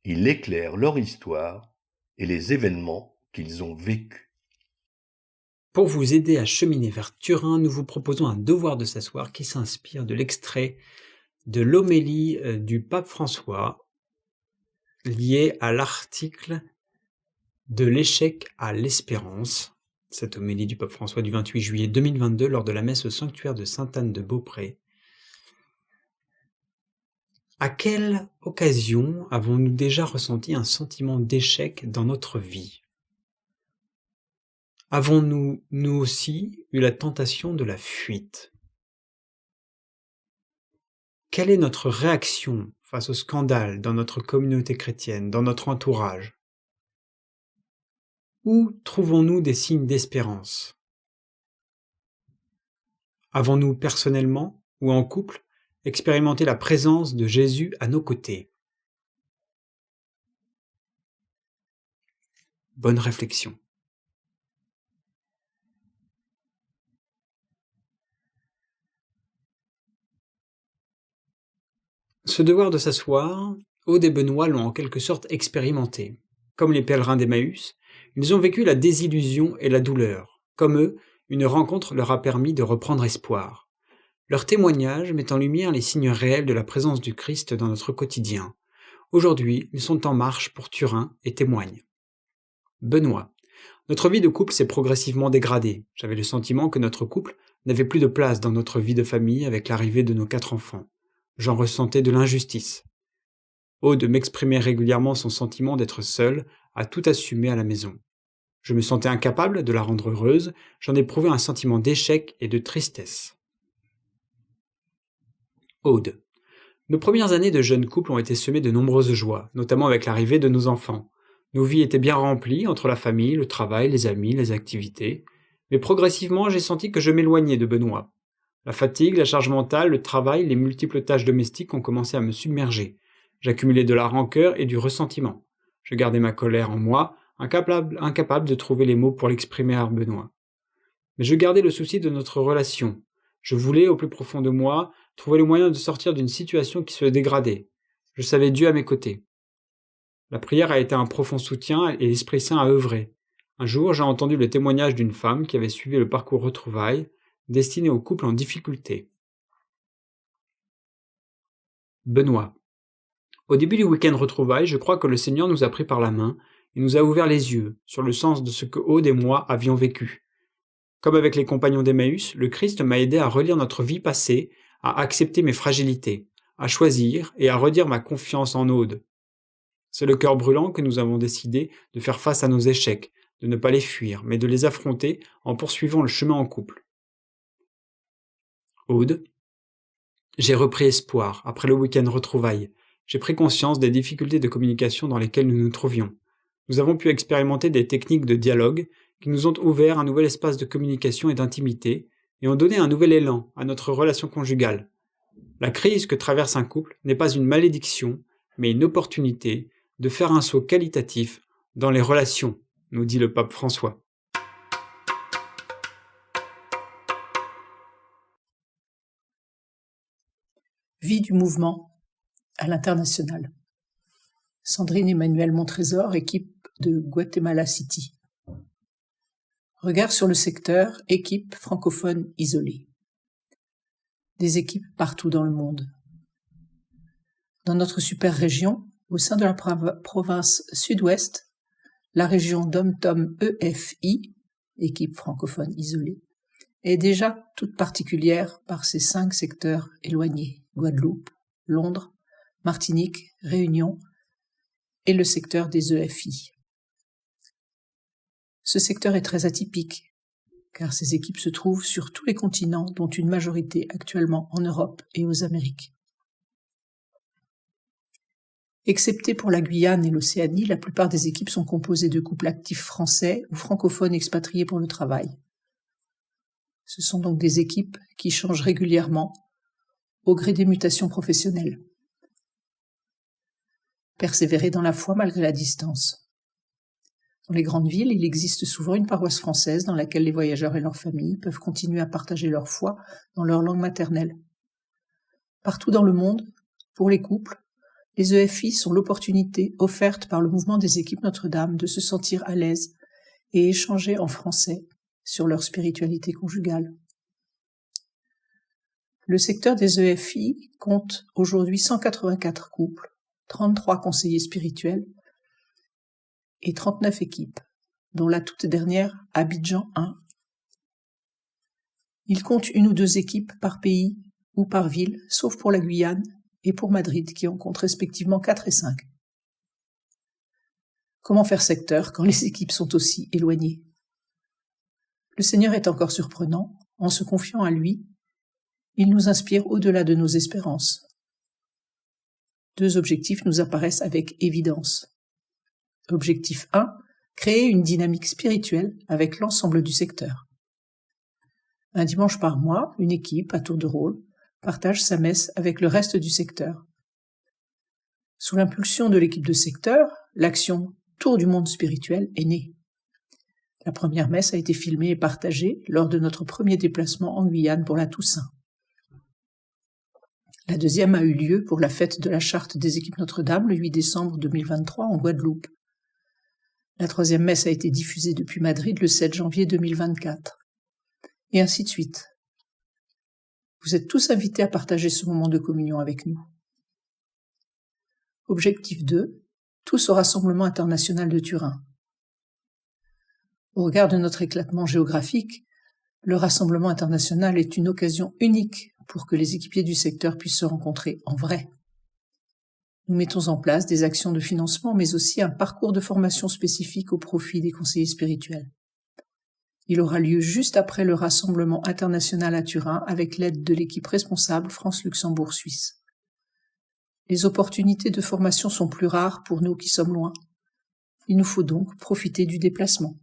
Speaker 14: il éclaire leur histoire et les événements qu'ils ont vécus.
Speaker 2: Pour vous aider à cheminer vers Turin, nous vous proposons un devoir de s'asseoir qui s'inspire de l'extrait de l'homélie du pape François lié à l'article de l'échec à l'espérance. Cette homélie du pape François du 28 juillet 2022 lors de la messe au sanctuaire de Sainte-Anne de Beaupré. À quelle occasion avons-nous déjà ressenti un sentiment d'échec dans notre vie ? Avons-nous, nous aussi, eu la tentation de la fuite ? Quelle est notre réaction face au scandale dans notre communauté chrétienne, dans notre entourage ? Où trouvons-nous des signes d'espérance ? Avons-nous personnellement ou en couple expérimenter la présence de Jésus à nos côtés. Bonne réflexion. Ce devoir de s'asseoir, Aude et Benoît l'ont en quelque sorte expérimenté. Comme les pèlerins d'Emmaüs, ils ont vécu la désillusion et la douleur. Comme eux, une rencontre leur a permis de reprendre espoir. Leur témoignage met en lumière les signes réels de la présence du Christ dans notre quotidien. Aujourd'hui, ils sont en marche pour Turin et témoignent. Benoît. Notre vie de couple s'est progressivement dégradée. J'avais le sentiment que notre couple n'avait plus de place dans notre vie de famille avec l'arrivée de nos 4 enfants. J'en ressentais de l'injustice. Aude m'exprimait régulièrement son sentiment d'être seule, à tout assumer à la maison. Je me sentais incapable de la rendre heureuse, j'en éprouvais un sentiment d'échec et de tristesse. Aude. Nos premières années de jeune couple ont été semées de nombreuses joies, notamment avec l'arrivée de nos enfants. Nos vies étaient bien remplies entre la famille, le travail, les amis, les activités. Mais progressivement, j'ai senti que je m'éloignais de Benoît. La fatigue, la charge mentale, le travail, les multiples tâches domestiques ont commencé à me submerger. J'accumulais de la rancœur et du ressentiment. Je gardais ma colère en moi, incapable de trouver les mots pour l'exprimer à Benoît. Mais je gardais le souci de notre relation. Je voulais, au plus profond de moi, trouver le moyen de sortir d'une situation qui se dégradait. Je savais Dieu à mes côtés. La prière a été un profond soutien et l'Esprit Saint a œuvré. Un jour, j'ai entendu le témoignage d'une femme qui avait suivi le parcours Retrouvailles, destiné aux couples en difficulté. Benoît. Au début du week-end Retrouvailles, je crois que le Seigneur nous a pris par la main et nous a ouvert les yeux sur le sens de ce que Aude et moi avions vécu. Comme avec les compagnons d'Emmaüs, le Christ m'a aidé à relire notre vie passée, à accepter mes fragilités, à choisir et à redire ma confiance en Aude. C'est le cœur brûlant que nous avons décidé de faire face à nos échecs, de ne pas les fuir, mais de les affronter en poursuivant le chemin en couple. Aude. J'ai repris espoir après le week-end Retrouvailles. J'ai pris conscience des difficultés de communication dans lesquelles nous nous trouvions. Nous avons pu expérimenter des techniques de dialogue qui nous ont ouvert un nouvel espace de communication et d'intimité et ont donné un nouvel élan à notre relation conjugale. La crise que traverse un couple n'est pas une malédiction, mais une opportunité de faire un saut qualitatif dans les relations, nous dit le pape François.
Speaker 15: Vie du mouvement à l'international. Sandrine Emmanuel Montrésor, équipe de Guatemala City. Regard sur le secteur, équipe francophone isolée. Des équipes partout dans le monde. Dans notre super région, au sein de la province sud-ouest, la région Dom-Tom EFI, équipe francophone isolée, est déjà toute particulière par ses 5 secteurs éloignés, Guadeloupe, Londres, Martinique, Réunion et le secteur des EFI. Ce secteur est très atypique, car ces équipes se trouvent sur tous les continents, dont une majorité actuellement en Europe et aux Amériques. Excepté pour la Guyane et l'Océanie, la plupart des équipes sont composées de couples actifs français ou francophones expatriés pour le travail. Ce sont donc des équipes qui changent régulièrement au gré des mutations professionnelles. Persévérer dans la foi malgré la distance. Dans les grandes villes, il existe souvent une paroisse française dans laquelle les voyageurs et leurs familles peuvent continuer à partager leur foi dans leur langue maternelle. Partout dans le monde, pour les couples, les EFI sont l'opportunité offerte par le mouvement des équipes Notre-Dame de se sentir à l'aise et échanger en français sur leur spiritualité conjugale. Le secteur des EFI compte aujourd'hui 184 couples, 33 conseillers spirituels et 39 équipes, dont la toute dernière Abidjan 1. Il compte 1 ou 2 équipes par pays ou par ville, sauf pour la Guyane et pour Madrid, qui en compte respectivement 4 et 5. Comment faire secteur quand les équipes sont aussi éloignées? Le Seigneur est encore surprenant. En se confiant à lui, il nous inspire au-delà de nos espérances. 2 objectifs nous apparaissent avec évidence. Objectif 1, créer une dynamique spirituelle avec l'ensemble du secteur. Un dimanche par mois, une équipe, à tour de rôle, partage sa messe avec le reste du secteur. Sous l'impulsion de l'équipe de secteur, l'action Tour du monde spirituel est née. La première messe a été filmée et partagée lors de notre premier déplacement en Guyane pour la Toussaint. La deuxième a eu lieu pour la fête de la charte des équipes Notre-Dame le 8 décembre 2023 en Guadeloupe. La troisième messe a été diffusée depuis Madrid le 7 janvier 2024. Et ainsi de suite. Vous êtes tous invités à partager ce moment de communion avec nous. Objectif 2. Tous au Rassemblement international de Turin. Au regard de notre éclatement géographique, le Rassemblement international est une occasion unique pour que les équipiers du secteur puissent se rencontrer en vrai. Nous mettons en place des actions de financement, mais aussi un parcours de formation spécifique au profit des conseillers spirituels. Il aura lieu juste après le Rassemblement international à Turin avec l'aide de l'équipe responsable France-Luxembourg-Suisse. Les opportunités de formation sont plus rares pour nous qui sommes loin. Il nous faut donc profiter du déplacement.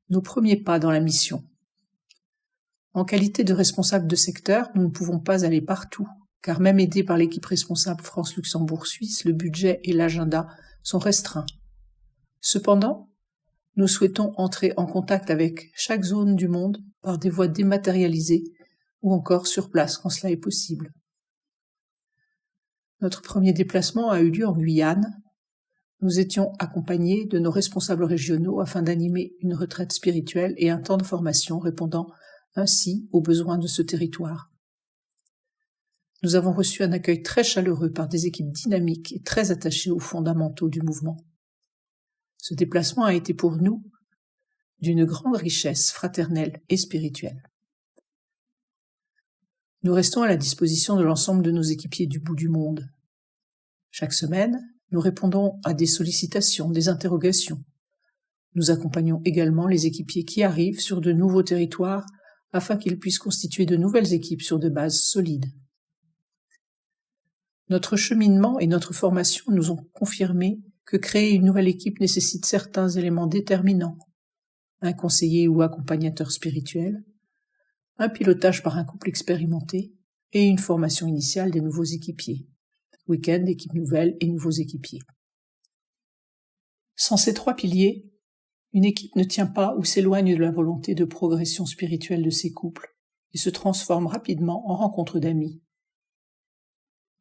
Speaker 15: Nos premiers pas dans la mission. En qualité de responsable de secteur, nous ne pouvons pas aller partout, car même aidés par l'équipe responsable France-Luxembourg-Suisse, le budget et l'agenda sont restreints. Cependant, nous souhaitons entrer en contact avec chaque zone du monde par des voies dématérialisées ou encore sur place quand cela est possible. Notre premier déplacement a eu lieu en Guyane. Nous étions accompagnés de nos responsables régionaux afin d'animer une retraite spirituelle et un temps de formation répondant ainsi aux besoins de ce territoire. Nous avons reçu un accueil très chaleureux par des équipes dynamiques et très attachées aux fondamentaux du mouvement. Ce déplacement a été pour nous d'une grande richesse fraternelle et spirituelle. Nous restons à la disposition de l'ensemble de nos équipiers du bout du monde. Chaque semaine, nous répondons à des sollicitations, des interrogations. Nous accompagnons également les équipiers qui arrivent sur de nouveaux territoires afin qu'ils puissent constituer de nouvelles équipes sur de bases solides. Notre cheminement et notre formation nous ont confirmé que créer une nouvelle équipe nécessite certains éléments déterminants. Un conseiller ou accompagnateur spirituel, un pilotage par un couple expérimenté et une formation initiale des nouveaux équipiers. Week-end, équipe nouvelle et nouveaux équipiers. Sans ces trois piliers, une équipe ne tient pas ou s'éloigne de la volonté de progression spirituelle de ses couples et se transforme rapidement en rencontre d'amis.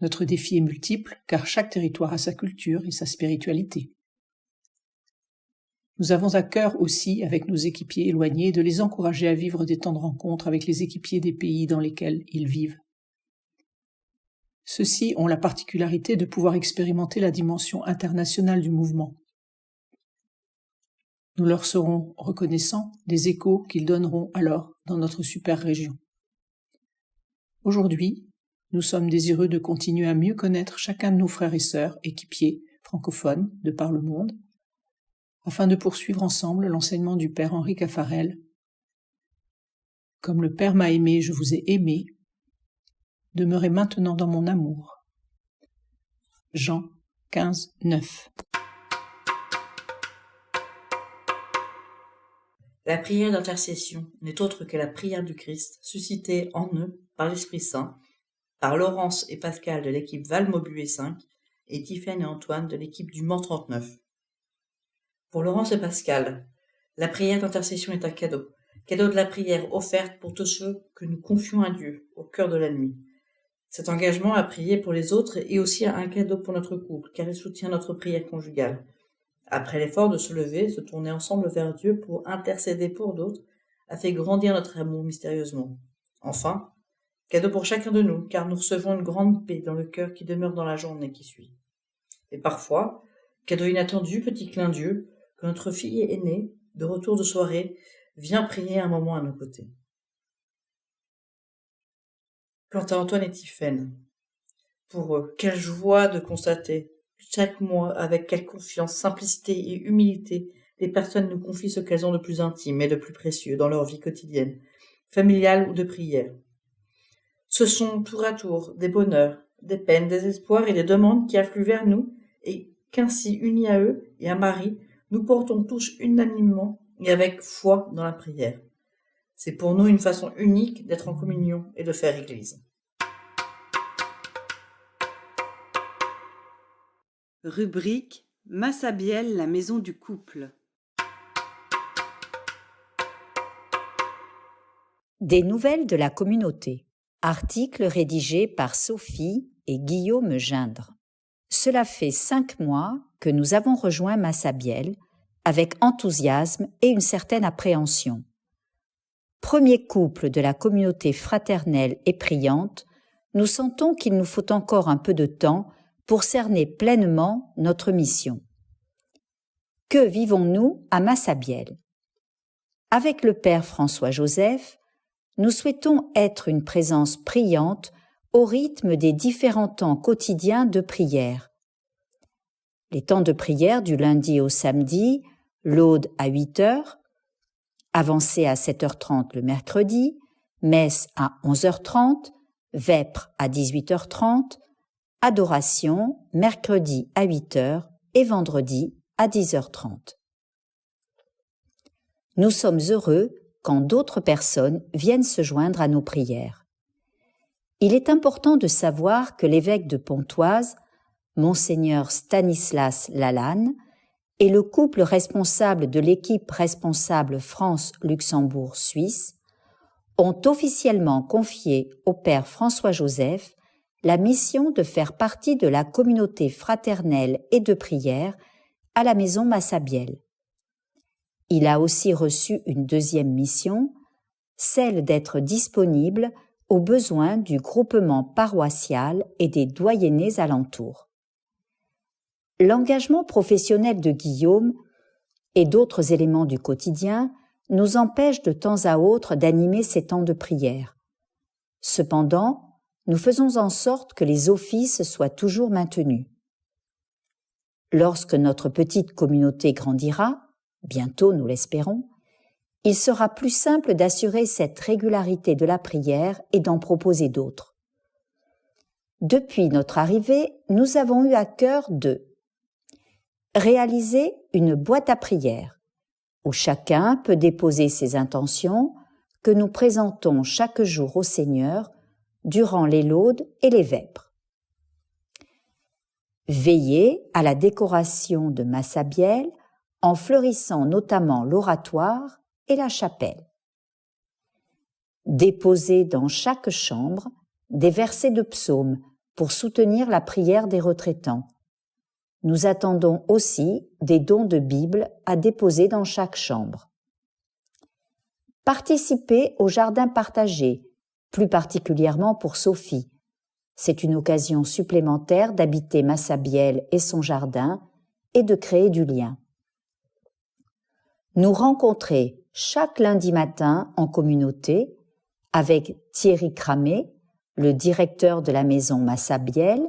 Speaker 15: Notre défi est multiple car chaque territoire a sa culture et sa spiritualité. Nous avons à cœur aussi, avec nos équipiers éloignés, de les encourager à vivre des temps de rencontre avec les équipiers des pays dans lesquels ils vivent. Ceux-ci ont la particularité de pouvoir expérimenter la dimension internationale du mouvement. Nous leur serons reconnaissants des échos qu'ils donneront alors dans notre super région. Aujourd'hui, nous sommes désireux de continuer à mieux connaître chacun de nos frères et sœurs, équipiers, francophones, de par le monde, afin de poursuivre ensemble l'enseignement du Père Henri Caffarel. Comme le Père m'a aimé, je vous ai aimé, demeurez maintenant dans mon amour. Jean 15, 9.
Speaker 7: La prière d'intercession n'est autre que la prière du Christ, suscitée en eux par l'Esprit Saint, par Laurence et Pascal de l'équipe Val-Maubuée 5 et Tiffaine et Antoine de l'équipe du Mans 39. Pour Laurence et Pascal, la prière d'intercession est un cadeau de la prière offerte pour tous ceux que nous confions à Dieu au cœur de la nuit. Cet engagement à prier pour les autres est aussi un cadeau pour notre couple, car il soutient notre prière conjugale. Après l'effort de se lever, se tourner ensemble vers Dieu pour intercéder pour d'autres, a fait grandir notre amour mystérieusement. Enfin, cadeau pour chacun de nous, car nous recevons une grande paix dans le cœur qui demeure dans la journée qui suit. Et parfois, cadeau inattendu, petit clin d'yeux, que notre fille aînée, de retour de soirée, vient prier un moment à nos côtés. Quant à Antoine et Tiffaine, pour eux, quelle joie de constater, chaque mois, avec quelle confiance, simplicité et humilité, les personnes nous confient ce qu'elles ont de plus intime et de plus précieux dans leur vie quotidienne, familiale ou de prière. Ce sont tour à tour des bonheurs, des peines, des espoirs et des demandes qui affluent vers nous et qu'ainsi, unis à eux et à Marie, nous portons tous unanimement et avec foi dans la prière. C'est pour nous une façon unique d'être en communion et de faire Église.
Speaker 1: Rubrique Massabielle, la maison du couple.
Speaker 12: Des nouvelles de la communauté. Article rédigé par Sophie et Guillaume Gindre. Cela fait 5 mois que nous avons rejoint Massabielle avec enthousiasme et une certaine appréhension. Premier couple de la communauté fraternelle et priante, nous sentons qu'il nous faut encore un peu de temps pour cerner pleinement notre mission. Que vivons-nous à Massabielle? Avec le Père François-Joseph, nous souhaitons être une présence priante au rythme des différents temps quotidiens de prière. Les temps de prière du lundi au samedi, laude à 8h, avancée à 7h30 le mercredi, messe à 11h30, vêpres à 18h30, adoration mercredi à 8h et vendredi à 10h30. Nous sommes heureux quand d'autres personnes viennent se joindre à nos prières. Il est important de savoir que l'évêque de Pontoise, Monseigneur Stanislas Lalanne, et le couple responsable de l'équipe responsable France-Luxembourg-Suisse ont officiellement confié au Père François-Joseph la mission de faire partie de la communauté fraternelle et de prière à la maison Massabielle. Il a aussi reçu une deuxième mission, celle d'être disponible aux besoins du groupement paroissial et des doyennés alentours. L'engagement professionnel de Guillaume et d'autres éléments du quotidien nous empêchent de temps à autre d'animer ces temps de prière. Cependant, nous faisons en sorte que les offices soient toujours maintenus. Lorsque notre petite communauté grandira, bientôt nous l'espérons, il sera plus simple d'assurer cette régularité de la prière et d'en proposer d'autres. Depuis notre arrivée, nous avons eu à cœur de Réaliser une boîte à prières où chacun peut déposer ses intentions que nous présentons chaque jour au Seigneur durant les laudes et les vêpres. Veiller à la décoration de Massabielle en fleurissant notamment l'oratoire et la chapelle. Déposer dans chaque chambre des versets de psaumes pour soutenir la prière des retraitants. Nous attendons aussi des dons de Bible à déposer dans chaque chambre. Participer au jardin partagé, plus particulièrement pour Sophie. C'est une occasion supplémentaire d'habiter Massabielle et son jardin et de créer du lien. Nous rencontrer chaque lundi matin en communauté avec Thierry Cramé, le directeur de la maison Massabielle,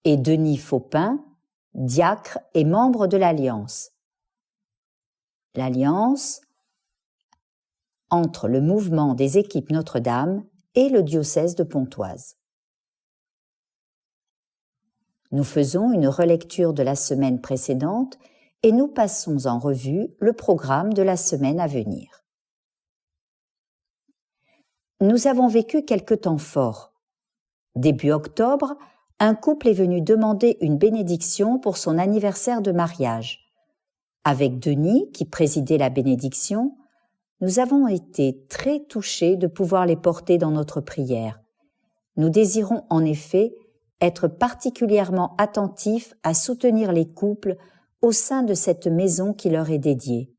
Speaker 12: et Denis Faupin, diacre et membre de l'Alliance. L'Alliance entre le mouvement des équipes Notre-Dame et le diocèse de Pontoise. Nous faisons une relecture de la semaine précédente et nous passons en revue le programme de la semaine à venir. Nous avons vécu quelques temps forts. Début octobre, un couple est venu demander une bénédiction pour son anniversaire de mariage. Avec Denis, qui présidait la bénédiction, nous avons été très touchés de pouvoir les porter dans notre prière. Nous désirons en effet être particulièrement attentifs à soutenir les couples au sein de cette maison qui leur est dédiée.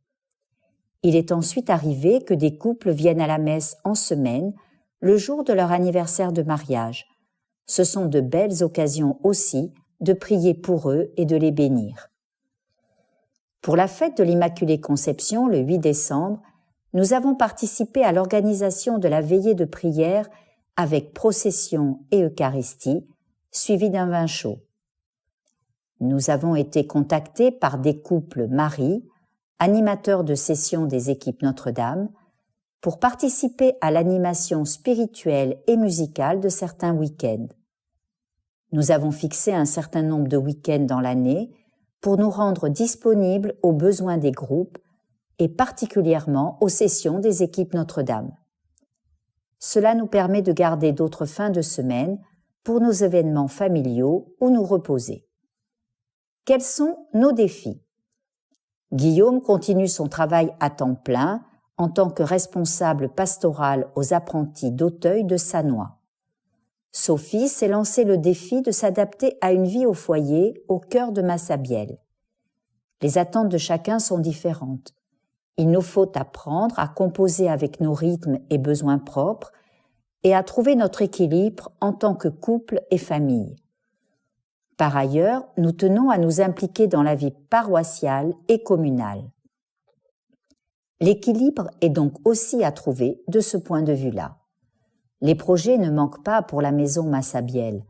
Speaker 12: Il est ensuite arrivé que des couples viennent à la messe en semaine, le jour de leur anniversaire de mariage. Ce sont de belles occasions aussi de prier pour eux et de les bénir. Pour la fête de l'Immaculée Conception, le 8 décembre, nous avons participé à l'organisation de la veillée de prière avec procession et Eucharistie, suivie d'un vin chaud. Nous avons été contactés par des couples maris, animateurs de sessions des équipes Notre-Dame, pour participer à l'animation spirituelle et musicale de certains week-ends. Nous avons fixé un certain nombre de week-ends dans l'année pour nous rendre disponibles aux besoins des groupes et particulièrement aux sessions des équipes Notre-Dame. Cela nous permet de garder d'autres fins de semaine pour nos événements familiaux ou nous reposer. Quels sont nos défis ? Guillaume continue son travail à temps plein en tant que responsable pastoral aux apprentis d'Auteuil de Sannois. Sophie s'est lancé le défi de s'adapter à une vie au foyer au cœur de Massabielle. Les attentes de chacun sont différentes. Il nous faut apprendre à composer avec nos rythmes et besoins propres et à trouver notre équilibre en tant que couple et famille. Par ailleurs, nous tenons à nous impliquer dans la vie paroissiale et communale. L'équilibre est donc aussi à trouver de ce point de vue-là. Les projets ne manquent pas pour la maison Massabielle.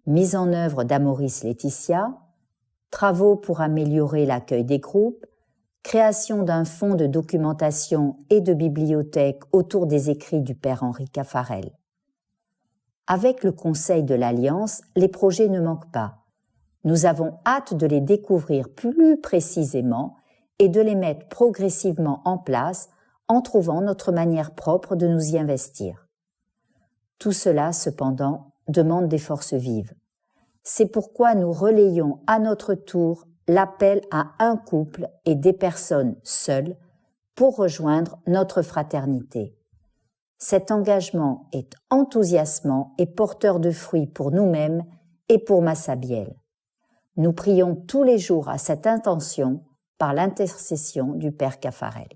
Speaker 12: Mise en œuvre d'Amoris Laetitia, travaux pour améliorer l'accueil des groupes, création d'un fonds de documentation et de bibliothèque autour des écrits du père Henri Caffarel. Avec le Conseil de l'Alliance, les projets ne manquent pas. Nous avons hâte de les découvrir plus précisément et de les mettre progressivement en place en trouvant notre manière propre de nous y investir. Tout cela, cependant, demande des forces vives. C'est pourquoi nous relayons à notre tour l'appel à un couple et des personnes seules pour rejoindre notre fraternité. Cet engagement est enthousiasmant et porteur de fruits pour nous-mêmes et pour Massabielle. Nous prions tous les jours à cette intention par l'intercession du Père Caffarel.